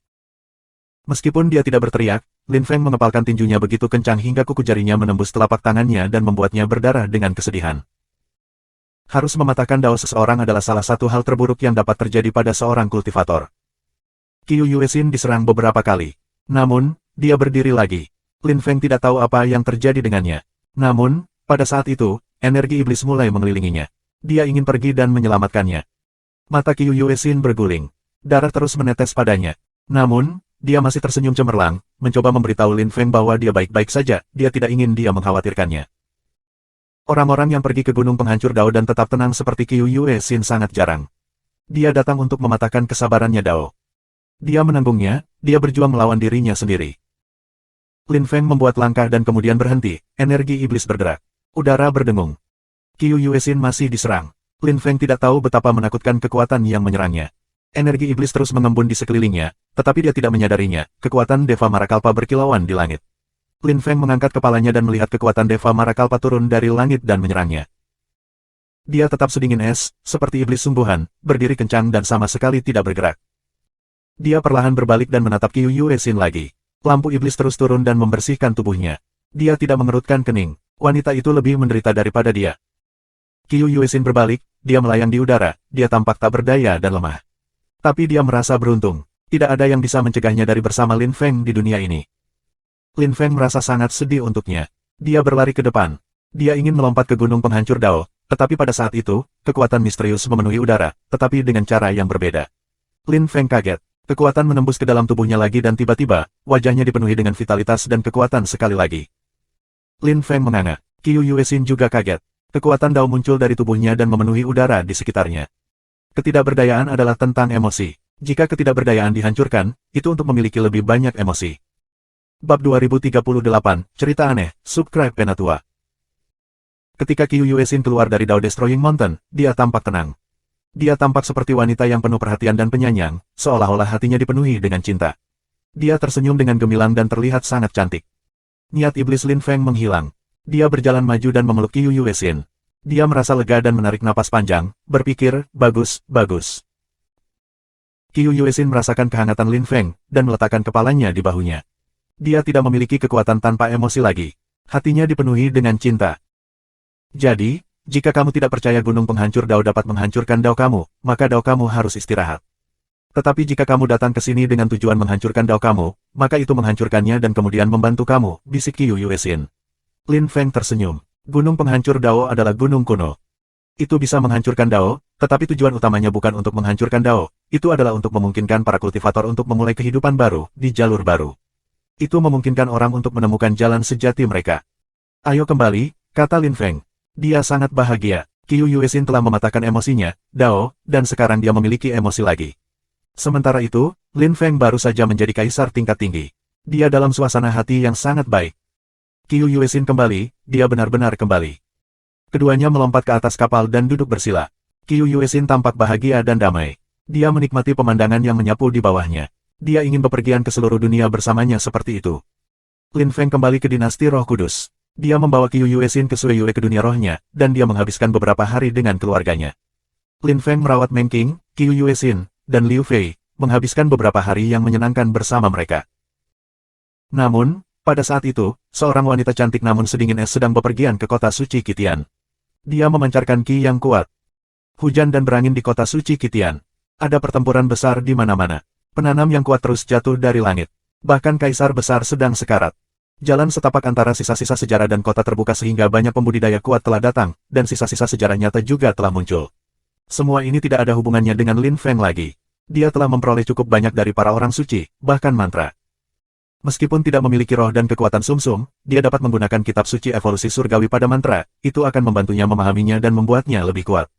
Meskipun dia tidak berteriak, Lin Feng mengepalkan tinjunya begitu kencang hingga kuku jarinya menembus telapak tangannya dan membuatnya berdarah dengan kesedihan. Harus mematahkan Dao seseorang adalah salah satu hal terburuk yang dapat terjadi pada seorang kultivator. Qiu Yue Xin diserang beberapa kali. Namun, dia berdiri lagi. Lin Feng tidak tahu apa yang terjadi dengannya. Namun, pada saat itu, energi iblis mulai mengelilinginya. Dia ingin pergi dan menyelamatkannya. Mata Qiu Yue Xin berguling. Darah terus menetes padanya. Namun, dia masih tersenyum cemerlang, mencoba memberitahu Lin Feng bahwa dia baik-baik saja, dia tidak ingin dia mengkhawatirkannya. Orang-orang yang pergi ke Gunung Penghancur Dao dan tetap tenang seperti Qiu Yue Xin sangat jarang. Dia datang untuk mematahkan kesabarannya Dao. Dia menanggungnya, dia berjuang melawan dirinya sendiri. Lin Feng membuat langkah dan kemudian berhenti, energi iblis bergerak. Udara berdengung. Qiu Yuesin masih diserang. Lin Feng tidak tahu betapa menakutkan kekuatan yang menyerangnya. Energi iblis terus mengembun di sekelilingnya, tetapi dia tidak menyadarinya, kekuatan Deva Marakalpa berkilauan di langit. Lin Feng mengangkat kepalanya dan melihat kekuatan Deva Marakalpa turun dari langit dan menyerangnya. Dia tetap sedingin es, seperti iblis sungguhan, berdiri kencang dan sama sekali tidak bergerak. Dia perlahan berbalik dan menatap Qiu Yuesin lagi. Lampu iblis terus turun dan membersihkan tubuhnya. Dia tidak mengerutkan kening. Wanita itu lebih menderita daripada dia. Qiu Yuesin berbalik, dia melayang di udara, dia tampak tak berdaya dan lemah. Tapi dia merasa beruntung. Tidak ada yang bisa mencegahnya dari bersama Lin Feng di dunia ini. Lin Feng merasa sangat sedih untuknya. Dia berlari ke depan. Dia ingin melompat ke gunung penghancur Dao, tetapi pada saat itu, kekuatan misterius memenuhi udara, tetapi dengan cara yang berbeda. Lin Feng kaget. Kekuatan menembus ke dalam tubuhnya lagi dan tiba-tiba, wajahnya dipenuhi dengan vitalitas dan kekuatan sekali lagi. Lin Feng menganga. Qiu Yuesin juga kaget. Kekuatan Dao muncul dari tubuhnya dan memenuhi udara di sekitarnya. Ketidakberdayaan adalah tentang emosi. Jika ketidakberdayaan dihancurkan, itu untuk memiliki lebih banyak emosi. Bab 2038, Cerita Aneh, Subscribe Penatua. Ketika Qiu Yuesin keluar dari Dao Destroying Mountain, dia tampak tenang. Dia tampak seperti wanita yang penuh perhatian dan penyayang, seolah-olah hatinya dipenuhi dengan cinta. Dia tersenyum dengan gemilang dan terlihat sangat cantik. Niat iblis Lin Feng menghilang. Dia berjalan maju dan memeluk Qiu Yuesin. Dia merasa lega dan menarik napas panjang, berpikir, bagus, bagus. Qiu Yuesin merasakan kehangatan Lin Feng, dan meletakkan kepalanya di bahunya. Dia tidak memiliki kekuatan tanpa emosi lagi. Hatinya dipenuhi dengan cinta. Jadi, jika kamu tidak percaya gunung penghancur Dao dapat menghancurkan Dao kamu, maka Dao kamu harus istirahat. Tetapi jika kamu datang ke sini dengan tujuan menghancurkan Dao kamu, maka itu menghancurkannya dan kemudian membantu kamu, bisik Qiu Yuesin. Lin Feng tersenyum. Gunung penghancur Dao adalah gunung kuno. Itu bisa menghancurkan Dao, tetapi tujuan utamanya bukan untuk menghancurkan Dao, itu adalah untuk memungkinkan para kultivator untuk memulai kehidupan baru, di jalur baru. Itu memungkinkan orang untuk menemukan jalan sejati mereka. Ayo kembali, kata Lin Feng. Dia sangat bahagia. Qiu Yuesin telah mematahkan emosinya, Dao, dan sekarang dia memiliki emosi lagi. Sementara itu, Lin Feng baru saja menjadi kaisar tingkat tinggi. Dia dalam suasana hati yang sangat baik. Qiu Yuesin kembali, dia benar-benar kembali. Keduanya melompat ke atas kapal dan duduk bersila. Qiu Yuesin tampak bahagia dan damai. Dia menikmati pemandangan yang menyapu di bawahnya. Dia ingin bepergian ke seluruh dunia bersamanya seperti itu. Lin Feng kembali ke dinasti Roh Kudus. Dia membawa Qiu Yuesin ke Sui Yue ke dunia rohnya, dan dia menghabiskan beberapa hari dengan keluarganya. Lin Feng merawat Meng Qing, Qiu Yuesin, dan Liu Fei, menghabiskan beberapa hari yang menyenangkan bersama mereka. Namun, pada saat itu, seorang wanita cantik namun sedingin es sedang bepergian ke kota suci Qitian. Dia memancarkan ki yang kuat. Hujan dan berangin di kota suci Qitian. Ada pertempuran besar di mana-mana. Penanam yang kuat terus jatuh dari langit. Bahkan kaisar besar sedang sekarat. Jalan setapak antara sisa-sisa sejarah dan kota terbuka sehingga banyak pembudidaya kuat telah datang, dan sisa-sisa sejarah nyata juga telah muncul. Semua ini tidak ada hubungannya dengan Lin Feng lagi. Dia telah memperoleh cukup banyak dari para orang suci, bahkan mantra. Meskipun tidak memiliki roh dan kekuatan sumsum, dia dapat menggunakan kitab suci evolusi surgawi pada mantra, itu akan membantunya memahaminya dan membuatnya lebih kuat.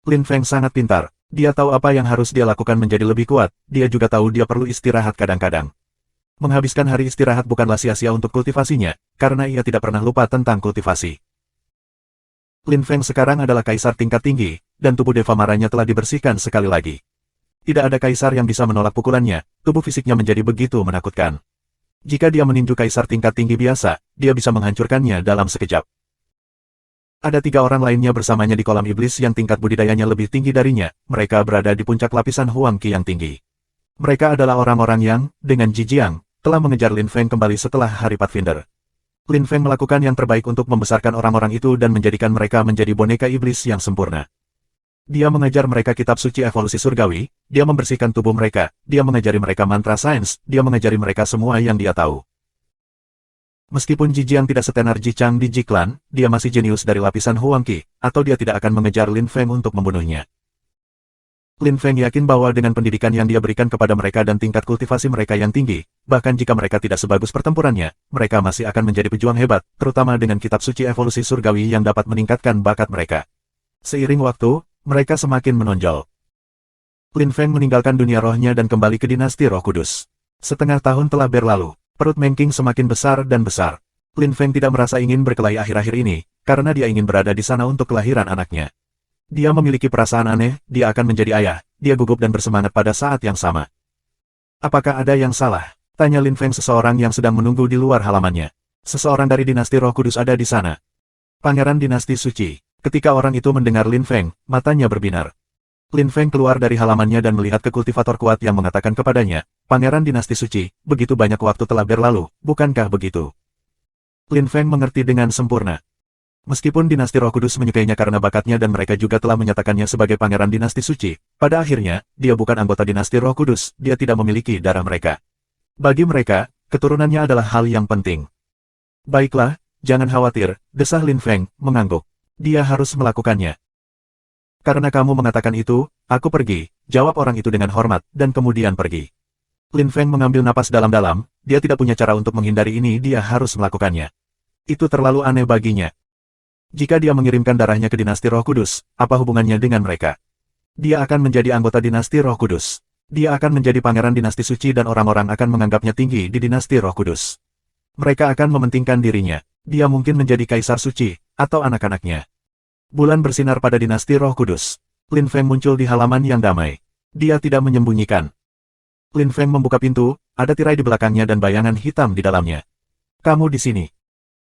Lin Feng sangat pintar, dia tahu apa yang harus dia lakukan menjadi lebih kuat, dia juga tahu dia perlu istirahat kadang-kadang. Menghabiskan hari istirahat bukanlah sia-sia untuk kultivasinya, karena ia tidak pernah lupa tentang kultivasi. Lin Feng sekarang adalah kaisar tingkat tinggi, dan tubuh Deva Maranya telah dibersihkan sekali lagi. Tidak ada kaisar yang bisa menolak pukulannya, tubuh fisiknya menjadi begitu menakutkan. Jika dia meninju kaisar tingkat tinggi biasa, dia bisa menghancurkannya dalam sekejap. Ada 3 orang lainnya bersamanya di kolam iblis yang tingkat budidayanya lebih tinggi darinya, mereka berada di puncak lapisan Huang Qi yang tinggi. Mereka adalah orang-orang yang, dengan Jijiang, telah mengejar Lin Feng kembali setelah Hari Pathfinder. Lin Feng melakukan yang terbaik untuk membesarkan orang-orang itu dan menjadikan mereka menjadi boneka iblis yang sempurna. Dia mengajar mereka kitab suci evolusi surgawi, dia membersihkan tubuh mereka, dia mengajari mereka mantra sains, dia mengajari mereka semua yang dia tahu. Meskipun Jijiang tidak setenar Jichang di Jiklan, dia masih jenius dari lapisan Huang Qi, atau dia tidak akan mengejar Lin Feng untuk membunuhnya. Lin Feng yakin bahwa dengan pendidikan yang dia berikan kepada mereka dan tingkat kultivasi mereka yang tinggi, bahkan jika mereka tidak sebagus pertempurannya, mereka masih akan menjadi pejuang hebat, terutama dengan kitab suci evolusi surgawi yang dapat meningkatkan bakat mereka. Seiring waktu, mereka semakin menonjol. Lin Feng meninggalkan dunia rohnya dan kembali ke dinasti Roh Kudus. Setengah tahun telah berlalu. Perut Meng Qing semakin besar dan besar. Lin Feng tidak merasa ingin berkelahi akhir-akhir ini, karena dia ingin berada di sana untuk kelahiran anaknya. Dia memiliki perasaan aneh, dia akan menjadi ayah, dia gugup dan bersemangat pada saat yang sama. Apakah ada yang salah? Tanya Lin Feng seseorang yang sedang menunggu di luar halamannya. Seseorang dari dinasti Roh Kudus ada di sana. Pangeran dinasti suci. Ketika orang itu mendengar Lin Feng, matanya berbinar. Lin Feng keluar dari halamannya dan melihat ke kultivator kuat yang mengatakan kepadanya, Pangeran dinasti suci, begitu banyak waktu telah berlalu, bukankah begitu? Lin Feng mengerti dengan sempurna. Meskipun dinasti Roh Kudus menyukainya karena bakatnya dan mereka juga telah menyatakannya sebagai pangeran dinasti suci, pada akhirnya, dia bukan anggota dinasti Roh Kudus, dia tidak memiliki darah mereka. Bagi mereka, keturunannya adalah hal yang penting. Baiklah, jangan khawatir, desah Lin Feng, mengangguk. Dia harus melakukannya. Karena kamu mengatakan itu, aku pergi, jawab orang itu dengan hormat, dan kemudian pergi. Lin Feng mengambil napas dalam-dalam, dia tidak punya cara untuk menghindari ini, dia harus melakukannya. Itu terlalu aneh baginya. Jika dia mengirimkan darahnya ke dinasti Roh Kudus, apa hubungannya dengan mereka? Dia akan menjadi anggota dinasti Roh Kudus. Dia akan menjadi pangeran dinasti suci dan orang-orang akan menganggapnya tinggi di dinasti Roh Kudus. Mereka akan mementingkan dirinya. Dia mungkin menjadi kaisar suci, atau anak-anaknya. Bulan bersinar pada dinasti Roh Kudus. Lin Feng muncul di halaman yang damai. Dia tidak menyembunyikan. Lin Feng membuka pintu, ada tirai di belakangnya dan bayangan hitam di dalamnya. Kamu di sini?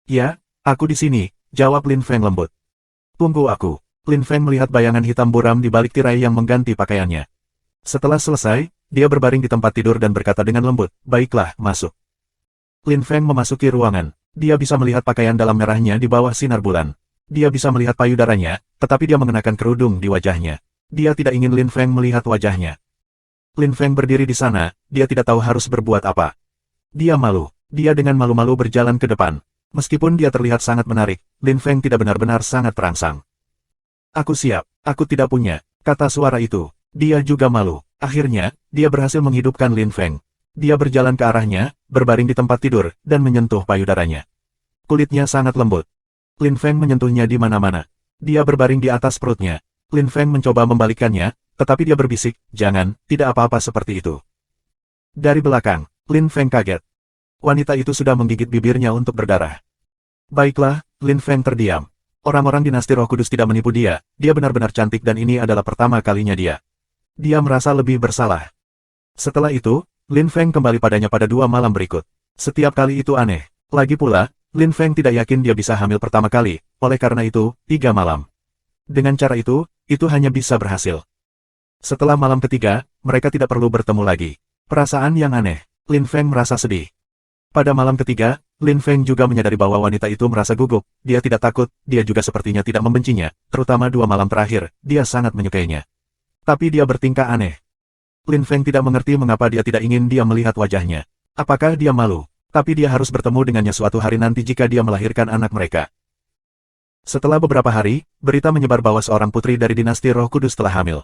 Ya, aku di sini, jawab Lin Feng lembut. Tunggu aku. Lin Feng melihat bayangan hitam buram di balik tirai yang mengganti pakaiannya. Setelah selesai, dia berbaring di tempat tidur dan berkata dengan lembut, baiklah, masuk. Lin Feng memasuki ruangan. Dia bisa melihat pakaian dalam merahnya di bawah sinar bulan. Dia bisa melihat payudaranya, tetapi dia mengenakan kerudung di wajahnya. Dia tidak ingin Lin Feng melihat wajahnya. Lin Feng berdiri di sana, dia tidak tahu harus berbuat apa. Dia malu. Dia dengan malu-malu berjalan ke depan. Meskipun dia terlihat sangat menarik, Lin Feng tidak benar-benar sangat terangsang. Aku siap, aku tidak punya, kata suara itu. Dia juga malu. Akhirnya, dia berhasil menghidupkan Lin Feng. Dia berjalan ke arahnya, berbaring di tempat tidur, dan menyentuh payudaranya. Kulitnya sangat lembut. Lin Feng menyentuhnya di mana-mana. Dia berbaring di atas perutnya. Lin Feng mencoba membalikkannya, tetapi dia berbisik, jangan, tidak apa-apa seperti itu. Dari belakang, Lin Feng kaget. Wanita itu sudah menggigit bibirnya untuk berdarah. Baiklah, Lin Feng terdiam. Orang-orang dinasti Roh Kudus tidak menipu dia benar-benar cantik dan ini adalah pertama kalinya dia. Dia merasa lebih bersalah. Setelah itu, Lin Feng kembali padanya pada 2 malam berikut. Setiap kali itu aneh. Lagi pula, Lin Feng tidak yakin dia bisa hamil pertama kali, oleh karena itu, 3 malam. Dengan cara itu hanya bisa berhasil. Setelah malam ketiga, mereka tidak perlu bertemu lagi. Perasaan yang aneh. Lin Feng merasa sedih. Pada malam ketiga, Lin Feng juga menyadari bahwa wanita itu merasa gugup. Dia tidak takut, dia juga sepertinya tidak membencinya, terutama 2 malam terakhir, dia sangat menyukainya. Tapi dia bertingkah aneh. Lin Feng tidak mengerti mengapa dia tidak ingin dia melihat wajahnya. Apakah dia malu? Tapi dia harus bertemu dengannya suatu hari nanti jika dia melahirkan anak mereka. Setelah beberapa hari, berita menyebar bahwa seorang putri dari dinasti Roh Kudus telah hamil.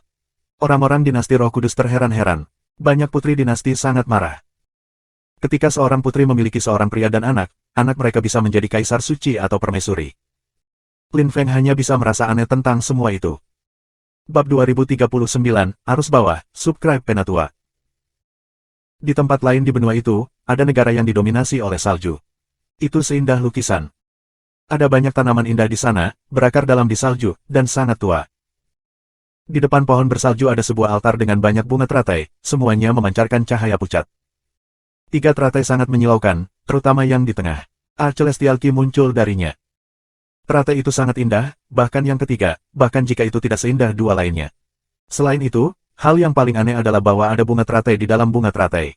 Orang-orang dinasti Roh Kudus terheran-heran. Banyak putri dinasti sangat marah. Ketika seorang putri memiliki seorang pria dan anak mereka bisa menjadi kaisar suci atau permaisuri. Lin Feng hanya bisa merasa aneh tentang semua itu. Bab 2039, arus bawah, subscribe Penatua. Di tempat lain di benua itu, ada negara yang didominasi oleh salju. Itu seindah lukisan. Ada banyak tanaman indah di sana, berakar dalam di salju, dan sangat tua. Di depan pohon bersalju ada sebuah altar dengan banyak bunga teratai, semuanya memancarkan cahaya pucat. 3 teratai sangat menyilaukan, terutama yang di tengah. Celestial Ki muncul darinya. Teratai itu sangat indah, bahkan yang ketiga, bahkan jika itu tidak seindah 2 lainnya. Selain itu, hal yang paling aneh adalah bahwa ada bunga teratai di dalam bunga teratai.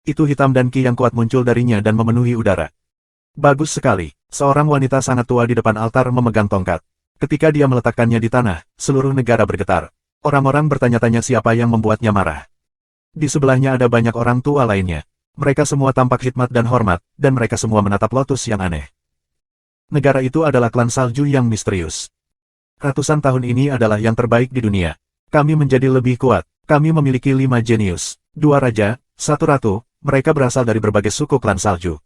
Itu hitam dan Ki yang kuat muncul darinya dan memenuhi udara. Bagus sekali, seorang wanita sangat tua di depan altar memegang tongkat. Ketika dia meletakkannya di tanah, seluruh negara bergetar. Orang-orang bertanya-tanya siapa yang membuatnya marah. Di sebelahnya ada banyak orang tua lainnya. Mereka semua tampak hikmat dan hormat, dan mereka semua menatap lotus yang aneh. Negara itu adalah klan salju yang misterius. Ratusan tahun ini adalah yang terbaik di dunia. Kami menjadi lebih kuat. Kami memiliki 5 jenius, 2 raja, 1 ratu, mereka berasal dari berbagai suku klan salju.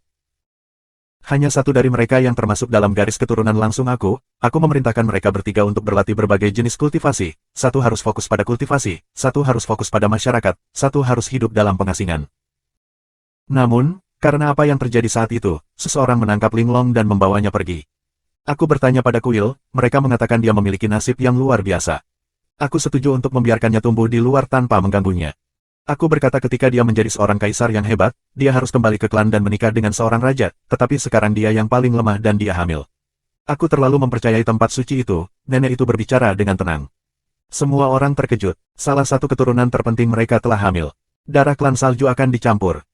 Hanya satu dari mereka yang termasuk dalam garis keturunan langsung aku memerintahkan mereka bertiga untuk berlatih berbagai jenis kultivasi, 1 harus fokus pada kultivasi, 1 harus fokus pada masyarakat, 1 harus hidup dalam pengasingan. Namun, Karena apa yang terjadi saat itu, seseorang menangkap Linglong dan membawanya pergi. Aku bertanya pada kuil, mereka mengatakan dia memiliki nasib yang luar biasa. Aku setuju untuk membiarkannya tumbuh di luar tanpa mengganggunya. Aku berkata ketika dia menjadi seorang kaisar yang hebat, dia harus kembali ke klan dan menikah dengan seorang raja, tetapi sekarang dia yang paling lemah dan dia hamil. Aku terlalu mempercayai tempat suci itu, nenek itu berbicara dengan tenang. Semua orang terkejut, salah satu keturunan terpenting mereka telah hamil. Darah klan salju akan dicampur.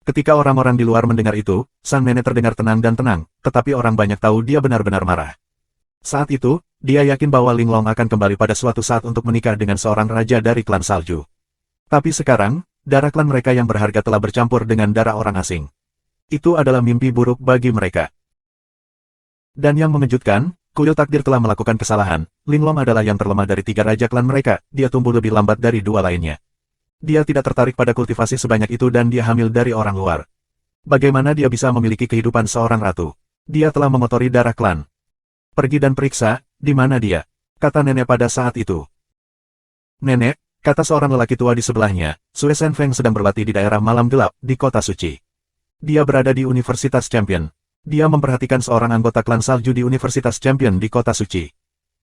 Ketika orang-orang di luar mendengar itu, sang nenek terdengar tenang dan tenang, tetapi orang banyak tahu dia benar-benar marah. Saat itu, dia yakin bahwa Linglong akan kembali pada suatu saat untuk menikah dengan seorang raja dari klan salju. Tapi sekarang, darah klan mereka yang berharga telah bercampur dengan darah orang asing. Itu adalah mimpi buruk bagi mereka. Dan yang mengejutkan, kuil takdir telah melakukan kesalahan. Linglong adalah yang terlemah dari 3 raja klan mereka, dia tumbuh lebih lambat dari 2 lainnya. Dia tidak tertarik pada kultivasi sebanyak itu dan dia hamil dari orang luar. Bagaimana dia bisa memiliki kehidupan seorang ratu? Dia telah mengotori darah klan. Pergi dan periksa, di mana dia? Kata nenek pada saat itu. Nenek, kata seorang lelaki tua di sebelahnya, Sue Shenfeng sedang berlatih di daerah malam gelap, di kota suci. Dia berada di Universitas Champion. Dia memperhatikan seorang anggota klan salju di Universitas Champion di kota suci.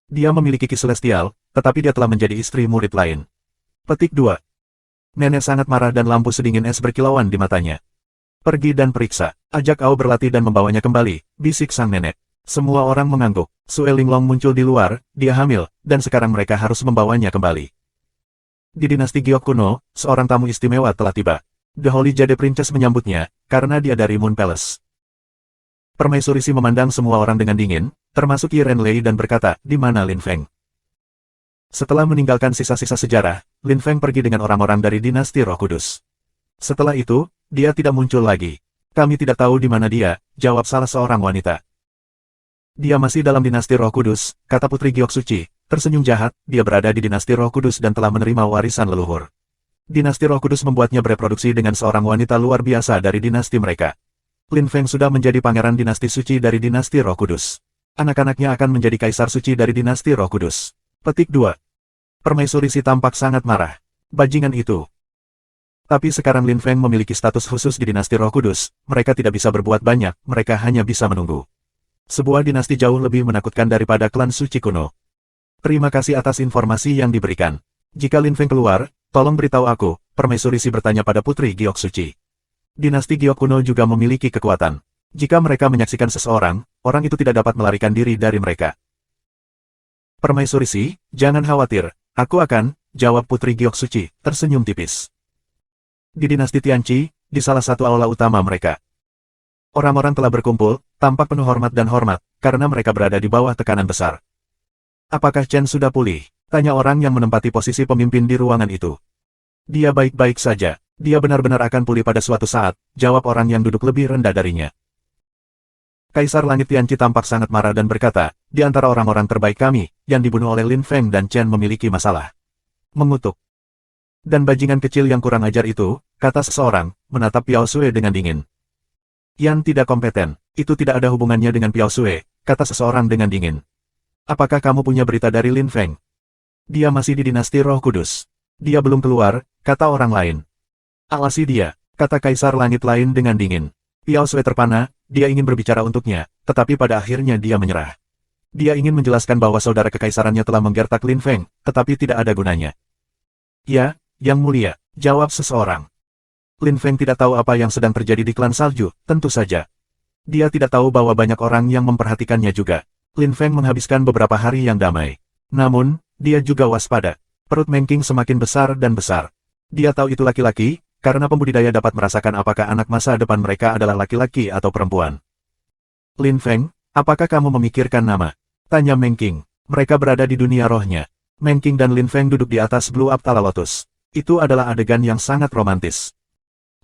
Dia memiliki ki celestial, tetapi dia telah menjadi istri murid lain. Petik 2. Nenek sangat marah dan lampu sedingin es berkilauan di matanya. Pergi dan periksa, ajak Ao berlatih dan membawanya kembali, bisik sang nenek. Semua orang mengangguk. Sue Linglong muncul di luar, dia hamil, dan sekarang mereka harus membawanya kembali. Di dinasti Giok kuno, seorang tamu istimewa telah tiba. The Holy Jade Princess menyambutnya, karena dia dari Moon Palace. Permaisuri Si memandang semua orang dengan dingin, termasuk Yi Renlei dan berkata, di mana Lin Feng? Setelah meninggalkan sisa-sisa sejarah, Lin Feng pergi dengan orang-orang dari dinasti Roh Kudus. Setelah itu, dia tidak muncul lagi. Kami tidak tahu di mana dia, jawab salah seorang wanita. Dia masih dalam dinasti Roh Kudus, kata Putri Giok Suci, tersenyum jahat, dia berada di dinasti Roh Kudus dan telah menerima warisan leluhur. Dinasti Roh Kudus membuatnya bereproduksi dengan seorang wanita luar biasa dari dinasti mereka. Lin Feng sudah menjadi pangeran dinasti suci dari dinasti Roh Kudus. Anak-anaknya akan menjadi kaisar suci dari dinasti Roh Kudus. Petik 2. Permaisuri Si tampak sangat marah. Bajingan itu. Tapi sekarang Lin Feng memiliki status khusus di dinasti Roh Kudus, mereka tidak bisa berbuat banyak, mereka hanya bisa menunggu. Sebuah dinasti jauh lebih menakutkan daripada klan suci kuno. Terima kasih atas informasi yang diberikan. Jika Lin Feng keluar, tolong beritahu aku, Permaisuri Si bertanya pada Putri Giok Suci. Dinasti Giok kuno juga memiliki kekuatan. Jika mereka menyaksikan seseorang, orang itu tidak dapat melarikan diri dari mereka. Permaisuri Si, jangan khawatir, aku akan, jawab Putri Giok Suci, tersenyum tipis. Di dinasti Tianqi, di salah satu aula utama mereka. Orang-orang telah berkumpul, tampak penuh hormat dan hormat, karena mereka berada di bawah tekanan besar. Apakah Chen sudah pulih? Tanya orang yang menempati posisi pemimpin di ruangan itu. Dia baik-baik saja, dia benar-benar akan pulih pada suatu saat, jawab orang yang duduk lebih rendah darinya. Kaisar Langit Tianqi tampak sangat marah dan berkata, di antara orang-orang terbaik kami, yang dibunuh oleh Lin Feng dan Chen memiliki masalah. Mengutuk. Dan bajingan kecil yang kurang ajar itu, kata seseorang, menatap Piao Sue dengan dingin. Yang tidak kompeten, itu tidak ada hubungannya dengan Piao Sue, kata seseorang dengan dingin. Apakah kamu punya berita dari Lin Feng? Dia masih di dinasti Roh Kudus. Dia belum keluar, kata orang lain. Awasi dia, kata Kaisar Langit lain dengan dingin. Piao Sue terpana, dia ingin berbicara untuknya, tetapi pada akhirnya dia menyerah. Dia ingin menjelaskan bahwa saudara kekaisarannya telah menggertak Lin Feng, tetapi tidak ada gunanya. Ya, Yang Mulia, jawab seseorang. Lin Feng tidak tahu apa yang sedang terjadi di klan salju, tentu saja. Dia tidak tahu bahwa banyak orang yang memperhatikannya juga. Lin Feng menghabiskan beberapa hari yang damai. Namun, dia juga waspada. Perut Mengking semakin besar dan besar. Dia tahu itu laki-laki, karena pembudidaya dapat merasakan apakah anak masa depan mereka adalah laki-laki atau perempuan. Lin Feng, apakah kamu memikirkan nama? Tanya Mengking. Mereka berada di dunia rohnya. Mengking dan Lin Feng duduk di atas Blue Aptala Lotus. Itu adalah adegan yang sangat romantis.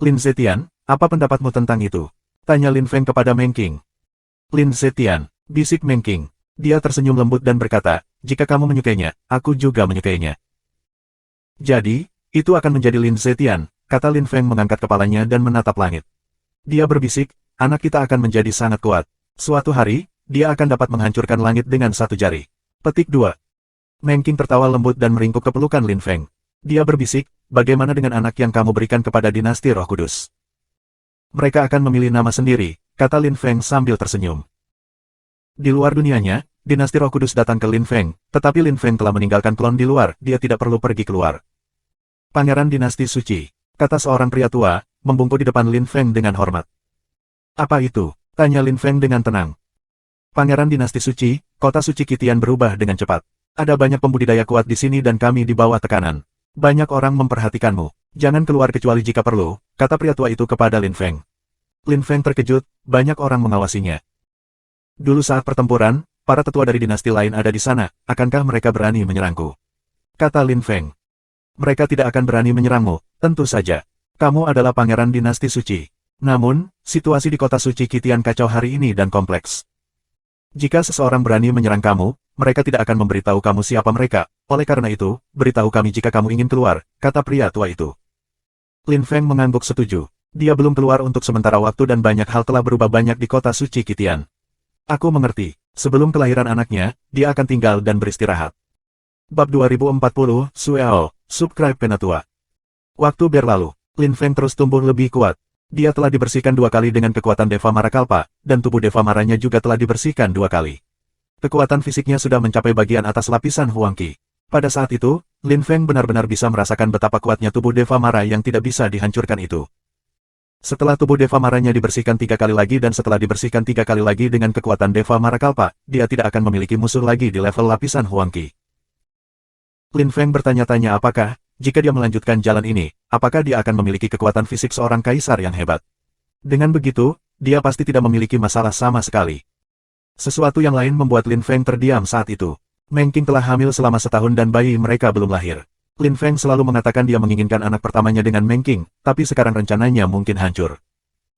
Lin Zetian, apa pendapatmu tentang itu? Tanya Lin Feng kepada Mengking. Lin Zetian, bisik Mengking. Dia tersenyum lembut dan berkata, jika kamu menyukainya, aku juga menyukainya. Jadi, itu akan menjadi Lin Zetian, kata Lin Feng mengangkat kepalanya dan menatap langit. Dia berbisik, anak kita akan menjadi sangat kuat. Suatu hari, dia akan dapat menghancurkan langit dengan satu jari. Petik 2. Mengking tertawa lembut dan meringkuk kepelukan Lin Feng. Dia berbisik, bagaimana dengan anak yang kamu berikan kepada dinasti Roh Kudus? Mereka akan memilih nama sendiri, kata Lin Feng sambil tersenyum. Di luar dunianya, dinasti Roh Kudus datang ke Lin Feng, tetapi Lin Feng telah meninggalkan klon di luar, dia tidak perlu pergi keluar. Pangeran dinasti suci, kata seorang pria tua, membungkuk di depan Lin Feng dengan hormat. Apa itu? Tanya Lin Feng dengan tenang. Pangeran dinasti suci, kota suci Qitian berubah dengan cepat. Ada banyak pembudidaya kuat di sini dan kami di bawah tekanan. Banyak orang memperhatikanmu. Jangan keluar kecuali jika perlu, kata pria tua itu kepada Lin Feng. Lin Feng terkejut, banyak orang mengawasinya. Dulu saat pertempuran, para tetua dari dinasti lain ada di sana, akankah mereka berani menyerangku? Kata Lin Feng. Mereka tidak akan berani menyerangmu, tentu saja. Kamu adalah pangeran dinasti suci. Namun, situasi di kota suci Qitian kacau hari ini dan kompleks. Jika seseorang berani menyerang kamu, mereka tidak akan memberitahu kamu siapa mereka. Oleh karena itu, beritahu kami jika kamu ingin keluar, kata pria tua itu. Lin Feng mengangguk setuju. Dia belum keluar untuk sementara waktu dan banyak hal telah berubah banyak di kota suci Qitian. Aku mengerti. Sebelum kelahiran anaknya, dia akan tinggal dan beristirahat. Bab 2040, Sueo, Subscribe Penatua. Waktu berlalu, Lin Feng terus tumbuh lebih kuat. Dia telah dibersihkan 2 kali dengan kekuatan Deva Marakalpa, dan tubuh Deva Maranya juga telah dibersihkan 2 kali. Kekuatan fisiknya sudah mencapai bagian atas lapisan Huangqi. Pada saat itu, Lin Feng benar-benar bisa merasakan betapa kuatnya tubuh Deva Mara yang tidak bisa dihancurkan itu. Setelah tubuh Deva Maranya dibersihkan 3 kali lagi dan setelah dibersihkan 3 kali lagi dengan kekuatan Deva Marakalpa, dia tidak akan memiliki musuh lagi di level lapisan Huangqi. Lin Feng bertanya-tanya apakah, jika dia melanjutkan jalan ini, apakah dia akan memiliki kekuatan fisik seorang kaisar yang hebat. Dengan begitu, dia pasti tidak memiliki masalah sama sekali. Sesuatu yang lain membuat Lin Feng terdiam saat itu. Meng Qing telah hamil selama setahun dan bayi mereka belum lahir. Lin Feng selalu mengatakan dia menginginkan anak pertamanya dengan Meng Qing, tapi sekarang rencananya mungkin hancur.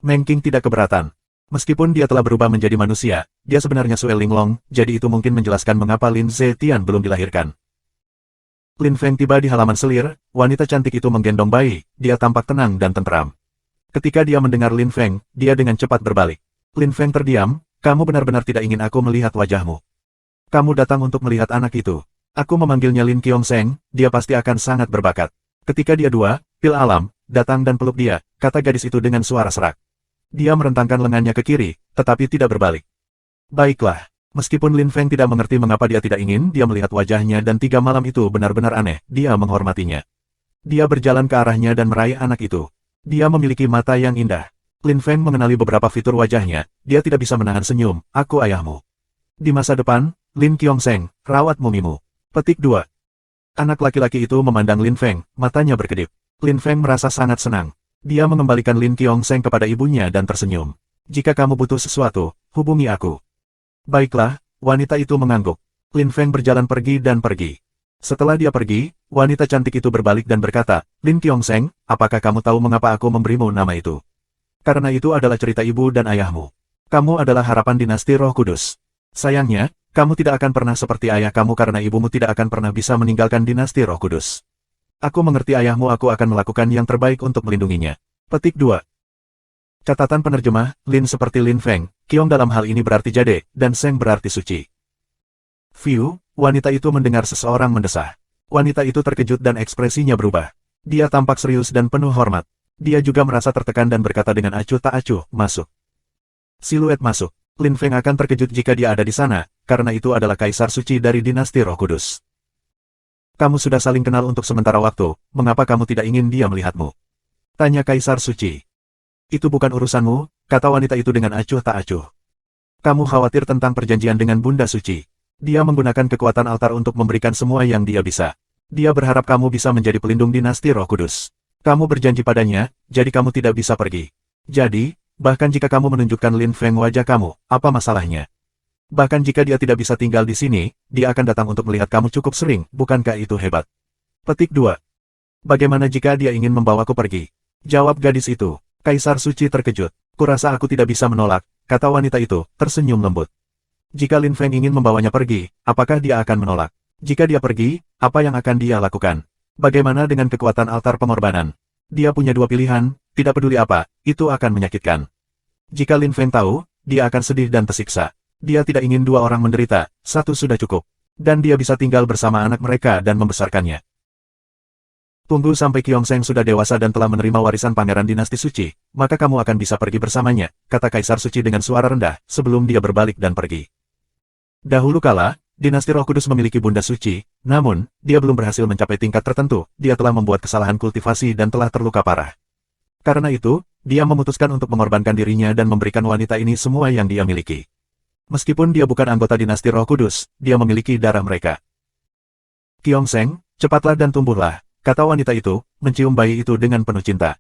Meng Qing tidak keberatan. Meskipun dia telah berubah menjadi manusia, dia sebenarnya Sue Linglong, jadi itu mungkin menjelaskan mengapa Lin Zetian belum dilahirkan. Lin Feng tiba di halaman selir, wanita cantik itu menggendong bayi, dia tampak tenang dan tenteram. Ketika dia mendengar Lin Feng, dia dengan cepat berbalik. Lin Feng terdiam, kamu benar-benar tidak ingin aku melihat wajahmu. Kamu datang untuk melihat anak itu. Aku memanggilnya Lin Qiongsheng, dia pasti akan sangat berbakat. Ketika dia pil alam, datang dan peluk dia, kata gadis itu dengan suara serak. Dia merentangkan lengannya ke kiri, tetapi tidak berbalik. Baiklah, meskipun Lin Feng tidak mengerti mengapa dia tidak ingin dia melihat wajahnya dan 3 malam itu benar-benar aneh, dia menghormatinya. Dia berjalan ke arahnya dan meraih anak itu. Dia memiliki mata yang indah. Lin Feng mengenali beberapa fitur wajahnya, dia tidak bisa menahan senyum, aku ayahmu. Di masa depan, Lin Qiongsheng, rawat mumimu. Petik 2. Anak laki-laki itu memandang Lin Feng, matanya berkedip. Lin Feng merasa sangat senang. Dia mengembalikan Lin Qiongsheng kepada ibunya dan tersenyum. Jika kamu butuh sesuatu, hubungi aku. Baiklah, wanita itu mengangguk. Lin Feng berjalan pergi dan pergi. Setelah dia pergi, wanita cantik itu berbalik dan berkata, Lin Qiongsheng, apakah kamu tahu mengapa aku memberimu nama itu? Karena itu adalah cerita ibu dan ayahmu. Kamu adalah harapan dinasti Roh Kudus. Sayangnya, kamu tidak akan pernah seperti ayah kamu karena ibumu tidak akan pernah bisa meninggalkan dinasti Roh Kudus. Aku mengerti ayahmu, aku akan melakukan yang terbaik untuk melindunginya. Petik 2. Catatan penerjemah, Lin seperti Lin Feng, Qiong dalam hal ini berarti jade, dan Sheng berarti suci. View, wanita itu mendengar seseorang mendesah. Wanita itu terkejut dan ekspresinya berubah. Dia tampak serius dan penuh hormat. Dia juga merasa tertekan dan berkata dengan acuh tak acuh, masuk. Siluet masuk. Lin Feng akan terkejut jika dia ada di sana, karena itu adalah kaisar suci dari dinasti Roh Kudus. Kamu sudah saling kenal untuk sementara waktu, mengapa kamu tidak ingin dia melihatmu? Tanya kaisar suci. Itu bukan urusanmu, kata wanita itu dengan acuh tak acuh. Kamu khawatir tentang perjanjian dengan Bunda Suci. Dia menggunakan kekuatan altar untuk memberikan semua yang dia bisa. Dia berharap kamu bisa menjadi pelindung dinasti Roh Kudus. Kamu berjanji padanya, jadi kamu tidak bisa pergi. Jadi, bahkan jika kamu menunjukkan Lin Feng wajah kamu, apa masalahnya? Bahkan jika dia tidak bisa tinggal di sini, dia akan datang untuk melihat kamu cukup sering, bukankah itu hebat? Petik 2. Bagaimana jika dia ingin membawaku pergi? Jawab gadis itu. Kaisar Suci terkejut. Kurasa aku tidak bisa menolak, kata wanita itu, tersenyum lembut. Jika Lin Feng ingin membawanya pergi, apakah dia akan menolak? Jika dia pergi, apa yang akan dia lakukan? Bagaimana dengan kekuatan altar pengorbanan? Dia punya 2 pilihan, tidak peduli apa, itu akan menyakitkan. Jika Lin Feng tahu, dia akan sedih dan tersiksa. Dia tidak ingin 2 orang menderita, 1 sudah cukup. Dan dia bisa tinggal bersama anak mereka dan membesarkannya. Tunggu sampai Kyongseng sudah dewasa dan telah menerima warisan Pangeran Dinasti Suci, maka kamu akan bisa pergi bersamanya, kata Kaisar Suci dengan suara rendah, sebelum dia berbalik dan pergi. Dahulu kala, Dinasti Roh Kudus memiliki Bunda Suci, namun, dia belum berhasil mencapai tingkat tertentu, dia telah membuat kesalahan kultivasi dan telah terluka parah. Karena itu, dia memutuskan untuk mengorbankan dirinya dan memberikan wanita ini semua yang dia miliki. Meskipun dia bukan anggota Dinasti Roh Kudus, dia memiliki darah mereka. Kyongseng, cepatlah dan tumbuhlah, kata wanita itu, mencium bayi itu dengan penuh cinta.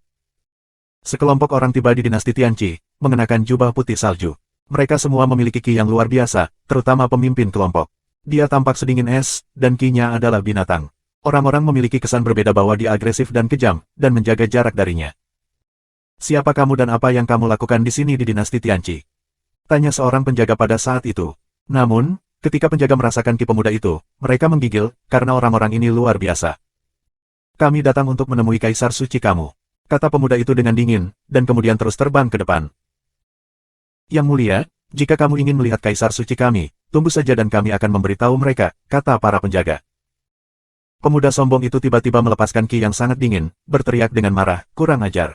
Sekelompok orang tiba di Dinasti Tianqi, mengenakan jubah putih salju. Mereka semua memiliki ki yang luar biasa, terutama pemimpin kelompok. Dia tampak sedingin es, dan ki-nya adalah binatang. Orang-orang memiliki kesan berbeda bahwa dia agresif dan kejam, dan menjaga jarak darinya. Siapa kamu dan apa yang kamu lakukan di sini di Dinasti Tianqi? Tanya seorang penjaga pada saat itu. Namun, ketika penjaga merasakan ki pemuda itu, mereka menggigil, karena orang-orang ini luar biasa. Kami datang untuk menemui Kaisar Suci kamu, kata pemuda itu dengan dingin, dan kemudian terus terbang ke depan. Yang mulia, jika kamu ingin melihat Kaisar Suci kami, tunggu saja dan kami akan memberitahu mereka, kata para penjaga. Pemuda sombong itu tiba-tiba melepaskan ki yang sangat dingin, berteriak dengan marah, kurang ajar.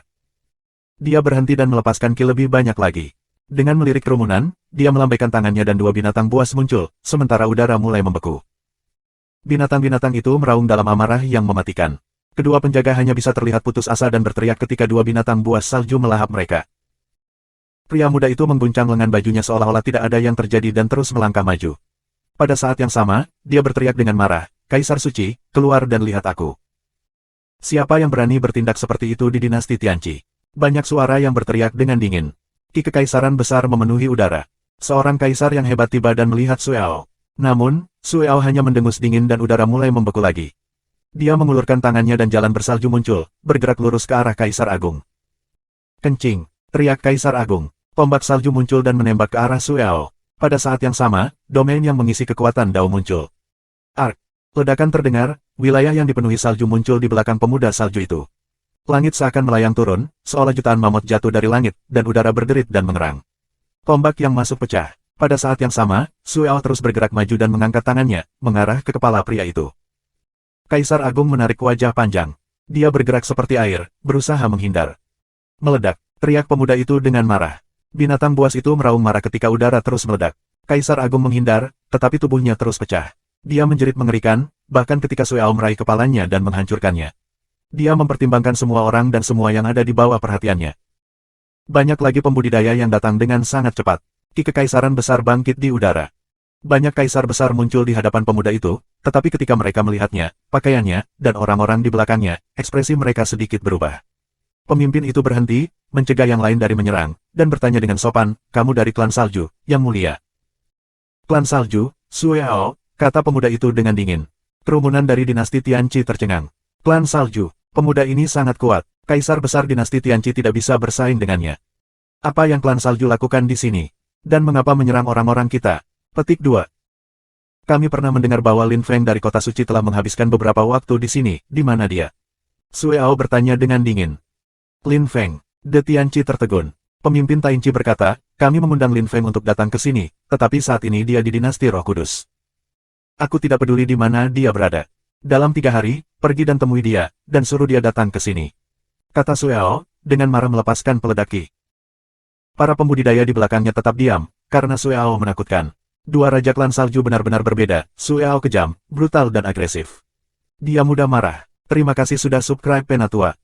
Dia berhenti dan melepaskan ki lebih banyak lagi. Dengan melirik kerumunan, dia melambaikan tangannya dan dua binatang buas muncul, sementara udara mulai membeku. Binatang-binatang itu meraung dalam amarah yang mematikan. Kedua penjaga hanya bisa terlihat putus asa dan berteriak ketika dua binatang buas salju melahap mereka. Pria muda itu mengguncang lengan bajunya seolah-olah tidak ada yang terjadi dan terus melangkah maju. Pada saat yang sama, dia berteriak dengan marah, Kaisar Suci, keluar dan lihat aku. Siapa yang berani bertindak seperti itu di Dinasti Tianqi? Banyak suara yang berteriak dengan dingin. Ki kekaisaran besar memenuhi udara. Seorang kaisar yang hebat tiba dan melihat Sueao. Namun, Sueao hanya mendengus dingin dan udara mulai membeku lagi. Dia mengulurkan tangannya dan jalan bersalju muncul, bergerak lurus ke arah Kaisar Agung. Kencing, teriak Kaisar Agung. Tombak salju muncul dan menembak ke arah Sueao. Pada saat yang sama, domain yang mengisi kekuatan Dao muncul. Ark. Ledakan terdengar, wilayah yang dipenuhi salju muncul di belakang pemuda salju itu. Langit seakan melayang turun, seolah jutaan mamut jatuh dari langit, dan udara berderit dan mengerang. Tombak yang masuk pecah. Pada saat yang sama, Sueao terus bergerak maju dan mengangkat tangannya, mengarah ke kepala pria itu. Kaisar Agung menarik wajah panjang. Dia bergerak seperti air, berusaha menghindar. Meledak, teriak pemuda itu dengan marah. Binatang buas itu meraung marah ketika udara terus meledak. Kaisar Agung menghindar, tetapi tubuhnya terus pecah. Dia menjerit mengerikan, bahkan ketika Sueao meraih kepalanya dan menghancurkannya. Dia mempertimbangkan semua orang dan semua yang ada di bawah perhatiannya. Banyak lagi pembudidaya yang datang dengan sangat cepat. Ki kekaisaran besar bangkit di udara. Banyak kaisar besar muncul di hadapan pemuda itu, tetapi ketika mereka melihatnya, pakaiannya, dan orang-orang di belakangnya, ekspresi mereka sedikit berubah. Pemimpin itu berhenti, mencegah yang lain dari menyerang, dan bertanya dengan sopan, kamu dari klan salju, yang mulia. Klan salju, Sueao, kata pemuda itu dengan dingin. Kerumunan dari dinasti Tianqi tercengang. Klan salju, pemuda ini sangat kuat, kaisar besar dinasti Tianqi tidak bisa bersaing dengannya. Apa yang klan salju lakukan di sini? Dan mengapa menyerang orang-orang kita? Petik 2. Kami pernah mendengar bahwa Lin Feng dari kota suci telah menghabiskan beberapa waktu di sini, di mana dia? Sueao bertanya dengan dingin. Lin Feng, De Tianqi tertegun. Pemimpin Tainqi berkata, kami mengundang Lin Feng untuk datang ke sini, tetapi saat ini dia di Dinasti Roh Kudus. Aku tidak peduli di mana dia berada. Dalam 3 hari, pergi dan temui dia, dan suruh dia datang ke sini. Kata Sueao, dengan marah melepaskan peledak ki. Para pembudidaya di belakangnya tetap diam, karena Sueao menakutkan. Dua raja klan salju benar-benar berbeda, Sueao kejam, brutal dan agresif. Dia mudah marah. Terima kasih sudah subscribe Penatua.